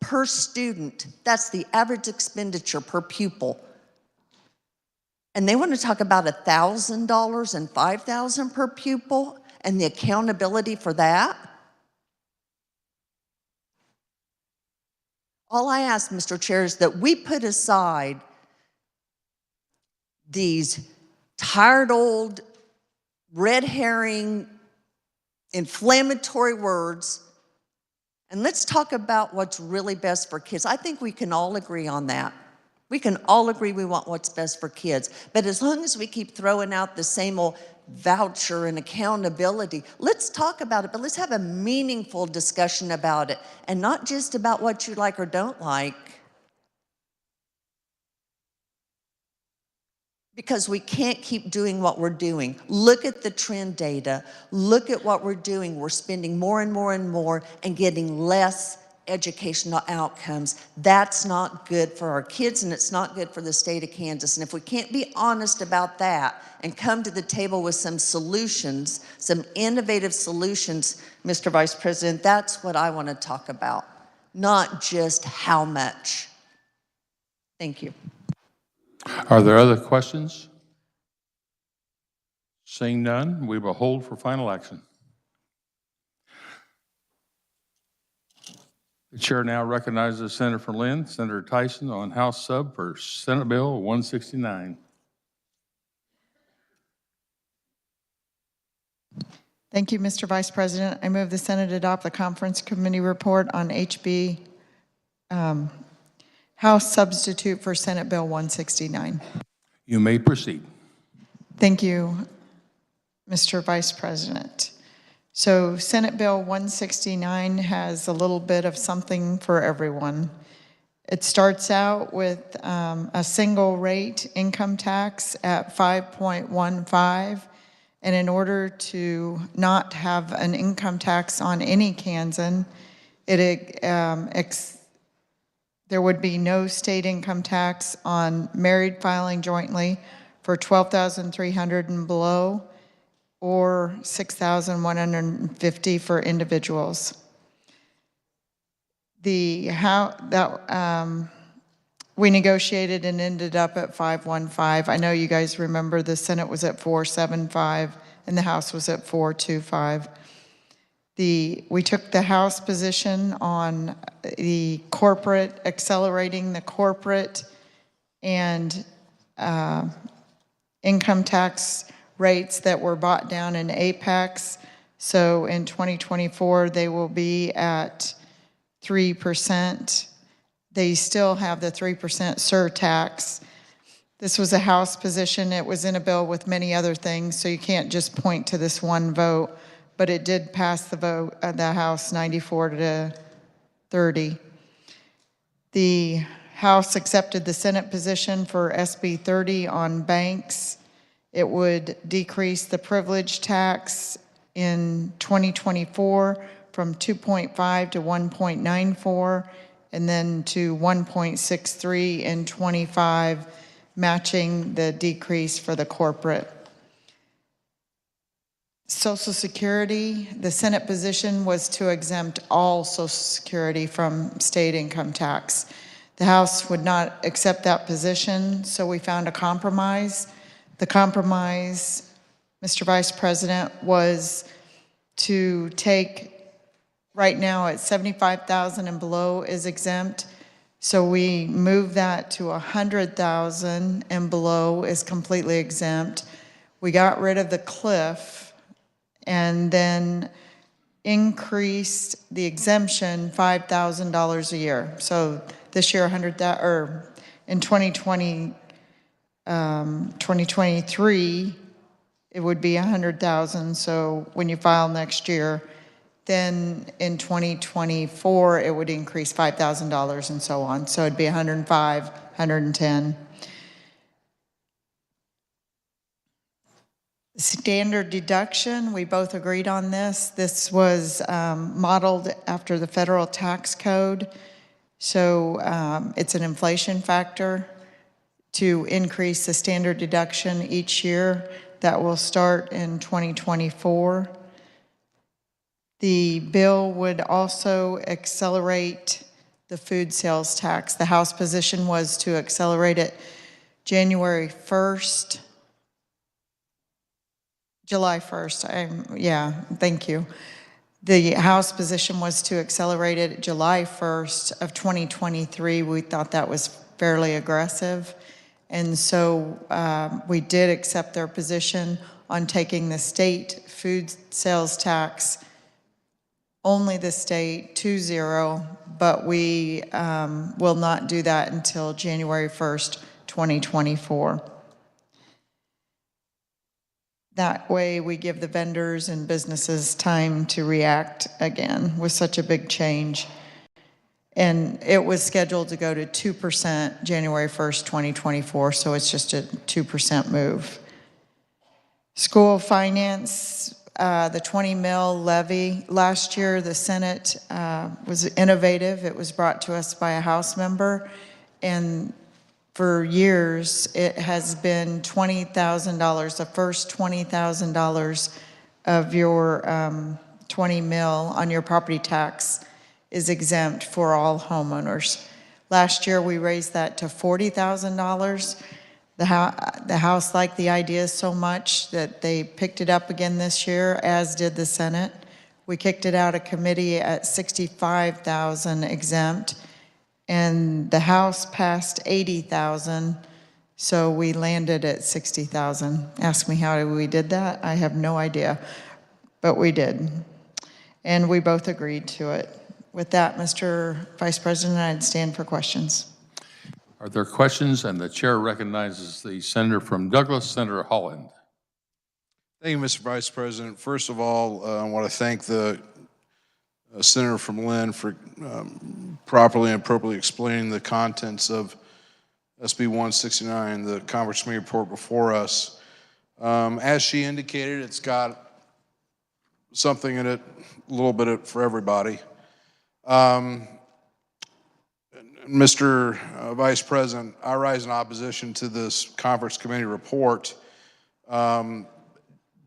per student. That's the average expenditure per pupil. And they want to talk about $1,000 and $5,000 per pupil and the accountability for that? All I ask, Mr. Chair, is that we put aside these tired old red herring inflammatory words, and let's talk about what's really best for kids. I think we can all agree on that. We can all agree we want what's best for kids. But as long as we keep throwing out the same old voucher and accountability, let's talk about it, but let's have a meaningful discussion about it, and not just about what you like or don't like. Because we can't keep doing what we're doing. Look at the trend data. Look at what we're doing. We're spending more and more and more and getting less educational outcomes. That's not good for our kids, and it's not good for the state of Kansas. And if we can't be honest about that and come to the table with some solutions, some innovative solutions, Mr. Vice President, that's what I want to talk about, not just how much. Thank you. Are there other questions? Seeing none, we will hold for final action. The chair now recognizes Senator from Lynn, Senator Tyson, on House Sub for Senate Bill 169. Thank you, Mr. Vice President. I move the Senate adopt the conference committee report on HB House substitute for Senate Bill 169. You may proceed. Thank you, Mr. Vice President. So Senate Bill 169 has a little bit of something for everyone. It starts out with a single rate income tax at 5.15. And in order to not have an income tax on any Kansan, there would be no state income tax on married filing jointly for $12,300 and below, or $6,150 for individuals. We negotiated and ended up at 515. I know you guys remember the Senate was at 475 and the House was at 425. We took the House position on the corporate, accelerating the corporate and income tax rates that were bought down in Apex. So in 2024, they will be at 3%. They still have the 3% surtax. This was a House position. It was in a bill with many other things, so you can't just point to this one vote, but it did pass the vote at the House 94-30. The House accepted the Senate position for SB 30 on banks. It would decrease the privilege tax in 2024 from 2.5 to 1.94, and then to 1.63 in 25, matching the decrease for the corporate. Social Security, the Senate position was to exempt all Social Security from state income tax. The House would not accept that position, so we found a compromise. The compromise, Mr. Vice President, was to take, right now at 75,000 and below is exempt, so we move that to 100,000 and below is completely exempt. We got rid of the cliff and then increased the exemption $5,000 a year. So this year, in 2023, it would be 100,000. So when you file next year, then in 2024, it would increase $5,000 and so on. So it'd be 105, 110. Standard deduction, we both agreed on this. This was modeled after the federal tax code. So it's an inflation factor to increase the standard deduction each year. That will start in 2024. The bill would also accelerate the food sales tax. The House position was to accelerate it January 1st. July 1st, yeah, thank you. The House position was to accelerate it July 1st of 2023. We thought that was fairly aggressive. And so we did accept their position on taking the state food sales tax, only the state, to 0, but we will not do that until January 1st, 2024. That way we give the vendors and businesses time to react again with such a big change. And it was scheduled to go to 2% January 1st, 2024, so it's just a 2% move. School finance, the 20 mil levy. Last year, the Senate was innovative. It was brought to us by a House member, and for years, it has been $20,000, the first $20,000 of your 20 mil on your property tax is exempt for all homeowners. Last year, we raised that to $40,000. The House liked the idea so much that they picked it up again this year, as did the Senate. We kicked it out of committee at $65,000 exempt, and the House passed $80,000, so we landed at $60,000. Ask me how we did that. I have no idea, but we did, and we both agreed to it. With that, Mr. Vice President, I'd stand for questions. Are there questions? And the chair recognizes the senator from Douglas, Senator Holland. Thank you, Mr. Vice President. First of all, I want to thank the senator from Lynn for properly and appropriately explaining the contents of SB 169, the Conference Committee report before us. As she indicated, it's got something in it, a little bit for everybody. Mr. Vice President, I rise in opposition to this Conference Committee report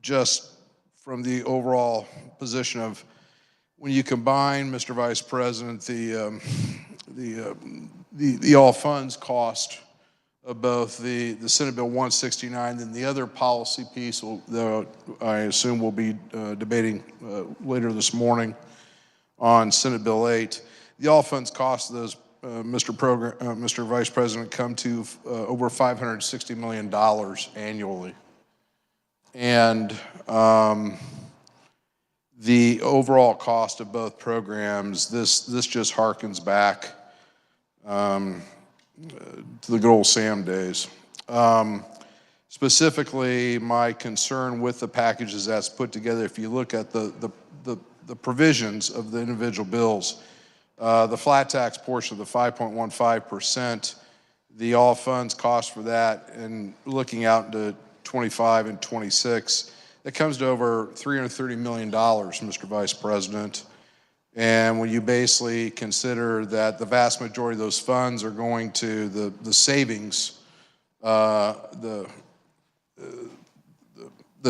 just from the overall position of when you combine, Mr. Vice President, the all funds cost of both the Senate Bill 169 and the other policy piece that I assume we'll be debating later this morning on Senate Bill 8. The all funds cost of those, Mr. Vice President, come to over $560 million annually. And the overall cost of both programs, this just harkens back to the good old Sam days. Specifically, my concern with the packages that's put together, if you look at the provisions of the individual bills, the flat tax portion of the 5.15%, the all funds cost for that, and looking out into 25 and 26, that comes to over $330 million, Mr. Vice President. And when you basically consider that the vast majority of those funds are going to the savings, the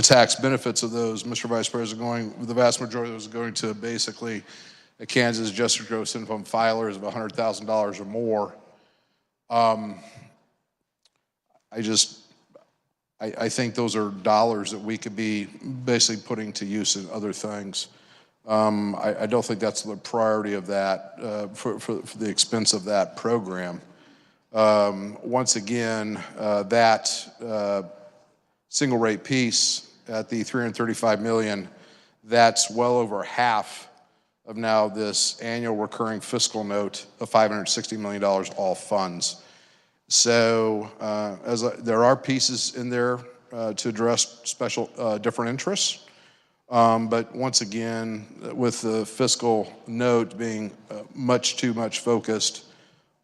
tax benefits of those, Mr. Vice President, the vast majority of those are going to basically a Kansas adjusted gross income filers of $100,000 or more. I think those are dollars that we could be basically putting to use in other things. I don't think that's the priority of that, for the expense of that program. Once again, that single rate piece at the $335 million, that's well over half of now this annual recurring fiscal note of $560 million, all funds. So there are pieces in there to address special different interests. But once again, with the fiscal note being much too much focused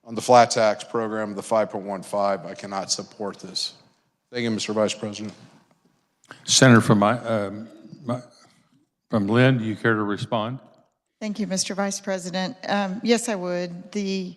on the flat tax program, the 5.15, I cannot support this. Thank you, Mr. Vice President. Senator from Lynn, do you care to respond? Thank you, Mr. Vice President. Yes, I would. The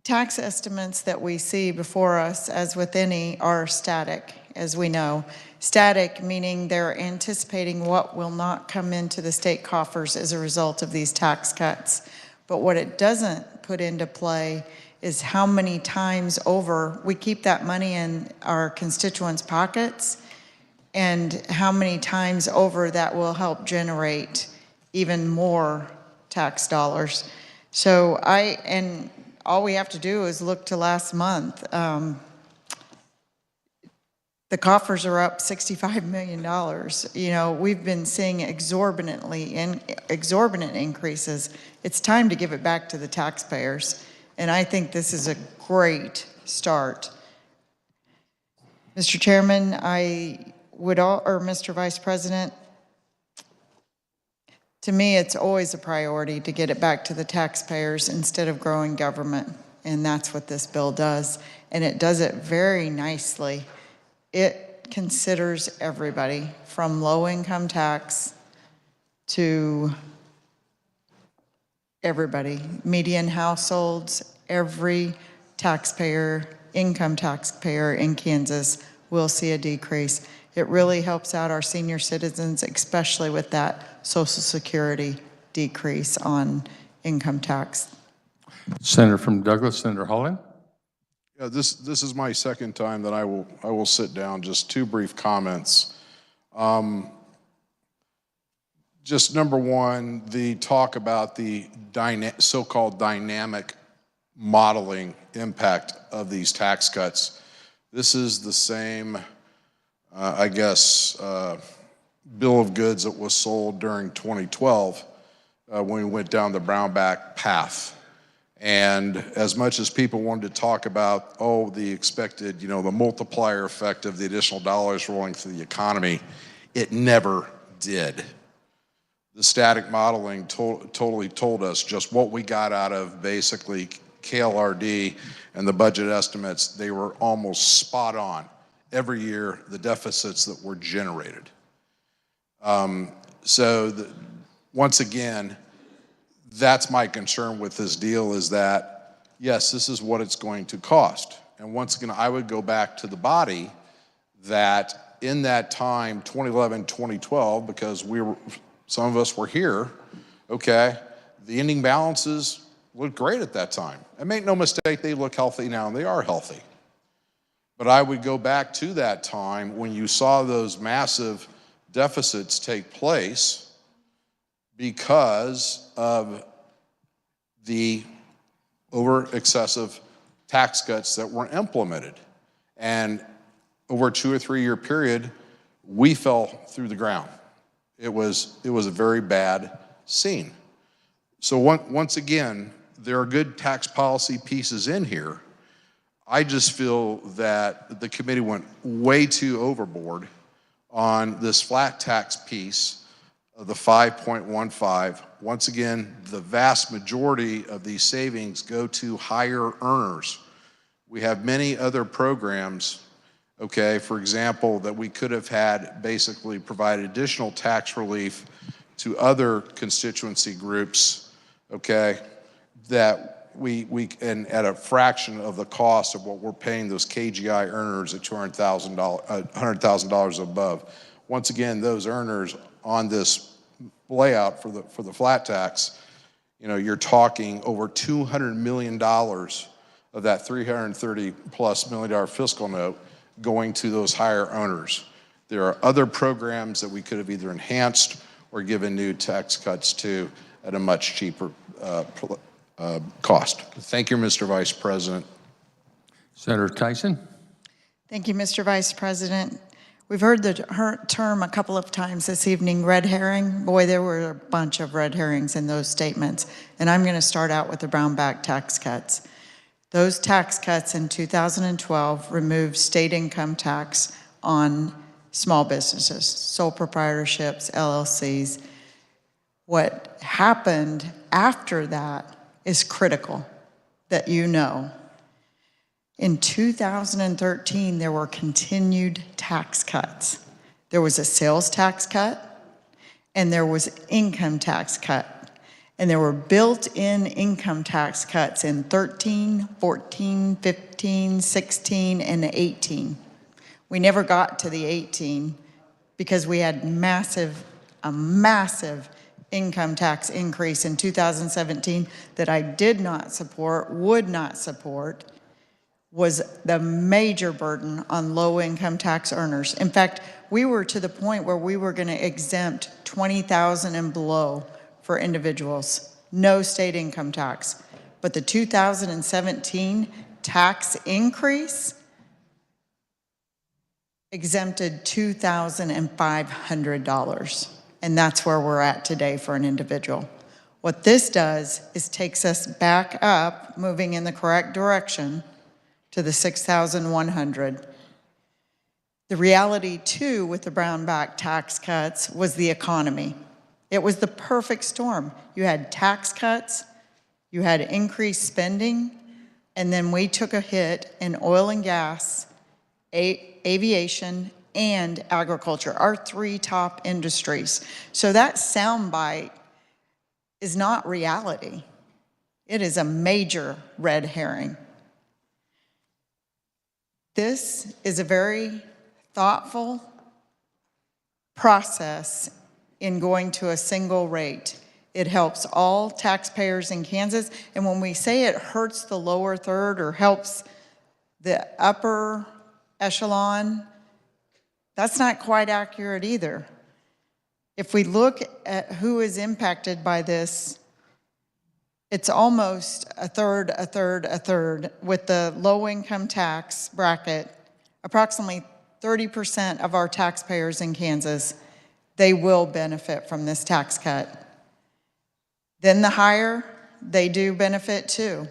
tax estimates that we see before us, as with any, are static, as we know. Static meaning they're anticipating what will not come into the state coffers as a result of these tax cuts. But what it doesn't put into play is how many times over we keep that money in our constituents' pockets, and how many times over that will help generate even more tax dollars. So all we have to do is look to last month. The coffers are up $65 million. You know, we've been seeing exorbitant increases. It's time to give it back to the taxpayers. And I think this is a great start. Mr. Chairman, Mr. Vice President, to me, it's always a priority to get it back to the taxpayers instead of growing government. And that's what this bill does. And it does it very nicely. It considers everybody from low income tax to everybody, median households, every taxpayer, income taxpayer in Kansas will see a decrease. It really helps out our senior citizens, especially with that Social Security decrease on income tax. Senator from Douglas, Senator Holland. Yeah, this is my second time that I will sit down. Just two brief comments. Just number one, the talk about the so-called dynamic modeling impact of these tax cuts. This is the same, I guess, bill of goods that was sold during 2012 when we went down the Brownback path. And as much as people wanted to talk about, the expected, the multiplier effect of the additional dollars rolling through the economy, it never did. The static modeling totally told us just what we got out of basically KLRD and the budget estimates. They were almost spot on every year, the deficits that were generated. Once again, that's my concern with this deal is that, yes, this is what it's going to cost. And once again, I would go back to the body that in that time, 2011, 2012, because some of us were here, okay, the ending balances looked great at that time. And make no mistake, they look healthy now, and they are healthy. But I would go back to that time when you saw those massive deficits take place because of the excessive tax cuts that were implemented. And over a 2 or 3 year period, we fell through the ground. It was a very bad scene. So once again, there are good tax policy pieces in here. I just feel that the committee went way too overboard on this flat tax piece of the 5.15. Once again, the vast majority of these savings go to higher earners. We have many other programs, okay, for example, that we could have had basically provide additional tax relief to other constituency groups, okay, that we and at a fraction of the cost of what we're paying those KGI earners at $100,000 above. Once again, those earners on this layout for the flat tax, you're talking over $200 million of that $330+ million fiscal note going to those higher earners. There are other programs that we could have either enhanced or given new tax cuts to at a much cheaper cost. Thank you, Mr. Vice President. Senator Tyson. Thank you, Mr. Vice President. We've heard the term a couple of times this evening, red herring. Boy, there were a bunch of red herrings in those statements. And I'm going to start out with the Brownback tax cuts. Those tax cuts in 2012 removed state income tax on small businesses, sole proprietorships, LLCs. What happened after that is critical that you know. In 2013, there were continued tax cuts. There was a sales tax cut, and there was income tax cut. And there were built-in income tax cuts in 13, 14, 15, 16, and 18. We never got to the 18 because we had a massive income tax increase in 2017 that I did not support, would not support, was the major burden on low-income tax earners. In fact, we were to the point where we were going to exempt 20,000 and below for individuals, no state income tax. But the 2017 tax increase exempted $2,500. And that's where we're at today for an individual. What this does is takes us back up, moving in the correct direction to the 6,100. The reality too with the brown back tax cuts was the economy. It was the perfect storm. You had tax cuts, you had increased spending, and then we took a hit in oil and gas, aviation, and agriculture, our three top industries. So that soundbite is not reality. It is a major red herring. This is a very thoughtful process in going to a single rate. It helps all taxpayers in Kansas, and when we say it hurts the lower third or helps the upper echelon, that's not quite accurate either. If we look at who is impacted by this, it's almost a third, a third, a third. With the low income tax bracket, approximately 30% of our taxpayers in Kansas, they will benefit from this tax cut. Then the higher, they do benefit too.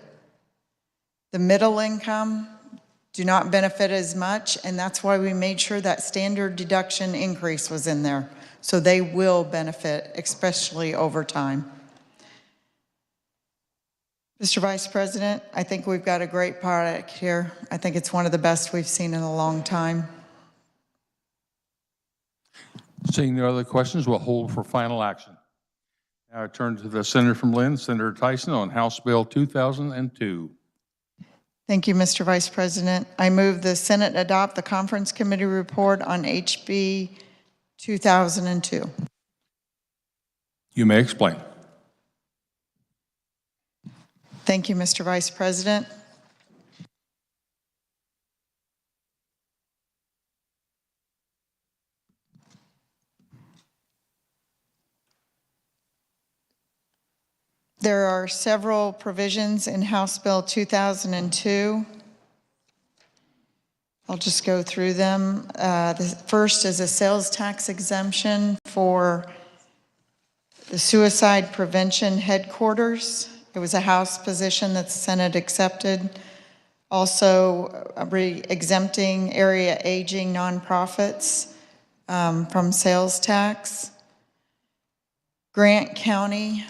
The middle income do not benefit as much, and that's why we made sure that standard deduction increase was in there. So they will benefit, especially over time. Mr. Vice President, I think we've got a great product here. I think it's one of the best we've seen in a long time. Seeing no other questions, we'll hold for final action. Now I turn to the Senator from Lynn, Senator Tyson, on House Bill 2002. Thank you, Mr. Vice President. I move the Senate adopt the Conference Committee report on HB 2002. You may explain. Thank you, Mr. Vice President. There are several provisions in House Bill 2002. I'll just go through them. The first is a sales tax exemption for the suicide prevention headquarters. It was a House position that the Senate accepted. Also, exempting area aging nonprofits from sales tax. Grant County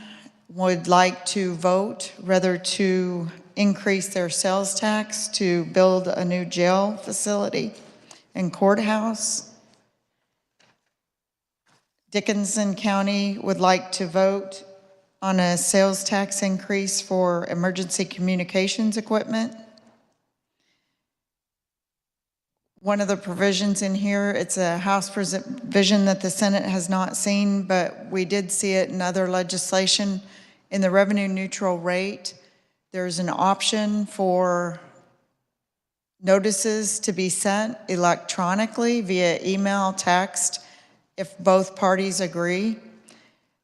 would like to vote whether to increase their sales tax to build a new jail facility and courthouse. Dickinson County would like to vote on a sales tax increase for emergency communications equipment. One of the provisions in here, it's a House provision that the Senate has not seen, but we did see it in other legislation. In the revenue neutral rate, there's an option for notices to be sent electronically via email, text, if both parties agree.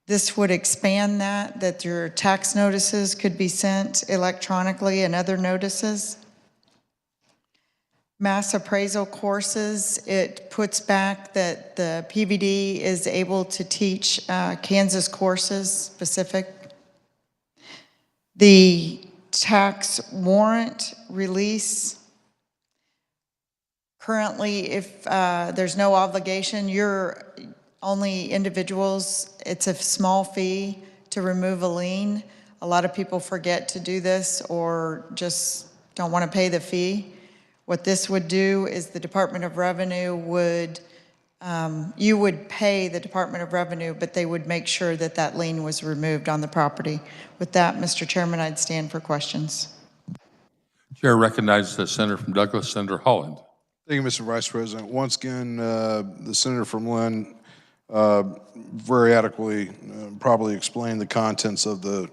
This would expand that your tax notices could be sent electronically and other notices. Mass appraisal courses, it puts back that the PVD is able to teach Kansas courses specific. The tax warrant release, currently if there's no obligation, you're only individuals, it's a small fee to remove a lien. A lot of people forget to do this or just don't want to pay the fee. What this would do is the Department of Revenue would you would pay the Department of Revenue, but they would make sure that that lien was removed on the property. With that, Mr. Chairman, I'd stand for questions. Chair recognizes the senator from Douglas, Senator Holland. Thank you, Mr. Vice President. Once again, the senator from Lynn very adequately probably explained the contents of the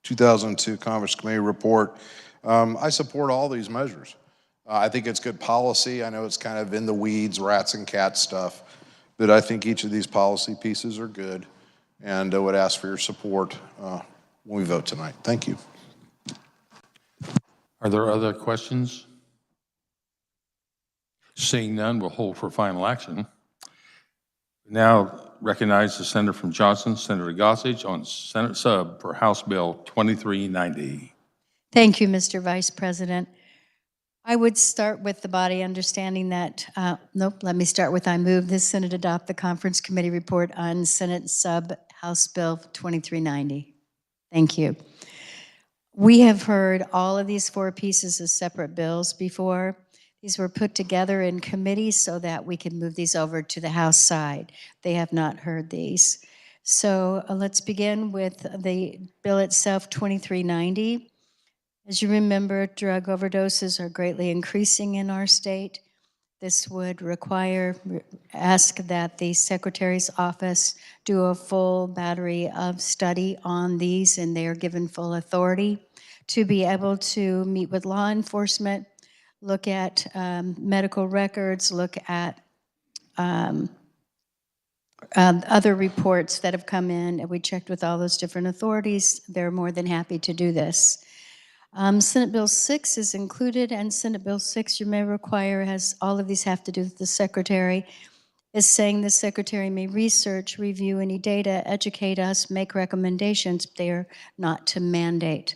2002 Conference Committee report. I support all these measures. I think it's good policy. I know it's kind of in the weeds, rats and cats stuff, but I think each of these policy pieces are good, and I would ask for your support when we vote tonight. Thank you. Are there other questions? Seeing none, we'll hold for final action. Now recognize the senator from Johnson, Senator Gossage, on Senate sub for House Bill 2390. Thank you, Mr. Vice President. I would start with the body understanding that, let me start with I move this Senate adopt the Conference Committee report on Senate sub House Bill 2390. Thank you. We have heard all of these four pieces as separate bills before. These were put together in committee so that we can move these over to the House side. They have not heard these. So let's begin with the bill itself, 2390. As you remember, drug overdoses are greatly increasing in our state. This would ask that the Secretary's office do a full battery of study on these, and they are given full authority to be able to meet with law enforcement, look at medical records, look at other reports that have come in, and we checked with all those different authorities. They're more than happy to do this. Senate Bill 6 is included, and Senate Bill 6, you may require, has all of these have to do with the Secretary, is saying the Secretary may research, review any data, educate us, make recommendations, but they are not to mandate.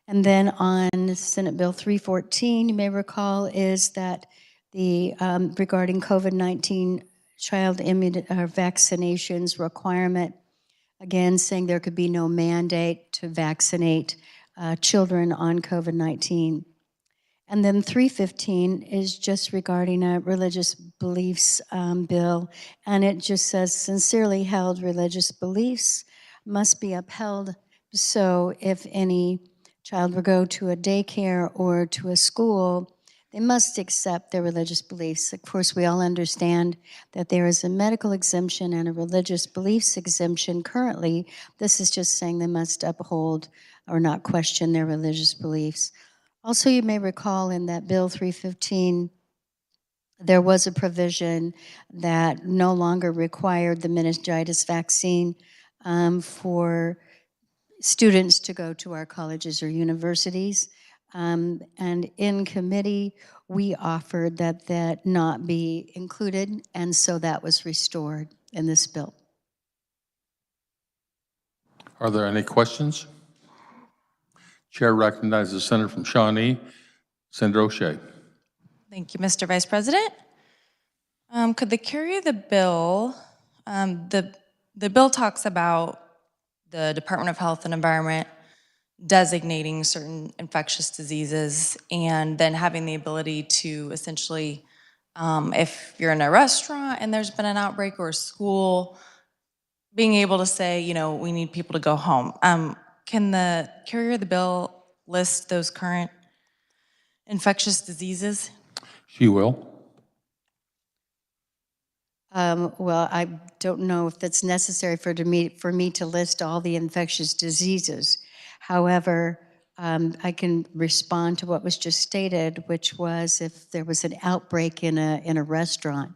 And then on Senate Bill 314, you may recall, is that the regarding COVID-19 child vaccinations requirement, again saying there could be no mandate to vaccinate children on COVID-19. And then 315 is just regarding a religious beliefs bill, and it just says sincerely held religious beliefs must be upheld. So if any child will go to a daycare or to a school, they must accept their religious beliefs. Of course, we all understand that there is a medical exemption and a religious beliefs exemption currently. This is just saying they must uphold or not question their religious beliefs. Also, you may recall in that Bill 315, there was a provision that no longer required the meningitis vaccine for students to go to our colleges or universities. And in committee, we offered that that not be included, and so that was restored in this bill. Are there any questions? Chair recognizes the senator from Shawnee, Senator O'Shea. Thank you, Mr. Vice President. Could the carrier of the bill, the bill talks about the Department of Health and Environment designating certain infectious diseases and then having the ability to essentially, if you're in a restaurant and there's been an outbreak or a school, being able to say, you know, we need people to go home. Can the carrier of the bill list those current infectious diseases? She will. Well, I don't know if that's necessary for me to list all the infectious diseases. However, I can respond to what was just stated, which was if there was an outbreak in a restaurant.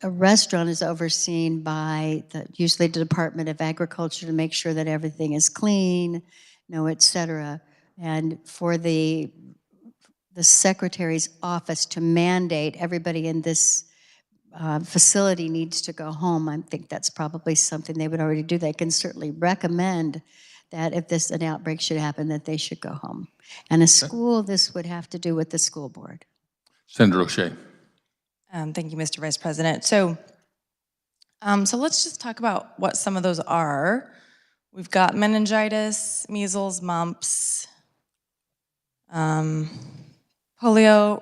A restaurant is overseen by usually the Department of Agriculture to make sure that everything is clean, et cetera. And for the Secretary's office to mandate everybody in this facility needs to go home, I think that's probably something they would already do. They can certainly recommend that if an outbreak should happen, that they should go home. And a school, this would have to do with the school board. Senator O'Shea. Thank you, Mr. Vice President. So let's just talk about what some of those are. We've got meningitis, measles, mumps, polio,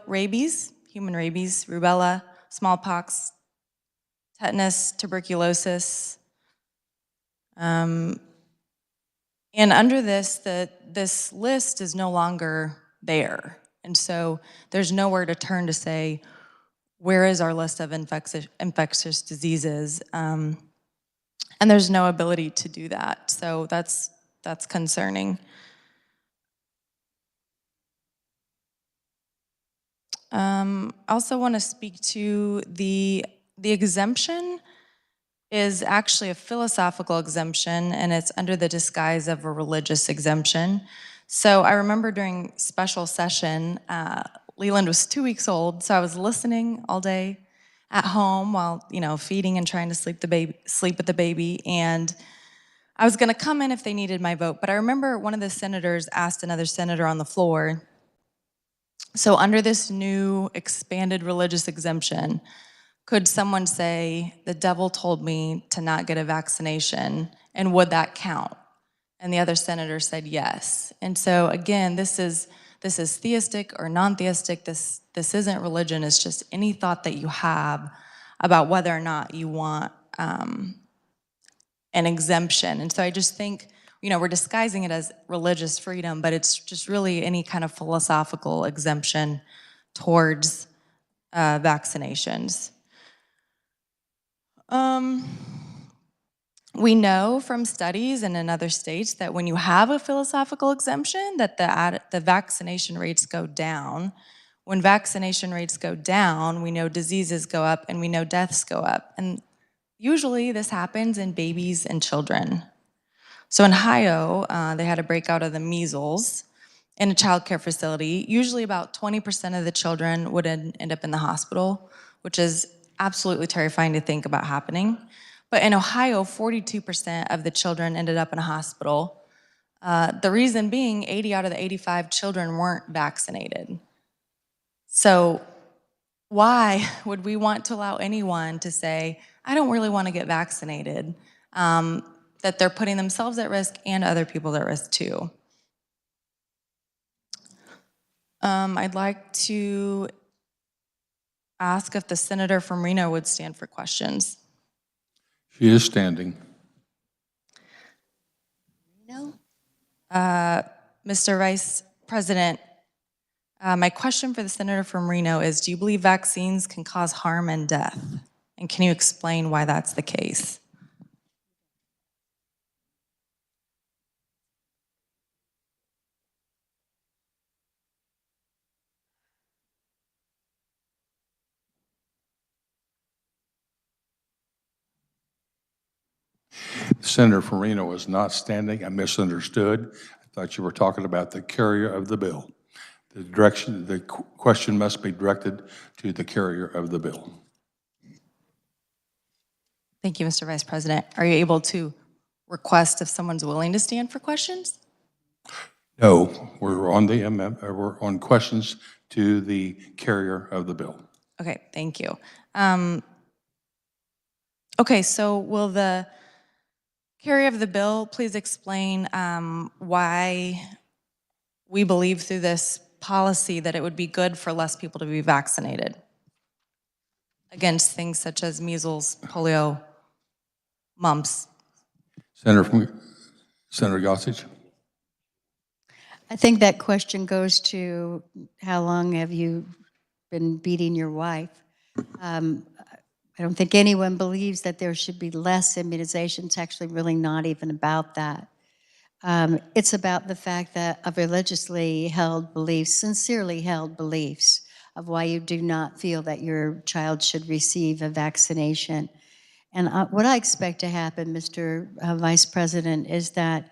rabies, human rabies, rubella, smallpox, tetanus, tuberculosis. And under this, this list is no longer there. And so there's nowhere to turn to say, where is our list of infectious diseases? And there's no ability to do that. So that's concerning. I also want to speak to the exemption is actually a philosophical exemption, and it's under the disguise of a religious exemption. So I remember during special session, Leland was 2 weeks old, so I was listening all day at home while, feeding and trying to sleep with the baby, and I was gonna come in if they needed my vote, but I remember one of the senators asked another senator on the floor, so under this new expanded religious exemption, could someone say, the devil told me to not get a vaccination, and would that count? And the other senator said yes. And so again, this is theistic or non-theistic. This isn't religion. It's just any thought that you have about whether or not you want an exemption. And so I just think, we're disguising it as religious freedom, but it's just really any kind of philosophical exemption towards vaccinations. We know from studies and in other states that when you have a philosophical exemption, that the vaccination rates go down. When vaccination rates go down, we know diseases go up and we know deaths go up. And usually this happens in babies and children. So in Ohio, they had a breakout of the measles in a child care facility. Usually about 20% of the children would end up in the hospital, which is absolutely terrifying to think about happening. But in Ohio, 42% of the children ended up in a hospital. The reason being 80 out of the 85 children weren't vaccinated. So why would we want to allow anyone to say, I don't really want to get vaccinated, that they're putting themselves at risk and other people at risk too? I'd like to ask if the senator from Reno would stand for questions. She is standing. No. Mr. Vice President, my question for the senator from Reno is, do you believe vaccines can cause harm and death? And can you explain why that's the case? Senator Farino is not standing. I misunderstood. I thought you were talking about the carrier of the bill. The question must be directed to the carrier of the bill. Thank you, Mr. Vice President. Are you able to request if someone's willing to stand for questions? No, we're on the we're on questions to the carrier of the bill. Okay, thank you. Okay, so will the carrier of the bill please explain why we believe through this policy that it would be good for less people to be vaccinated against things such as measles, polio, mumps? Senator Gossage. I think that question goes to how long have you been beating your wife? I don't think anyone believes that there should be less immunization. It's actually really not even about that. It's about the fact that of religiously held beliefs, sincerely held beliefs of why you do not feel that your child should receive a vaccination. And what I expect to happen, Mr. Vice President, is that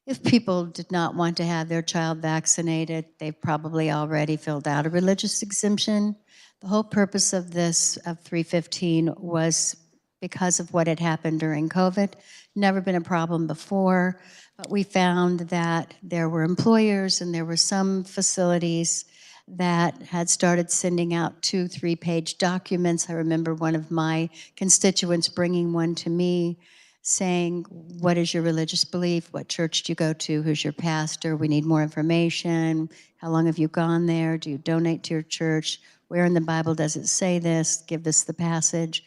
if people did not want to have their child vaccinated, they've probably already filled out a religious exemption. The whole purpose of this, of 315, was because of what had happened during COVID. Never been a problem before, but we found that there were employers and there were some facilities that had started sending out 2-3-page documents. I remember one of my constituents bringing one to me saying, what is your religious belief? What church do you go to? Who's your pastor? We need more information. How long have you gone there? Do you donate to your church? where in the Bible does it say this? Give us the passage.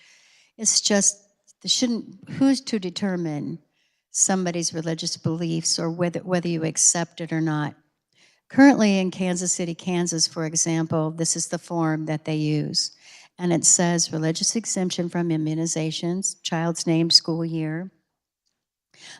It's just, who's to determine somebody's religious beliefs or whether you accept it or not? Currently in Kansas City, Kansas, for example, this is the form that they use. And it says religious exemption from immunizations, child's name, school year.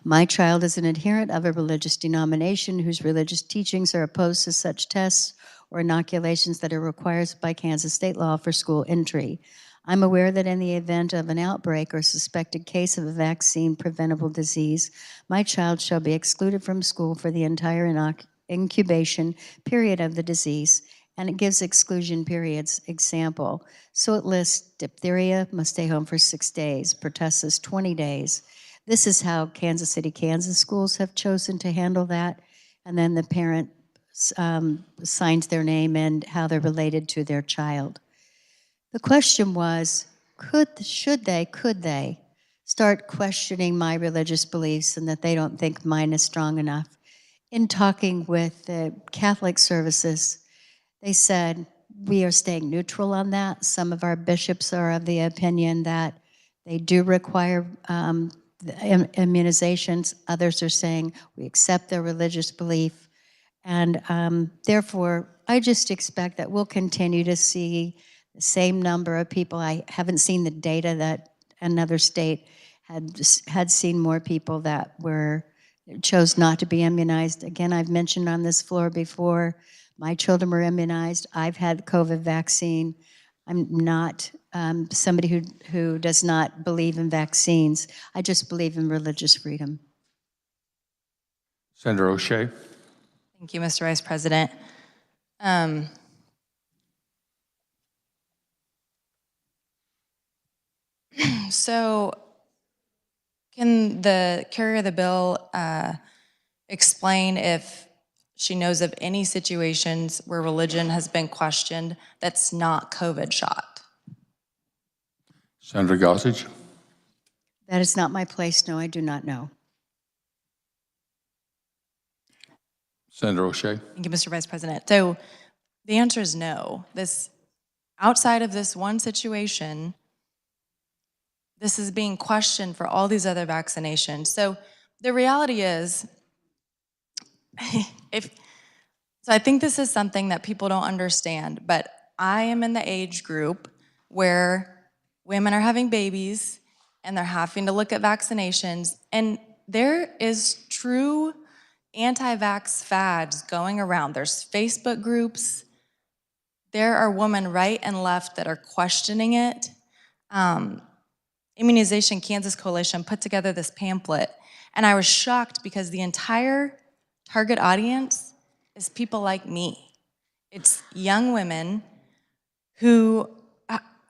My child is an adherent of a religious denomination whose religious teachings are opposed to such tests or inoculations that are required by Kansas state law for school entry. I'm aware that in the event of an outbreak or suspected case of a vaccine preventable disease, my child shall be excluded from school for the entire incubation period of the disease, and it gives exclusion periods. Example, so it lists diphtheria, must stay home for 6 days, pertussis 20 days. This is how Kansas City, Kansas schools have chosen to handle that, and then the parent signs their name and how they're related to their child. The question was, could they start questioning my religious beliefs and that they don't think mine is strong enough? In talking with the Catholic services, they said, we are staying neutral on that. Some of our bishops are of the opinion that they do require immunizations. Others are saying we accept their religious belief. And therefore, I just expect that we'll continue to see the same number of people. I haven't seen the data that another state had seen more people that chose not to be immunized. Again, I've mentioned on this floor before, my children were immunized. I've had the COVID vaccine. I'm not somebody who does not believe in vaccines. I just believe in religious freedom. Senator O'Shea. Thank you, Mr. Vice President. So can the carrier of the bill explain if she knows of any situations where religion has been questioned that's not COVID shot? Senator Gossage. That is not my place. No, I do not know. Senator O'Shea. Thank you, Mr. Vice President. So the answer is no. Outside of this one situation, this is being questioned for all these other vaccinations. So the reality is, so I think this is something that people don't understand, but I am in the age group where women are having babies and they're having to look at vaccinations, and there is true anti-vax fads going around. There's Facebook groups. There are women right and left that are questioning it. Immunization Kansas Coalition put together this pamphlet, and I was shocked because the entire target audience is people like me. It's young women who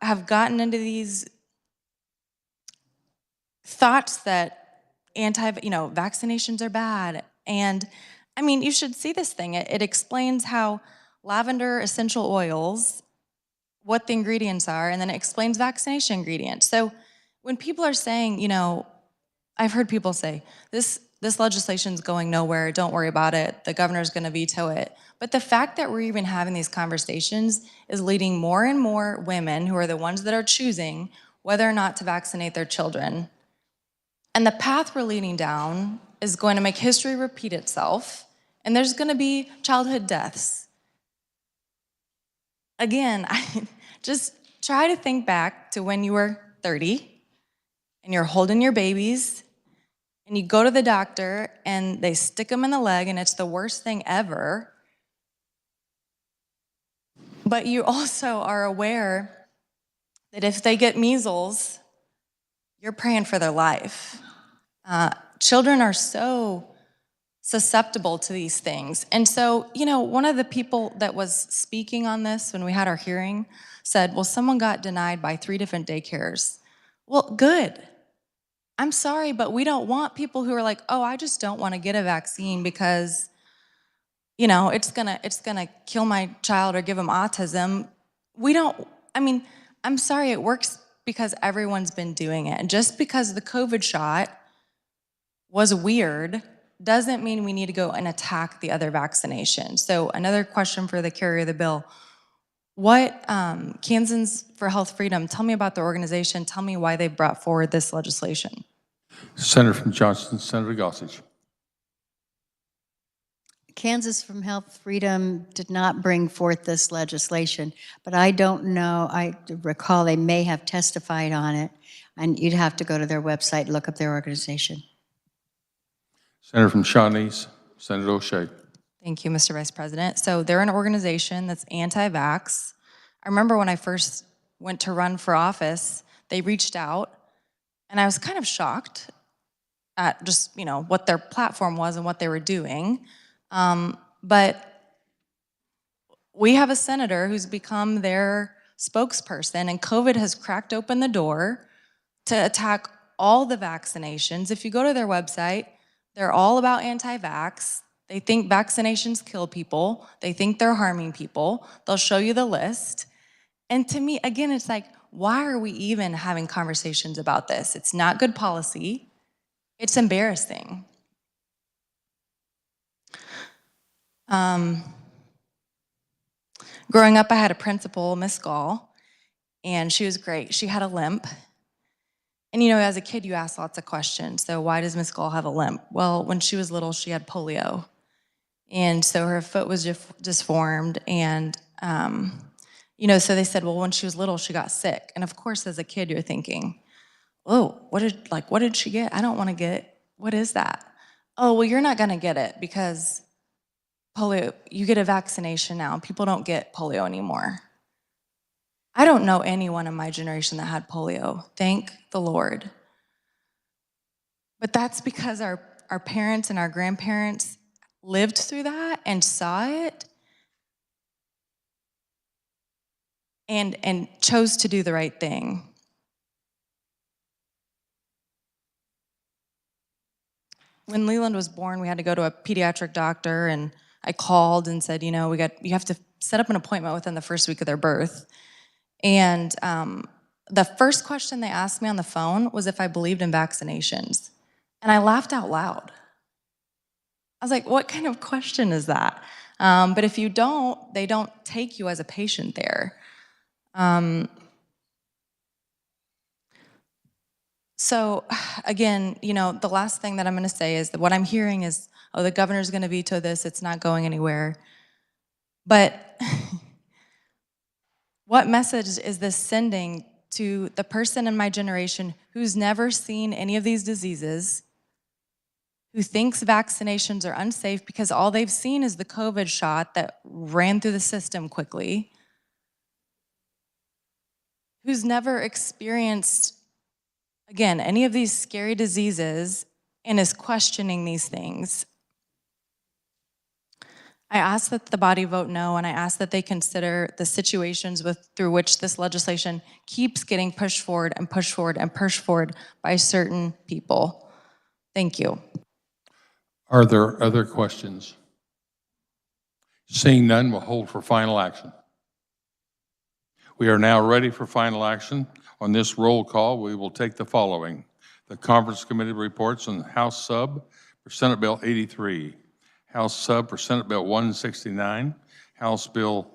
have gotten into these thoughts that vaccinations are bad. And I mean, you should see this thing. It explains how lavender essential oils, what the ingredients are, and then it explains vaccination ingredients. So when people are saying, I've heard people say, this legislation's going nowhere, don't worry about it, the governor's gonna veto it. But the fact that we're even having these conversations is leading more and more women, who are the ones that are choosing whether or not to vaccinate their children. And the path we're leading down is going to make history repeat itself, and there's gonna be childhood deaths. Again, just try to think back to when you were 30 and you're holding your babies and you go to the doctor and they stick them in the leg and it's the worst thing ever. But you also are aware that if they get measles, you're praying for their life. Children are so susceptible to these things. And so, one of the people that was speaking on this when we had our hearing said, well, someone got denied by 3 different daycares. Well, good. I'm sorry, but we don't want people who are like, oh, I just don't want to get a vaccine because, it's gonna kill my child or give them autism. I'm sorry, it works because everyone's been doing it. And just because the COVID shot was weird doesn't mean we need to go and attack the other vaccinations. So another question for the carrier of the bill, What, Kansans for Health Freedom, tell me about the organization. Tell me why they brought forward this legislation. Senator from Johnston, Senator Gossage. Kansas from Health Freedom did not bring forth this legislation, but I don't know, I recall they may have testified on it, and you'd have to go to their website and look up their organization. Senator from Shawnees, Senator O'Shea. Thank you, Mr. Vice President. So they're an organization that's anti-vax. I remember when I first went to run for office, they reached out, and I was kind of shocked at just, what their platform was and what they were doing. But we have a senator who's become their spokesperson, and COVID has cracked open the door to attack all the vaccinations. If you go to their website, they're all about anti-vax. They think vaccinations kill people. They think they're harming people. They'll show you the list. And to me, again, it's like, why are we even having conversations about this? It's not good policy. It's embarrassing. Growing up, I had a principal, Miss Gall, and she was great. She had a limp. And as a kid, you ask lots of questions. So why does Miss Gall have a limp? Well, when she was little, she had polio. And so her foot was disformed. And, so they said, well, when she was little, she got sick. And of course, as a kid, you're thinking, oh, what did she get? I don't want to get, what is that? Oh, well, you're not going to get it because polio, you get a vaccination now. People don't get polio anymore. I don't know anyone in my generation that had polio. Thank the Lord. But that's because our parents and our grandparents lived through that and saw it and chose to do the right thing. When Leland was born, we had to go to a pediatric doctor, and I called and said, you have to set up an appointment within the first week of their birth. And the first question they asked me on the phone was if I believed in vaccinations. And I laughed out loud. I was like, what kind of question is that? But if you don't, they don't take you as a patient there. So again, the last thing that I'm going to say is that what I'm hearing is, oh, the governor's going to veto this, it's not going anywhere. But what message is this sending to the person in my generation who's never seen any of these diseases, who thinks vaccinations are unsafe because all they've seen is the COVID shot that ran through the system quickly, who's never experienced, again, any of these scary diseases and is questioning these things? I ask that the body vote no, and I ask that they consider the situations through which this legislation keeps getting pushed forward and pushed forward and pushed forward by certain people. Thank you. Are there other questions? Seeing none, we'll hold for final action. We are now ready for final action. On this roll call, we will take the following: the Conference Committee reports on House Sub for Senate Bill 83, House Sub for Senate Bill 169, House Bill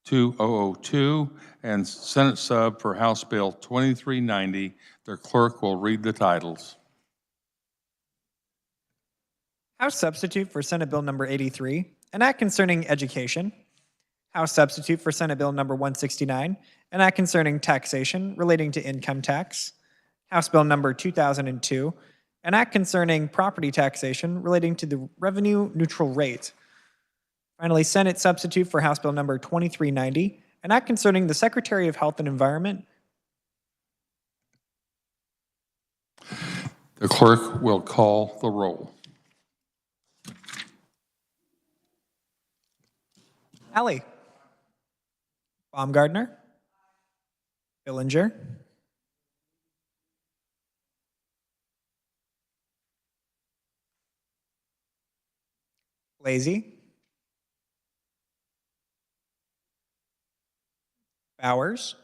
2002, and Senate Sub for House Bill 2390. Their clerk will read the titles. House Substitute for Senate Bill number 83, an act concerning education. House Substitute for Senate Bill number 169, an act concerning taxation relating to income tax. House Bill number 2002, an act concerning property taxation relating to the revenue neutral rate. Finally, Senate Substitute for House Bill number 2390, an act concerning the Secretary of Health and Environment. The clerk will call the roll. Alley. Baumgardner. Billinger. Lazy. Bowers.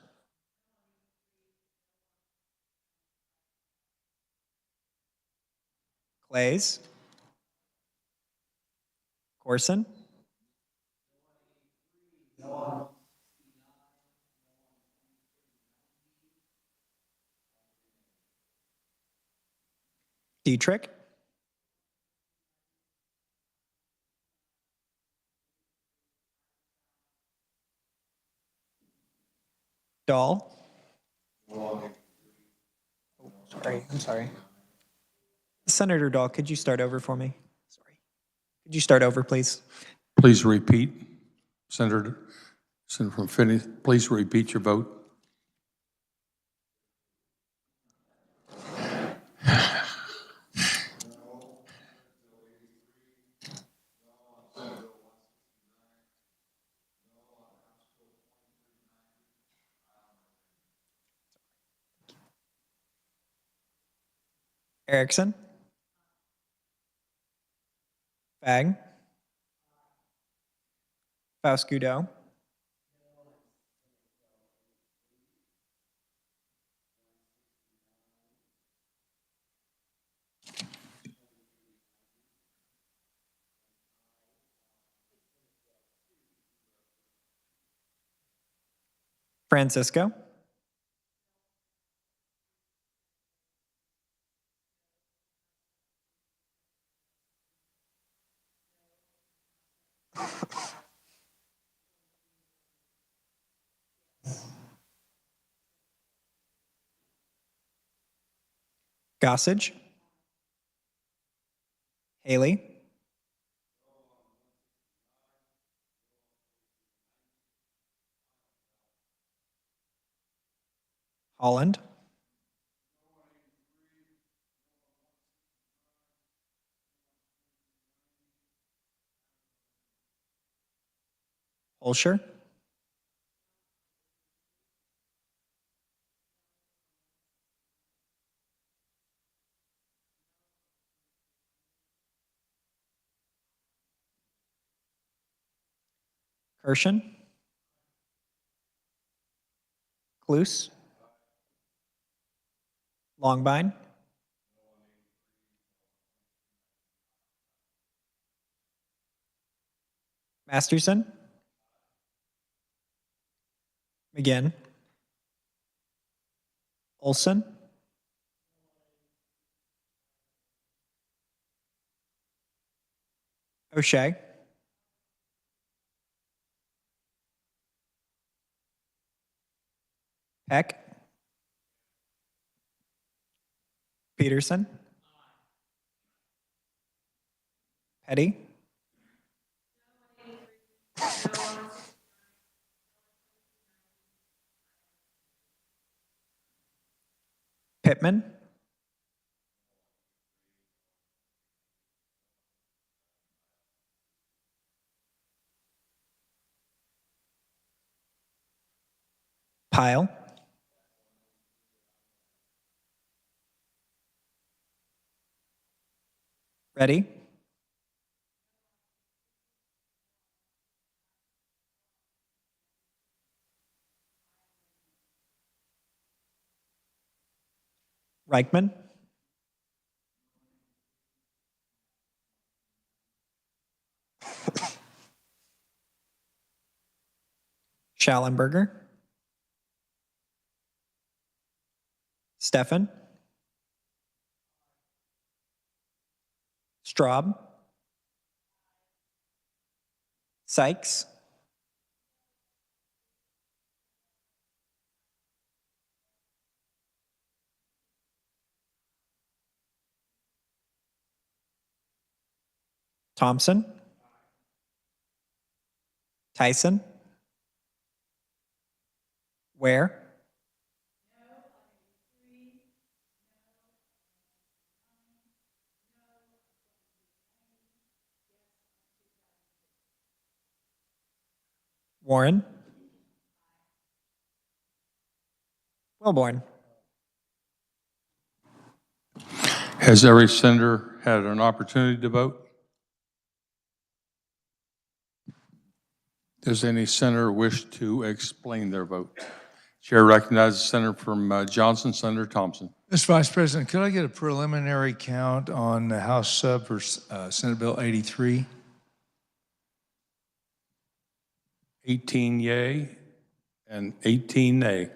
Clays. Corson. Dietrich. Dahl. I'm sorry. Senator Dahl, could you start over for me? Sorry. Could you start over, please? Please repeat. Senator from Finney, please repeat your vote. Erickson. Fag. Faust-Goudot. Francisco. Gossage. Haley. Holland. Holscher. Kirshen. Cluse. Longbine. Masterson. McGinn. Olson. O'Shea. Peck. Peterson. Petty. Pittman. Pyle. Ready. Reichman. Schallenberger. Steffen. Straub. Sykes. Thompson. Tyson. Ware. Warren. Wilborn. Has every senator had an opportunity to vote? Does any senator wish to explain their vote? Chair recognizes the senator from Johnson, Senator Thompson. Mr. Vice President, could I get a preliminary count on the House sub for Senate Bill 83? 18 yea and 18 nay.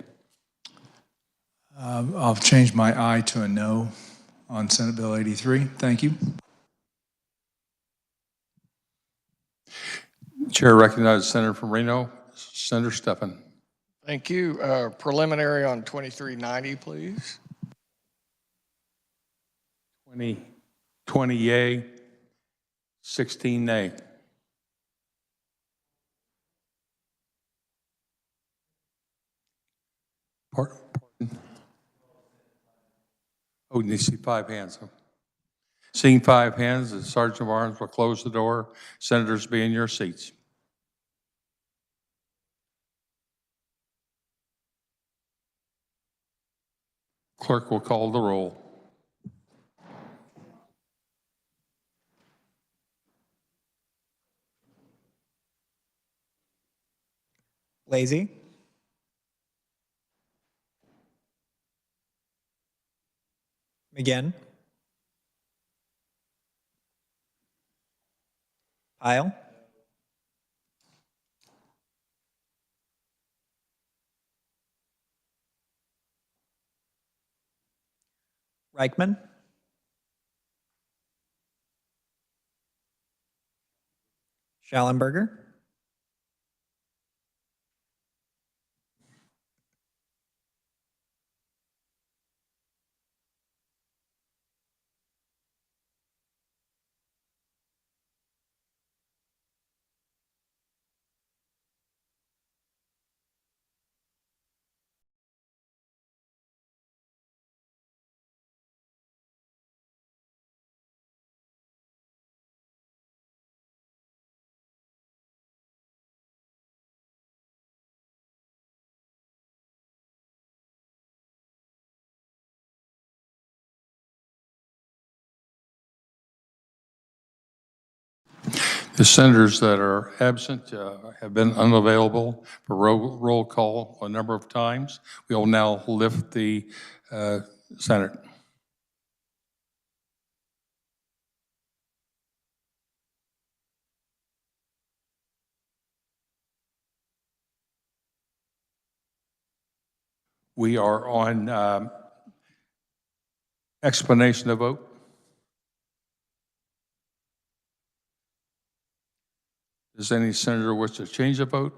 I'll change my aye to a no on Senate Bill 83. Thank you. Chair recognizes Senator from Reno, Senator Steffen. Thank you. Preliminary on 2390, please. 20 yea, 16 nay. Pardon? Oh, you see 5 hands. Seeing 5 hands, the Sergeant of Arms will close the door. Senators, be in your seats. Clerk will call the roll. Lazy. McGinn. Pyle. Reichman. Schallenberger. The senators that are absent have been unavailable for roll call a number of times. We will now lift the Senate. We are on explanation of vote. Does any senator wish to change a vote?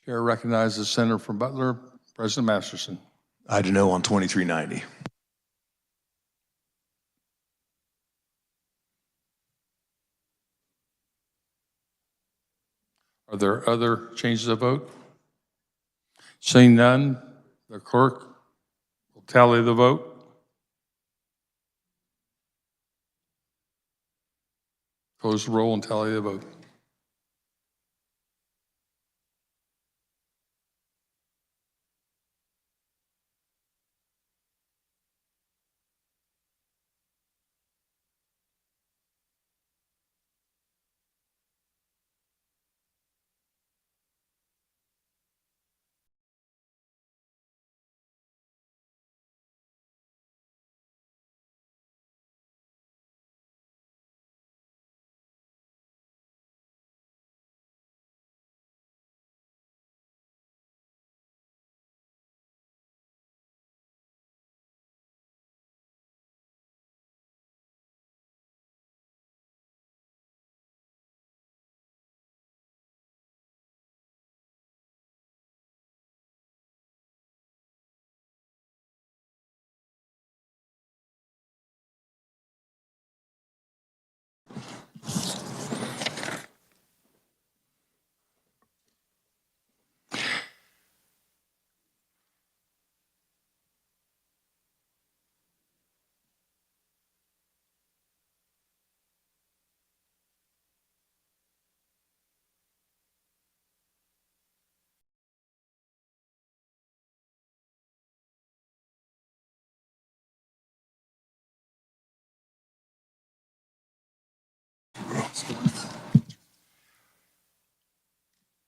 Chair recognizes Senator from Butler, President Masterson. I do know on 2390. Are there other changes of vote? Seeing none, the clerk will tally the vote. Close the roll and tally the vote.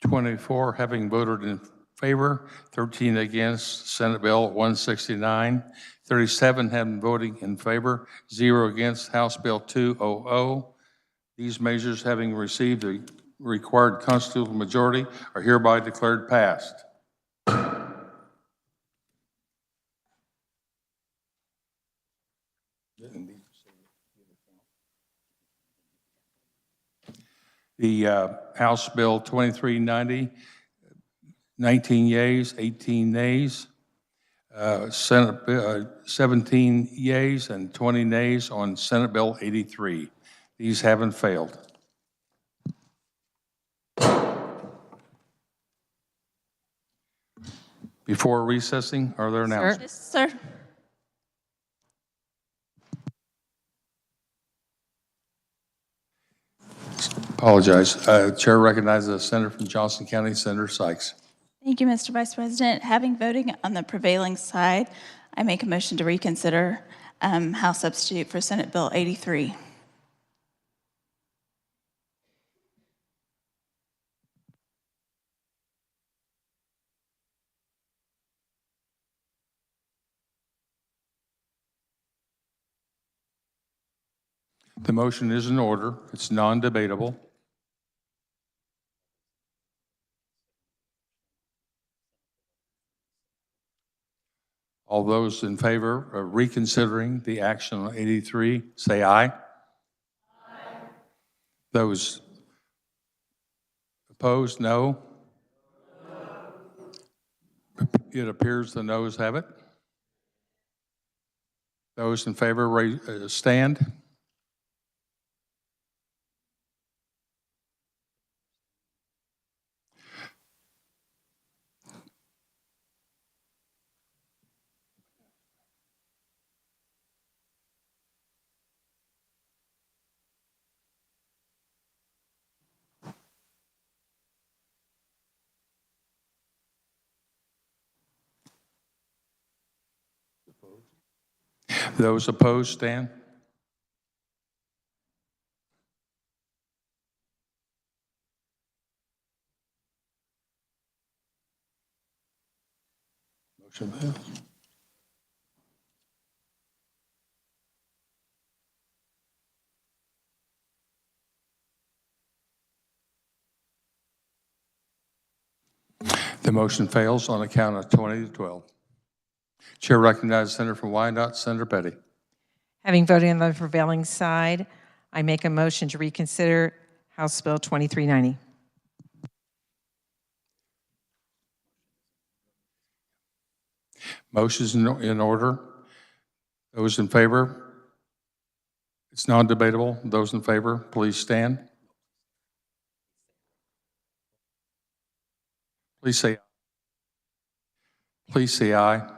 (24) having voted in favor, 13 against Senate Bill 169, 37 having voted in favor, 0 against House Bill 200. These measures having received the required constitutional majority are hereby declared passed. The House Bill 2390, 19 yeas, 18 nays. Senate 17 yeas and 20 nays on Senate Bill 83. These haven't failed. Before recessing, are there announcements? Yes, sir. Apologize. Chair recognizes the senator from Johnson County, Senator Sykes. Thank you, Mr. Vice President. Having voting on the prevailing side, I make a motion to reconsider House substitute for Senate Bill 83. The motion is in order. It's non-debatable. All those in favor of reconsidering the action on 83, say aye. Aye. Those opposed, no. It appears the noes have it. Those in favor, stand. Those opposed, stand. Motion passed. The motion fails on a count of 20 to 12. Chair recognizes Senator from Wyandotte, Senator Petty. Having voted on the prevailing side, I make a motion to reconsider House Bill 2390. Motion's in order. Those in favor? It's non-debatable. Those in favor, please stand. Please say aye. Please say aye. Aye.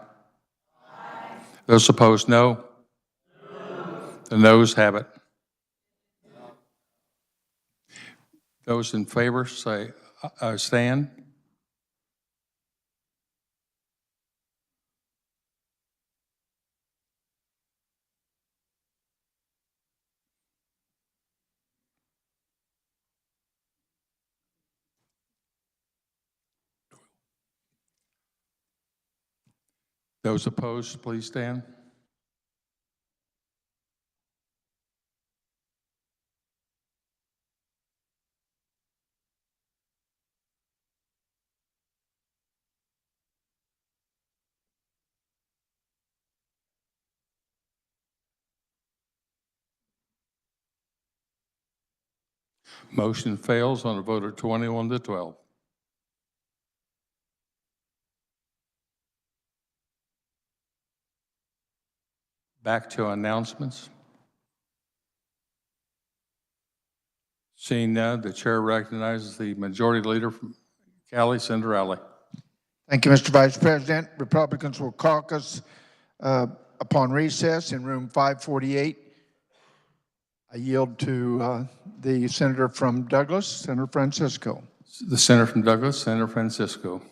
Those opposed, no. The noes have it. Those in favor say stand. Those opposed, please stand. Motion fails on a vote of 21 to 12. Back to announcements. Seeing none, the chair recognizes the majority leader from Cali, Senator Alley. Thank you, Mr. Vice President. Republicans will caucus upon recess in room 548. I yield to the senator from Douglas, Senator Francisco. The senator from Douglas, Senator Francisco.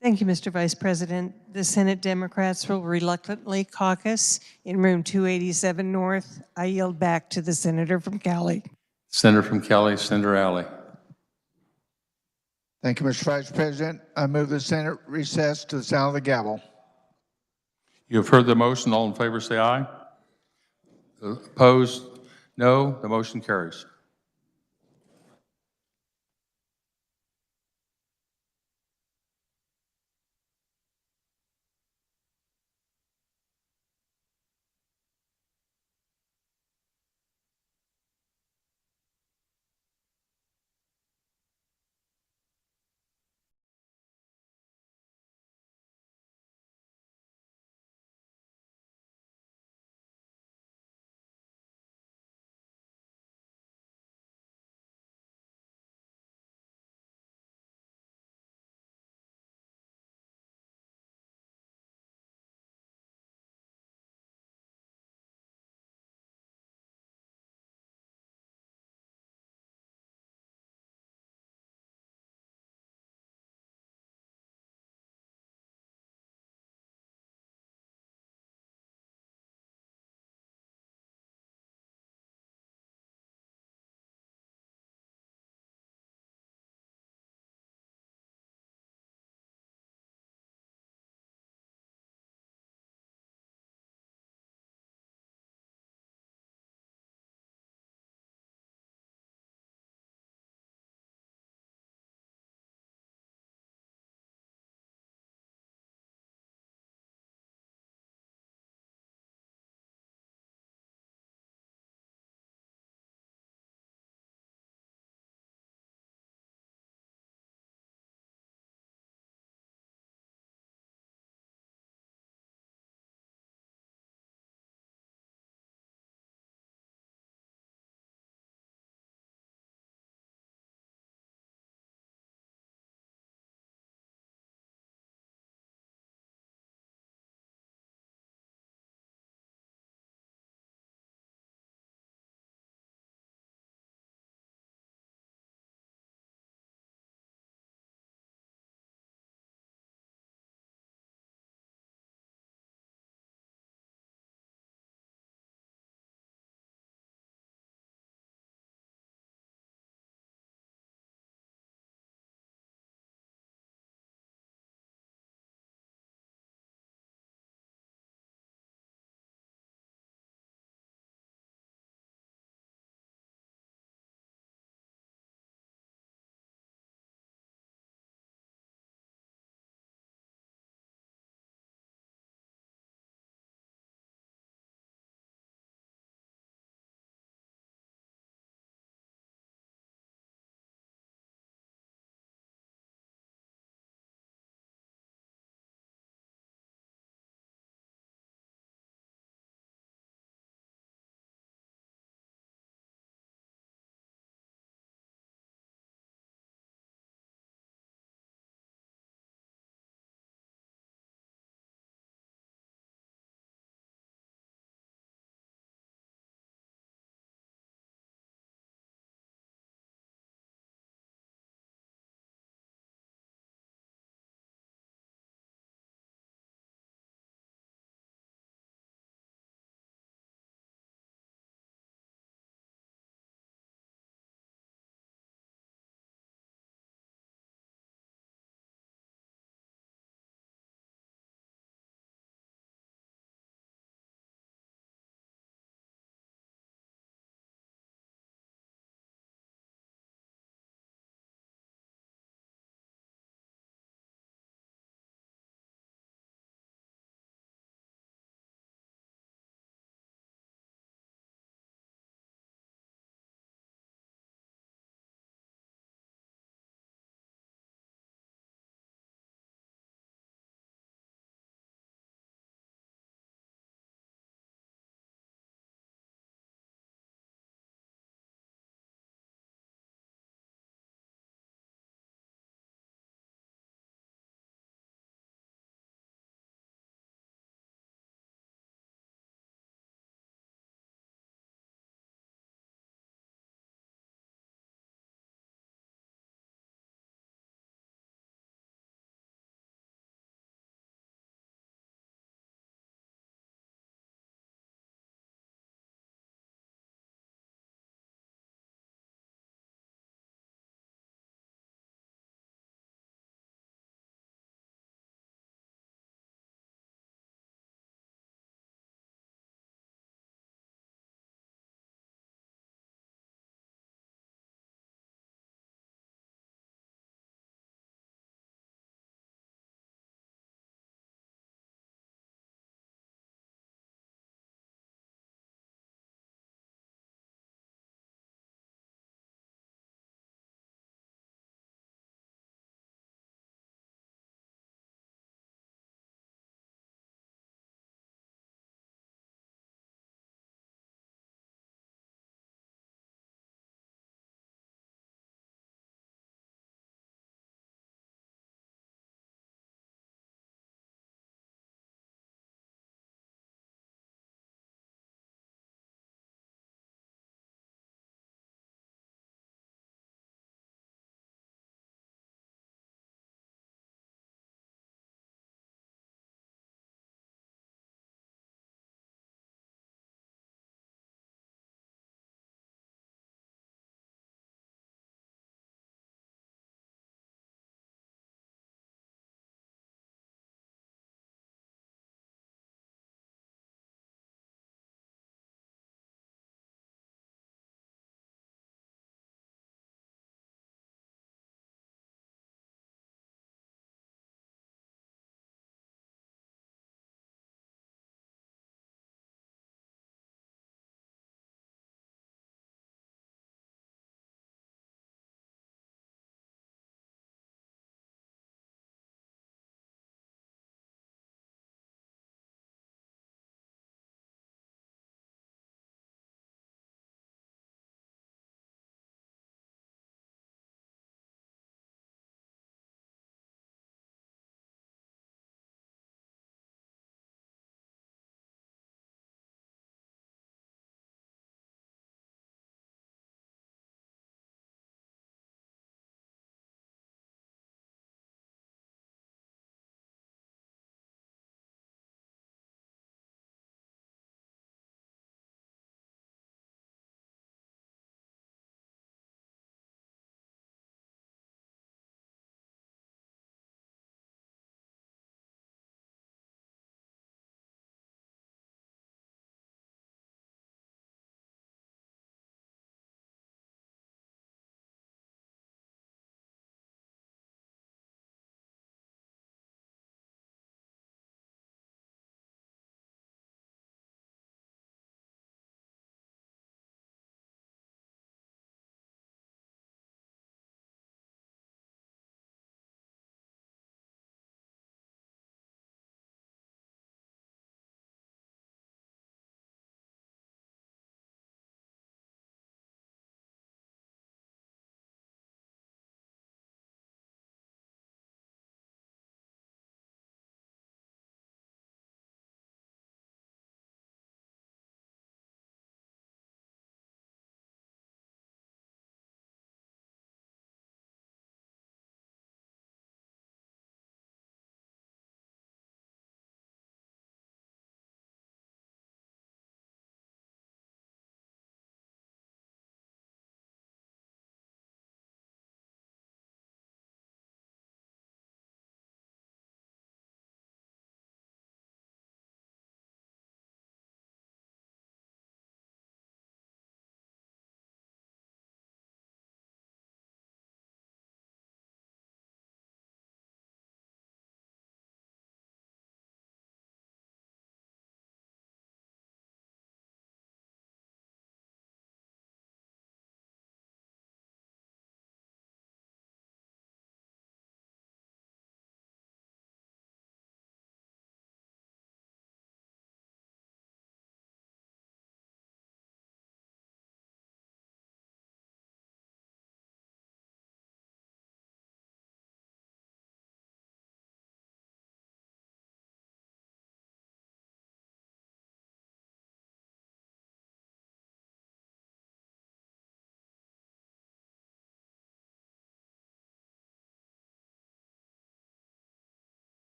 Thank you, Mr. Vice President. The Senate Democrats will reluctantly caucus in room 287 North. I yield back to the senator from Cali. Senator from Cali, Senator Alley. Thank you, Mr. Vice President. I move the Senate recess to the sound of the gavel. You have heard the motion. All in favor say aye. Opposed, no. The motion carries.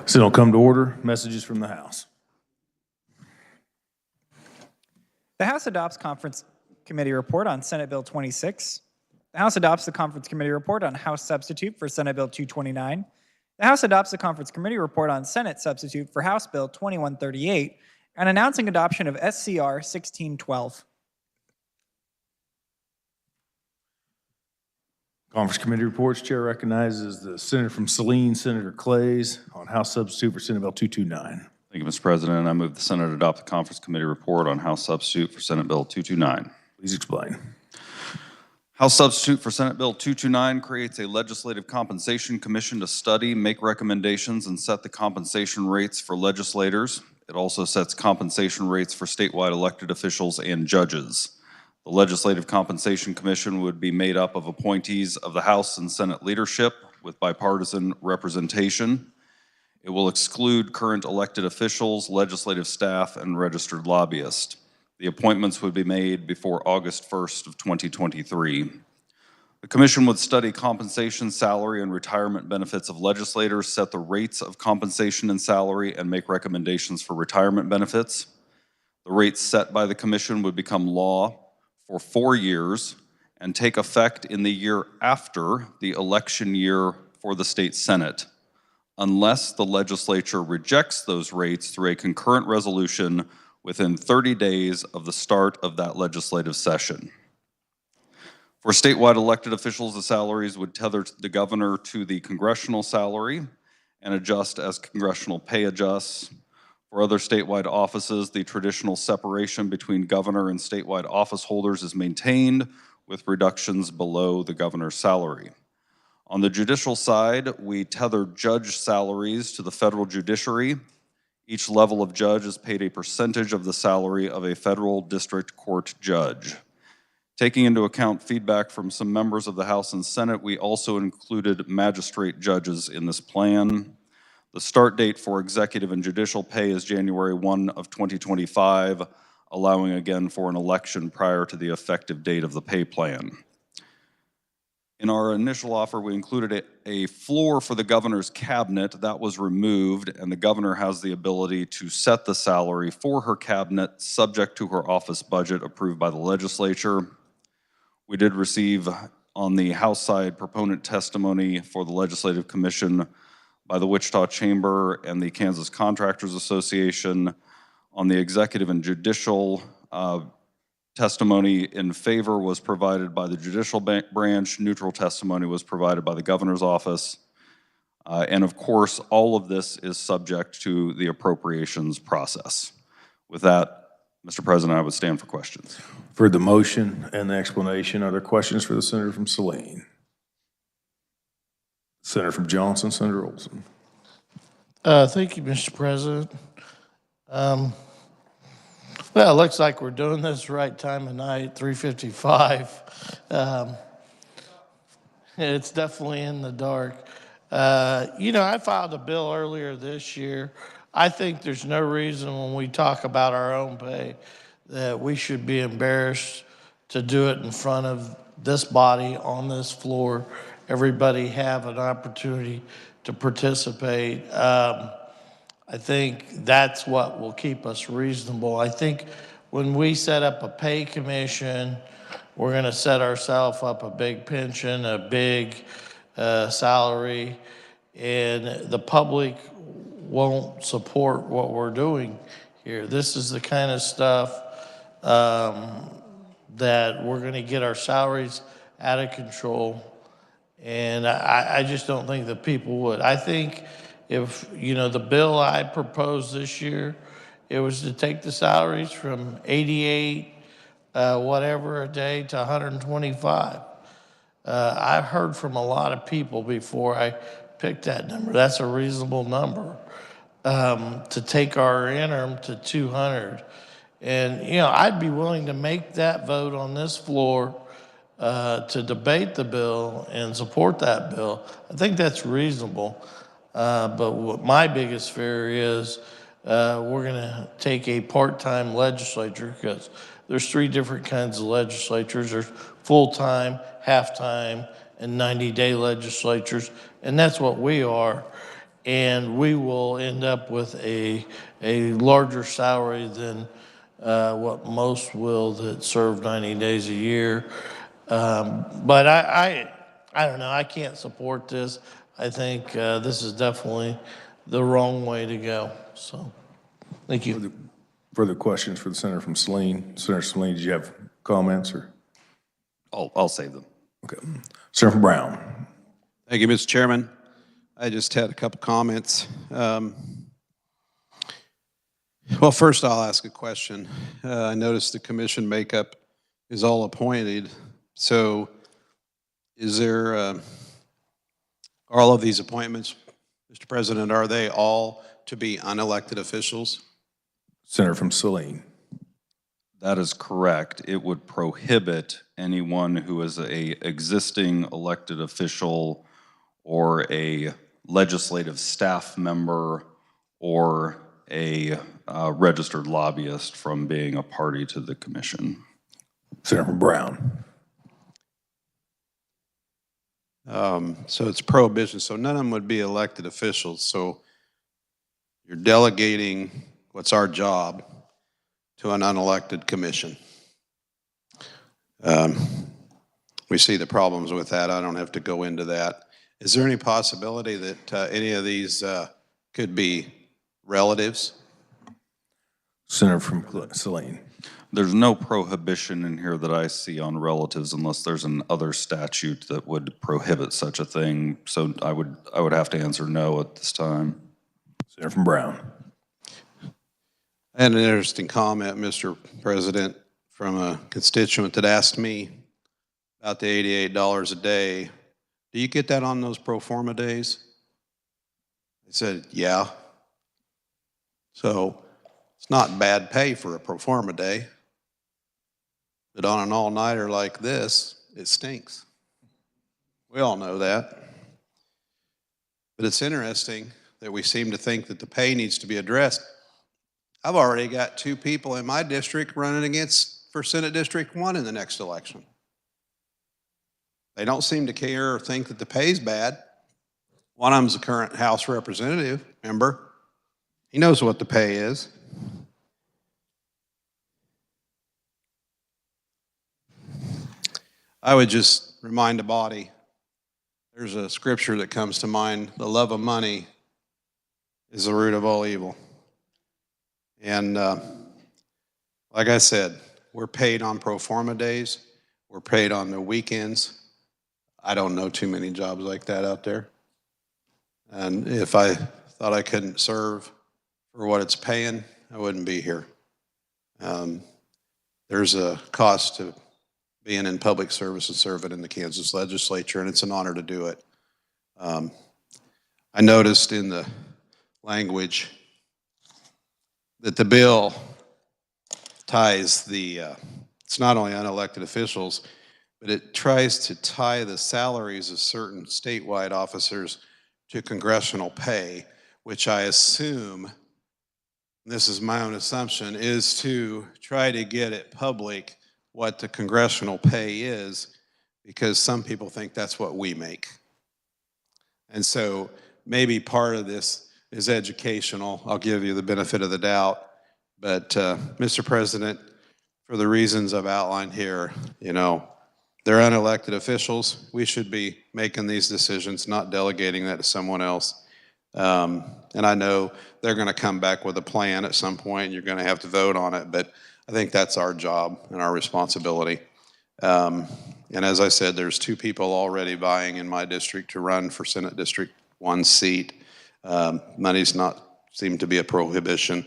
Senate will come to order. Messages from the House. The House adopts Conference Committee report on Senate Bill 26. The House adopts the Conference Committee report on House substitute for Senate Bill 229. The House adopts the Conference Committee report on Senate substitute for House Bill 2138 and announcing adoption of SCR 1612. Conference Committee reports. Chair recognizes the Senator from Saline, Senator Clays, on House substitute for Senate Bill 229. Thank you, Mr. President. I move the Senate adopt the Conference Committee report on House substitute for Senate Bill 229. Please explain. House substitute for Senate Bill 229 creates a legislative compensation commission to study, make recommendations, and set the compensation rates for legislators. It also sets compensation rates for statewide elected officials and judges. The Legislative Compensation Commission would be made up of appointees of the House and Senate leadership with bipartisan representation. It will exclude current elected officials, legislative staff, and registered lobbyists. The appointments would be made before August 1st of 2023. The commission would study compensation, salary, and retirement benefits of legislators, set the rates of compensation and salary, and make recommendations for retirement benefits. The rates set by the commission would become law for 4 years and take effect in the year after the election year for the state Senate, unless the legislature rejects those rates through a concurrent resolution within 30 days of the start of that legislative session. For statewide elected officials, the salaries would tether the governor to the congressional salary and adjust as congressional pay adjusts. For other statewide offices, the traditional separation between governor and statewide office holders is maintained with reductions below the governor's salary. On the judicial side, we tether judge salaries to the federal judiciary. Each level of judge is paid a percentage of the salary of a federal district court judge. Taking into account feedback from some members of the House and Senate, we also included magistrate judges in this plan. The start date for executive and judicial pay is January 1 of 2025, allowing again for an election prior to the effective date of the pay plan. In our initial offer, we included a floor for the governor's cabinet. That was removed, and the governor has the ability to set the salary for her cabinet subject to her office budget approved by the legislature. We did receive on the House side proponent testimony for the Legislative Commission by the Wichita Chamber and the Kansas Contractors Association. On the executive and judicial testimony in favor was provided by the judicial branch. Neutral testimony was provided by the governor's office. And of course, all of this is subject to the appropriations process. With that, Mr. President, I would stand for questions. For the motion and the explanation, are there questions for the Senator from Saline? Senator from Johnson, Senator Olson. Thank you, Mr. President. Well, it looks like we're doing this right time of night, 3:55. It's definitely in the dark. You know, I filed a bill earlier this year. I think there's no reason when we talk about our own pay that we should be embarrassed to do it in front of this body on this floor. Everybody have an opportunity to participate. I think that's what will keep us reasonable. I think when we set up a pay commission, we're going to set ourselves up a big pension, a big salary, and the public won't support what we're doing here. This is the kind of stuff that we're going to get our salaries out of control. And I just don't think that people would. I think if, you know, the bill I proposed this year, it was to take the salaries from 88 whatever a day to 125. I've heard from a lot of people before I picked that number. That's a reasonable number to take our interim to 200. And, you know, I'd be willing to make that vote on this floor to debate the bill and support that bill. I think that's reasonable. But what my biggest fear is we're going to take a part-time legislature, because there's 3 different kinds of legislatures. There's full-time, half-time, and 90-day legislatures, and that's what we are. and we will end up with a larger salary than what most will that serve 90 days a year. But I don't know, I can't support this. I think this is definitely the wrong way to go, so, thank you. Further questions for the senator from Saline? Senator Saline, did you have comments or? I'll save them. Okay. Senator Brown. Thank you, Mr. Chairman. I just had a couple comments. Well, first I'll ask a question. I noticed the commission makeup is all appointed. So is there, are all of these appointments, Mr. President, are they all to be unelected officials? Senator from Saline. That is correct. It would prohibit anyone who is a existing elected official or a legislative staff member or a registered lobbyist from being a party to the commission. Senator Brown. So it's prohibition. So none of them would be elected officials. So you're delegating what's our job to an unelected commission. We see the problems with that. I don't have to go into that. Is there any possibility that any of these could be relatives? Senator from Saline. There's no prohibition in here that I see on relatives unless there's an other statute that would prohibit such a thing. So I would have to answer no at this time. Senator from Brown. I had an interesting comment, Mr. President, from a constituent that asked me about the $88 a day. Do you get that on those pro forma days? I said, yeah. So it's not bad pay for a pro forma day. But on an all-nighter like this, it stinks. We all know that. But it's interesting that we seem to think that the pay needs to be addressed. I've already got 2 people in my district running for Senate District 1 in the next election. They don't seem to care or think that the pay's bad. One of them's a current House representative member. He knows what the pay is. I would just remind the body, there's a scripture that comes to mind, the love of money is the root of all evil. And like I said, we're paid on pro forma days. We're paid on the weekends. I don't know too many jobs like that out there. And if I thought I couldn't serve for what it's paying, I wouldn't be here. There's a cost to being in public service and serving in the Kansas legislature, and it's an honor to do it. I noticed in the language that the bill ties it's not only unelected officials, but it tries to tie the salaries of certain statewide officers to congressional pay, which I assume, and this is my own assumption, is to try to get it public what the congressional pay is, because some people think that's what we make. And so maybe part of this is educational. I'll give you the benefit of the doubt. But Mr. President, for the reasons I've outlined here, they're unelected officials. We should be making these decisions, not delegating that to someone else. And I know they're going to come back with a plan at some point, and you're going to have to vote on it. But I think that's our job and our responsibility. And as I said, there's 2 people already vying in my district to run for Senate District 1 seat. Money's not seemed to be a prohibition.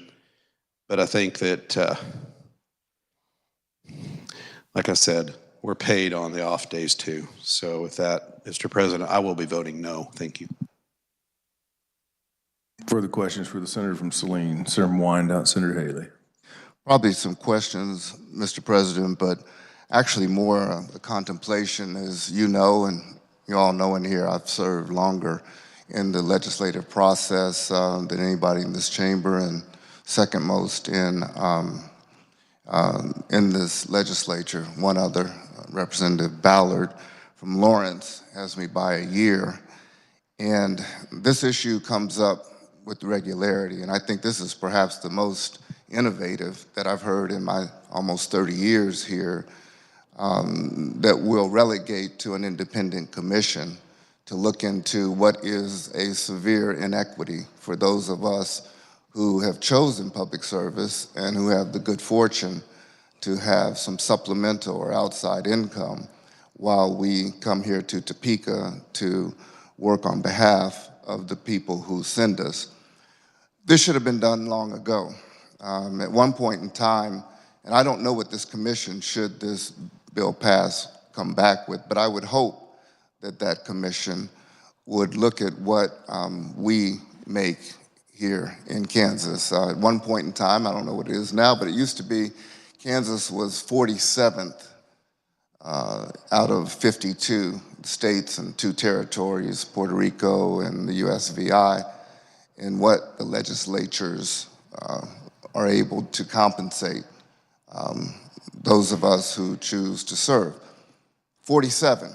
But I think that, like I said, we're paid on the off days too. So with that, Mr. President, I will be voting no. Thank you. Further questions for the senator from Saline. Senator from Wyandotte, Senator Haley. Probably some questions, Mr. President, but actually more a contemplation. As you know, and you all know in here, I've served longer in the legislative process than anybody in this chamber, and second most in this legislature. One other, Representative Ballard from Lawrence, has me by a year. And this issue comes up with regularity, and I think this is perhaps the most innovative that I've heard in my almost 30 years here, that will relegate to an independent commission to look into what is a severe inequity for those of us who have chosen public service and who have the good fortune to have some supplemental or outside income while we come here to Topeka to work on behalf of the people who send us. This should have been done long ago. At one point in time, and I don't know what this commission, should this bill pass, come back with, but I would hope that that commission would look at what we make here in Kansas. At one point in time, I don't know what it is now, but it used to be Kansas was 47th out of 52 states and 2 territories, Puerto Rico and the USVI, in what the legislatures are able to compensate those of us who choose to serve. 47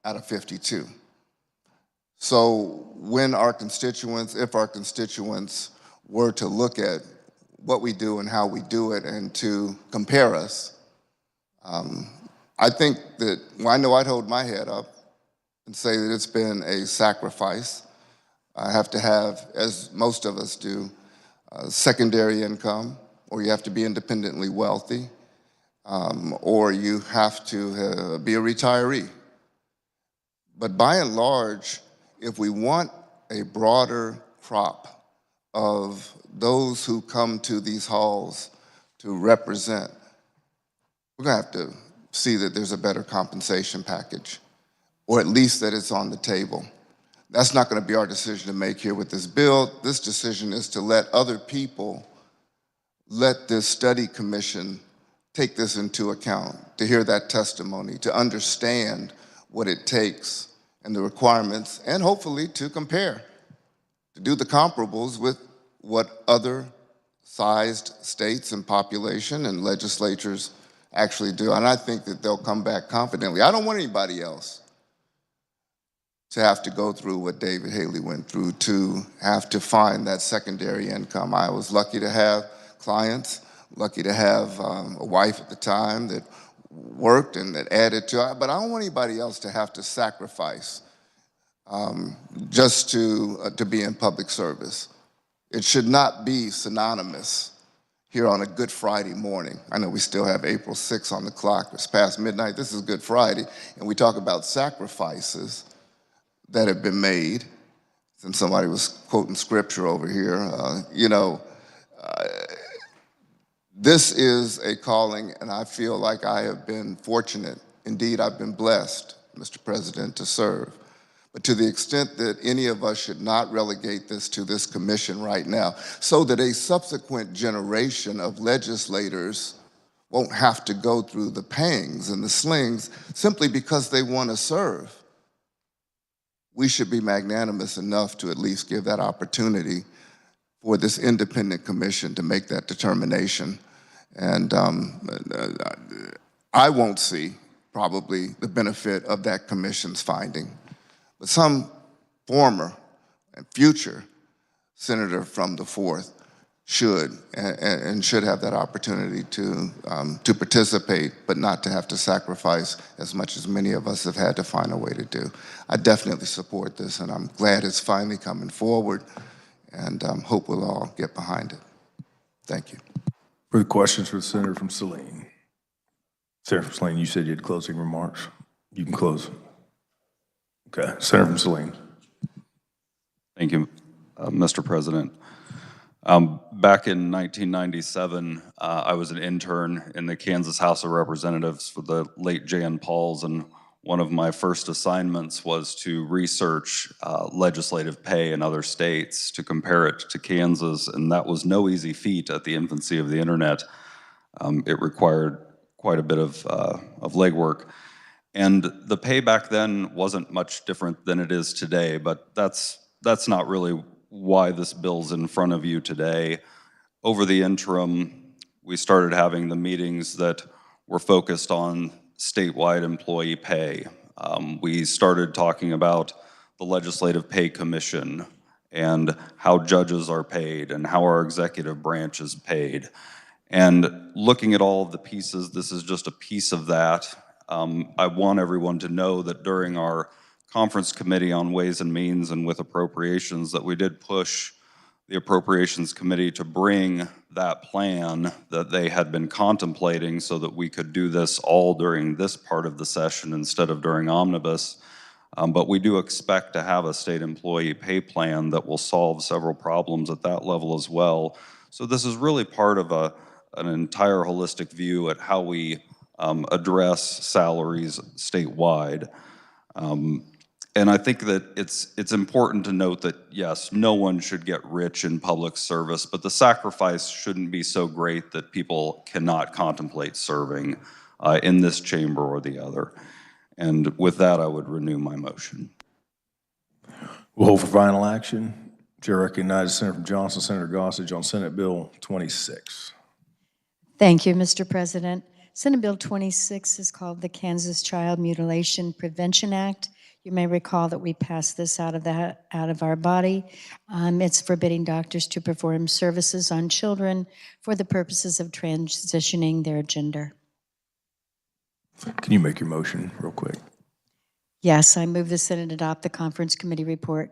out of 52. So when our constituents, if our constituents were to look at what we do and how we do it and to compare us, I think that, well, I know I'd hold my head up and say that it's been a sacrifice. I have to have, as most of us do, secondary income, or you have to be independently wealthy, or you have to be a retiree. But by and large, if we want a broader crop of those who come to these halls to represent, we're gonna have to see that there's a better compensation package, or at least that it's on the table. That's not gonna be our decision to make here with this bill. This decision is to let other people, let this study commission take this into account, to hear that testimony, to understand what it takes and the requirements, and hopefully to compare, to do the comparables with what other sized states and population and legislatures actually do. And I think that they'll come back confidently. I don't want anybody else to have to go through what David Haley went through, to have to find that secondary income. I was lucky to have clients, lucky to have a wife at the time that worked and that added to it, but I don't want anybody else to have to sacrifice just to be in public service. It should not be synonymous here on a Good Friday morning. I know we still have April 6th on the clock. It's past midnight. This is Good Friday, and we talk about sacrifices that have been made. Since somebody was quoting scripture over here, this is a calling, and I feel like I have been fortunate. Indeed, I've been blessed, Mr. President, to serve. But to the extent that any of us should not relegate this to this commission right now, so that a subsequent generation of legislators won't have to go through the pangs and the slings simply because they want to serve. We should be magnanimous enough to at least give that opportunity for this independent commission to make that determination. And I won't see probably the benefit of that commission's finding, but some former and future senator from the 4th should and should have that opportunity to participate, but not to have to sacrifice as much as many of us have had to find a way to do. I definitely support this, and I'm glad it's finally coming forward, and hope we'll all get behind it. Thank you. Further questions for the senator from Saline? Senator from Saline, you said you had closing remarks. You can close. Okay, Senator from Saline. Thank you, Mr. President. Back in 1997, I was an intern in the Kansas House of Representatives for the late Jan Pauls, and one of my first assignments was to research legislative pay in other states to compare it to Kansas, and that was no easy feat at the infancy of the internet. It required quite a bit of legwork. And the pay back then wasn't much different than it is today, but that's not really why this bill's in front of you today. Over the interim, we started having the meetings that were focused on statewide employee pay. We started talking about the Legislative Pay Commission and how judges are paid and how our executive branch is paid. And looking at all of the pieces, this is just a piece of that. I want everyone to know that during our conference committee on Ways and Means and with appropriations that we did push the Appropriations Committee to bring that plan that they had been contemplating so that we could do this all during this part of the session instead of during omnibus. But we do expect to have a state employee pay plan that will solve several problems at that level as well. So this is really part of an entire holistic view at how we address salaries statewide. And I think that it's important to note that, yes, no one should get rich in public service, but the sacrifice shouldn't be so great that people cannot contemplate serving in this chamber or the other. And with that, I would renew my motion. We'll hold for final action. Chair recognizes Senator from Johnson, Senator Gossage on Senate Bill 26. Thank you, Mr. President. Senate Bill 26 is called the Kansas Child Mutilation Prevention Act. You may recall that we passed this out of our body. It's forbidding doctors to perform services on children for the purposes of transitioning their gender. Can you make your motion real quick? Yes, I move the Senate adopt the conference committee report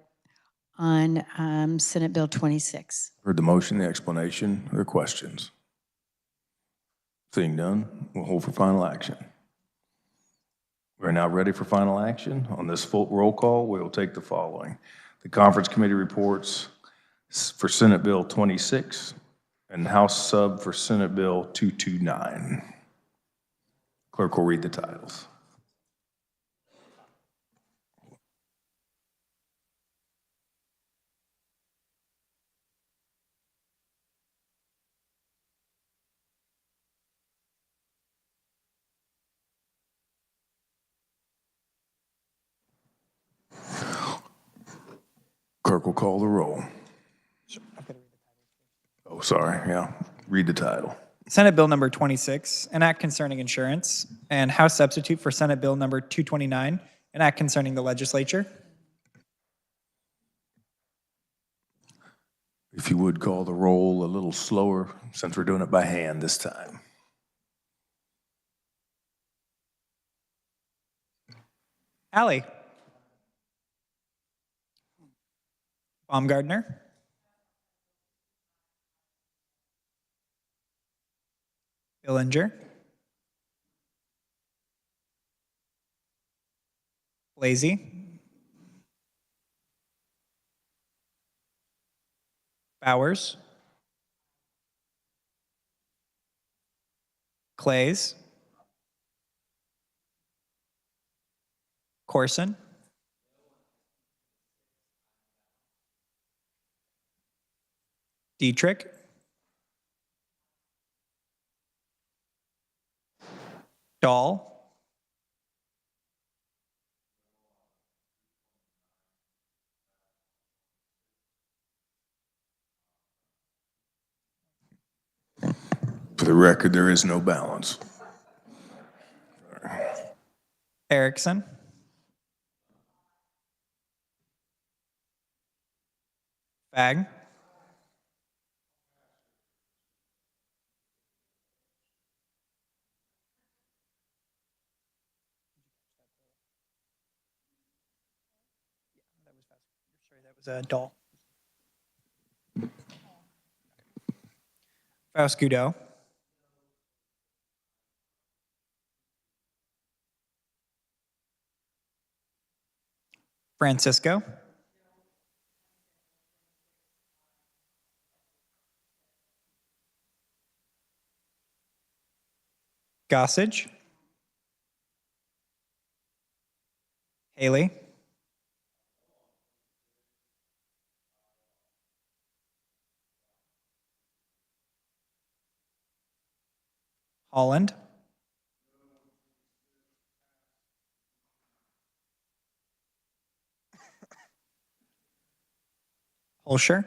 on Senate Bill 26. Heard the motion, the explanation, or questions? Seeing none, we'll hold for final action. We're now ready for final action. On this full roll call, we will take the following. The conference committee reports for Senate Bill 26 and House sub for Senate Bill 229. Clerk will read the titles. Clerk will call the roll. Oh, sorry, yeah. Read the title. Senate Bill number 26, an act concerning insurance, and House substitute for Senate Bill number 229, an act concerning the legislature. If you would call the roll a little slower, since we're doing it by hand this time. Alley. Baumgardner. Billinger. Blasey. Bowers. Clays. Corson. Dietrich. Dahl. For the record, there is no balance. Erickson. Fag. That was Dahl. Faust-Gudot. Francisco. Gossage. Haley. Holland. Holscher.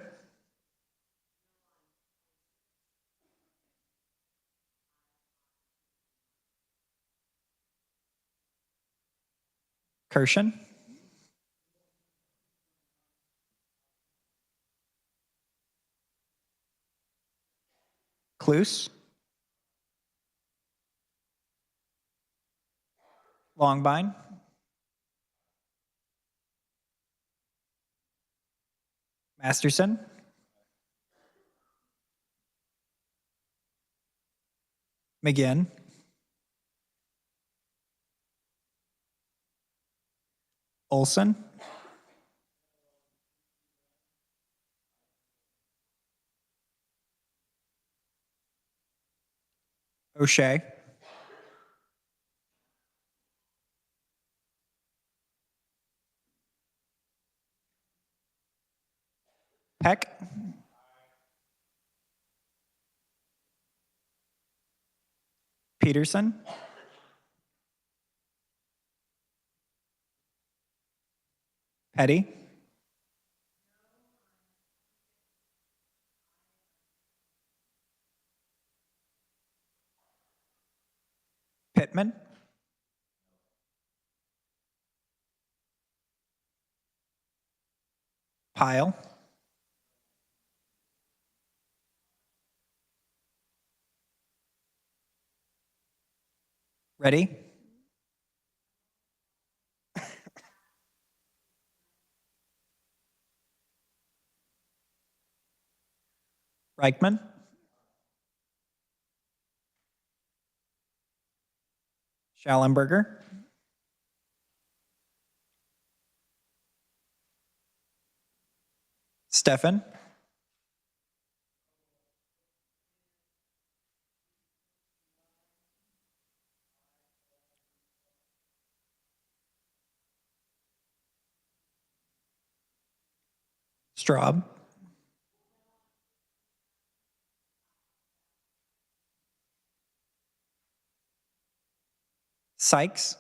Kirshen. Cluse, Longbine, Masterson, McGinn, Olson, O'Shea, Peck, Peterson, Petty, Pittman, Pyle, Ready, Reichman, Schallenberger, Steffen, Straub, Sykes,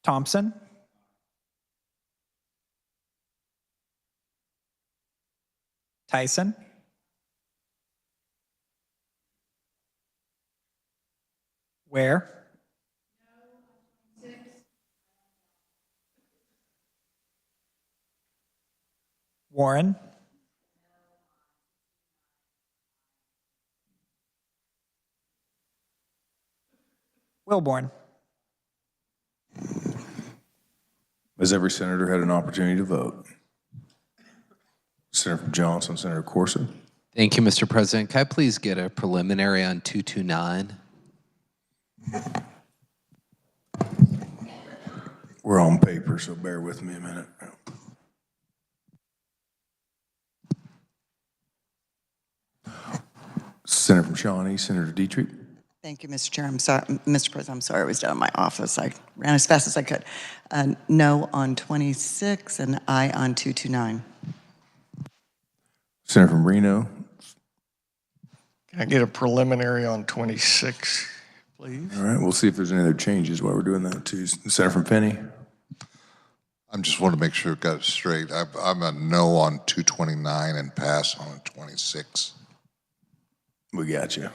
Thompson, Tyson, Ware, Warren, Wilborn. Has every senator had an opportunity to vote? Senator Johnson, Senator Corson. Thank you, Mr. President. Can I please get a preliminary on 229? We're on paper, so bear with me a minute. Senator from Shawnee, Senator Dietrich. Thank you, Mr. Chair. I'm sorry, Mr. President, I'm sorry I was down in my office. I ran as fast as I could. No on 26 and aye on 229. Senator from Reno. Can I get a preliminary on 26, please? All right, we'll see if there's any other changes while we're doing that too. Senator from Finney. I just want to make sure it got it straight. I'm a no on 229 and pass on 26. We got you.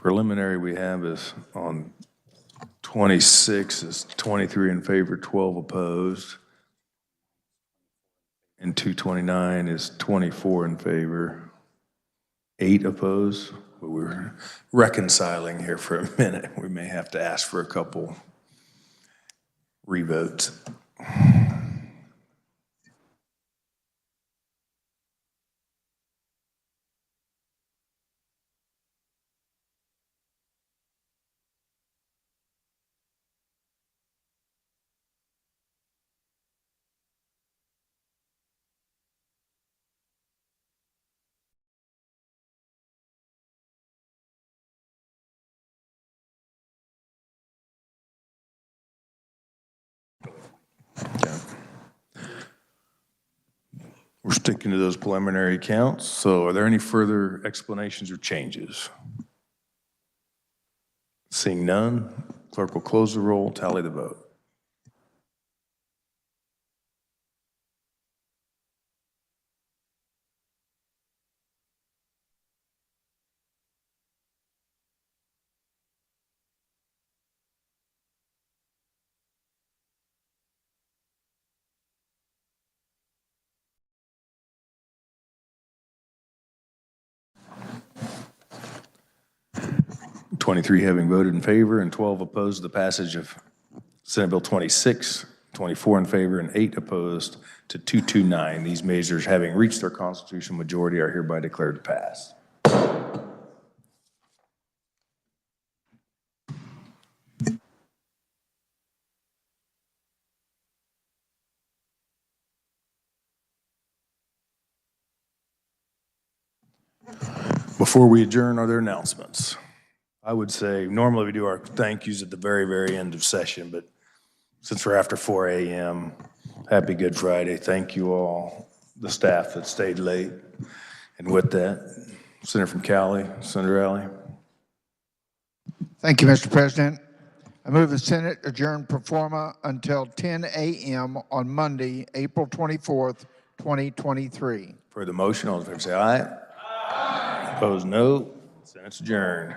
Preliminary we have is on 26 is 23 in favor, 12 opposed. And 229 is 24 in favor, 8 opposed. But we're reconciling here for a minute. We may have to ask for a couple revotes. We're sticking to those preliminary counts. So are there any further explanations or changes? Seeing none, clerk will close the roll, tally the vote. Twenty-three having voted in favor and 12 opposed to the passage of Senate Bill 26, 24 in favor and 8 opposed to 229. These measures having reached their constitutional majority are hereby declared to pass. Before we adjourn, are there announcements? I would say normally we do our thank yous at the very, very end of session, but since we're after 4 a.m., happy Good Friday. Thank you all, the staff that stayed late. And with that, Senator from Cali, Senator Alley. Thank you, Mr. President. I move the Senate adjourn pro forma until 10 a.m. on Monday, April 24th, 2023. For the motion, all in favor say aye. Aye. Opposed, no. Senate's adjourned.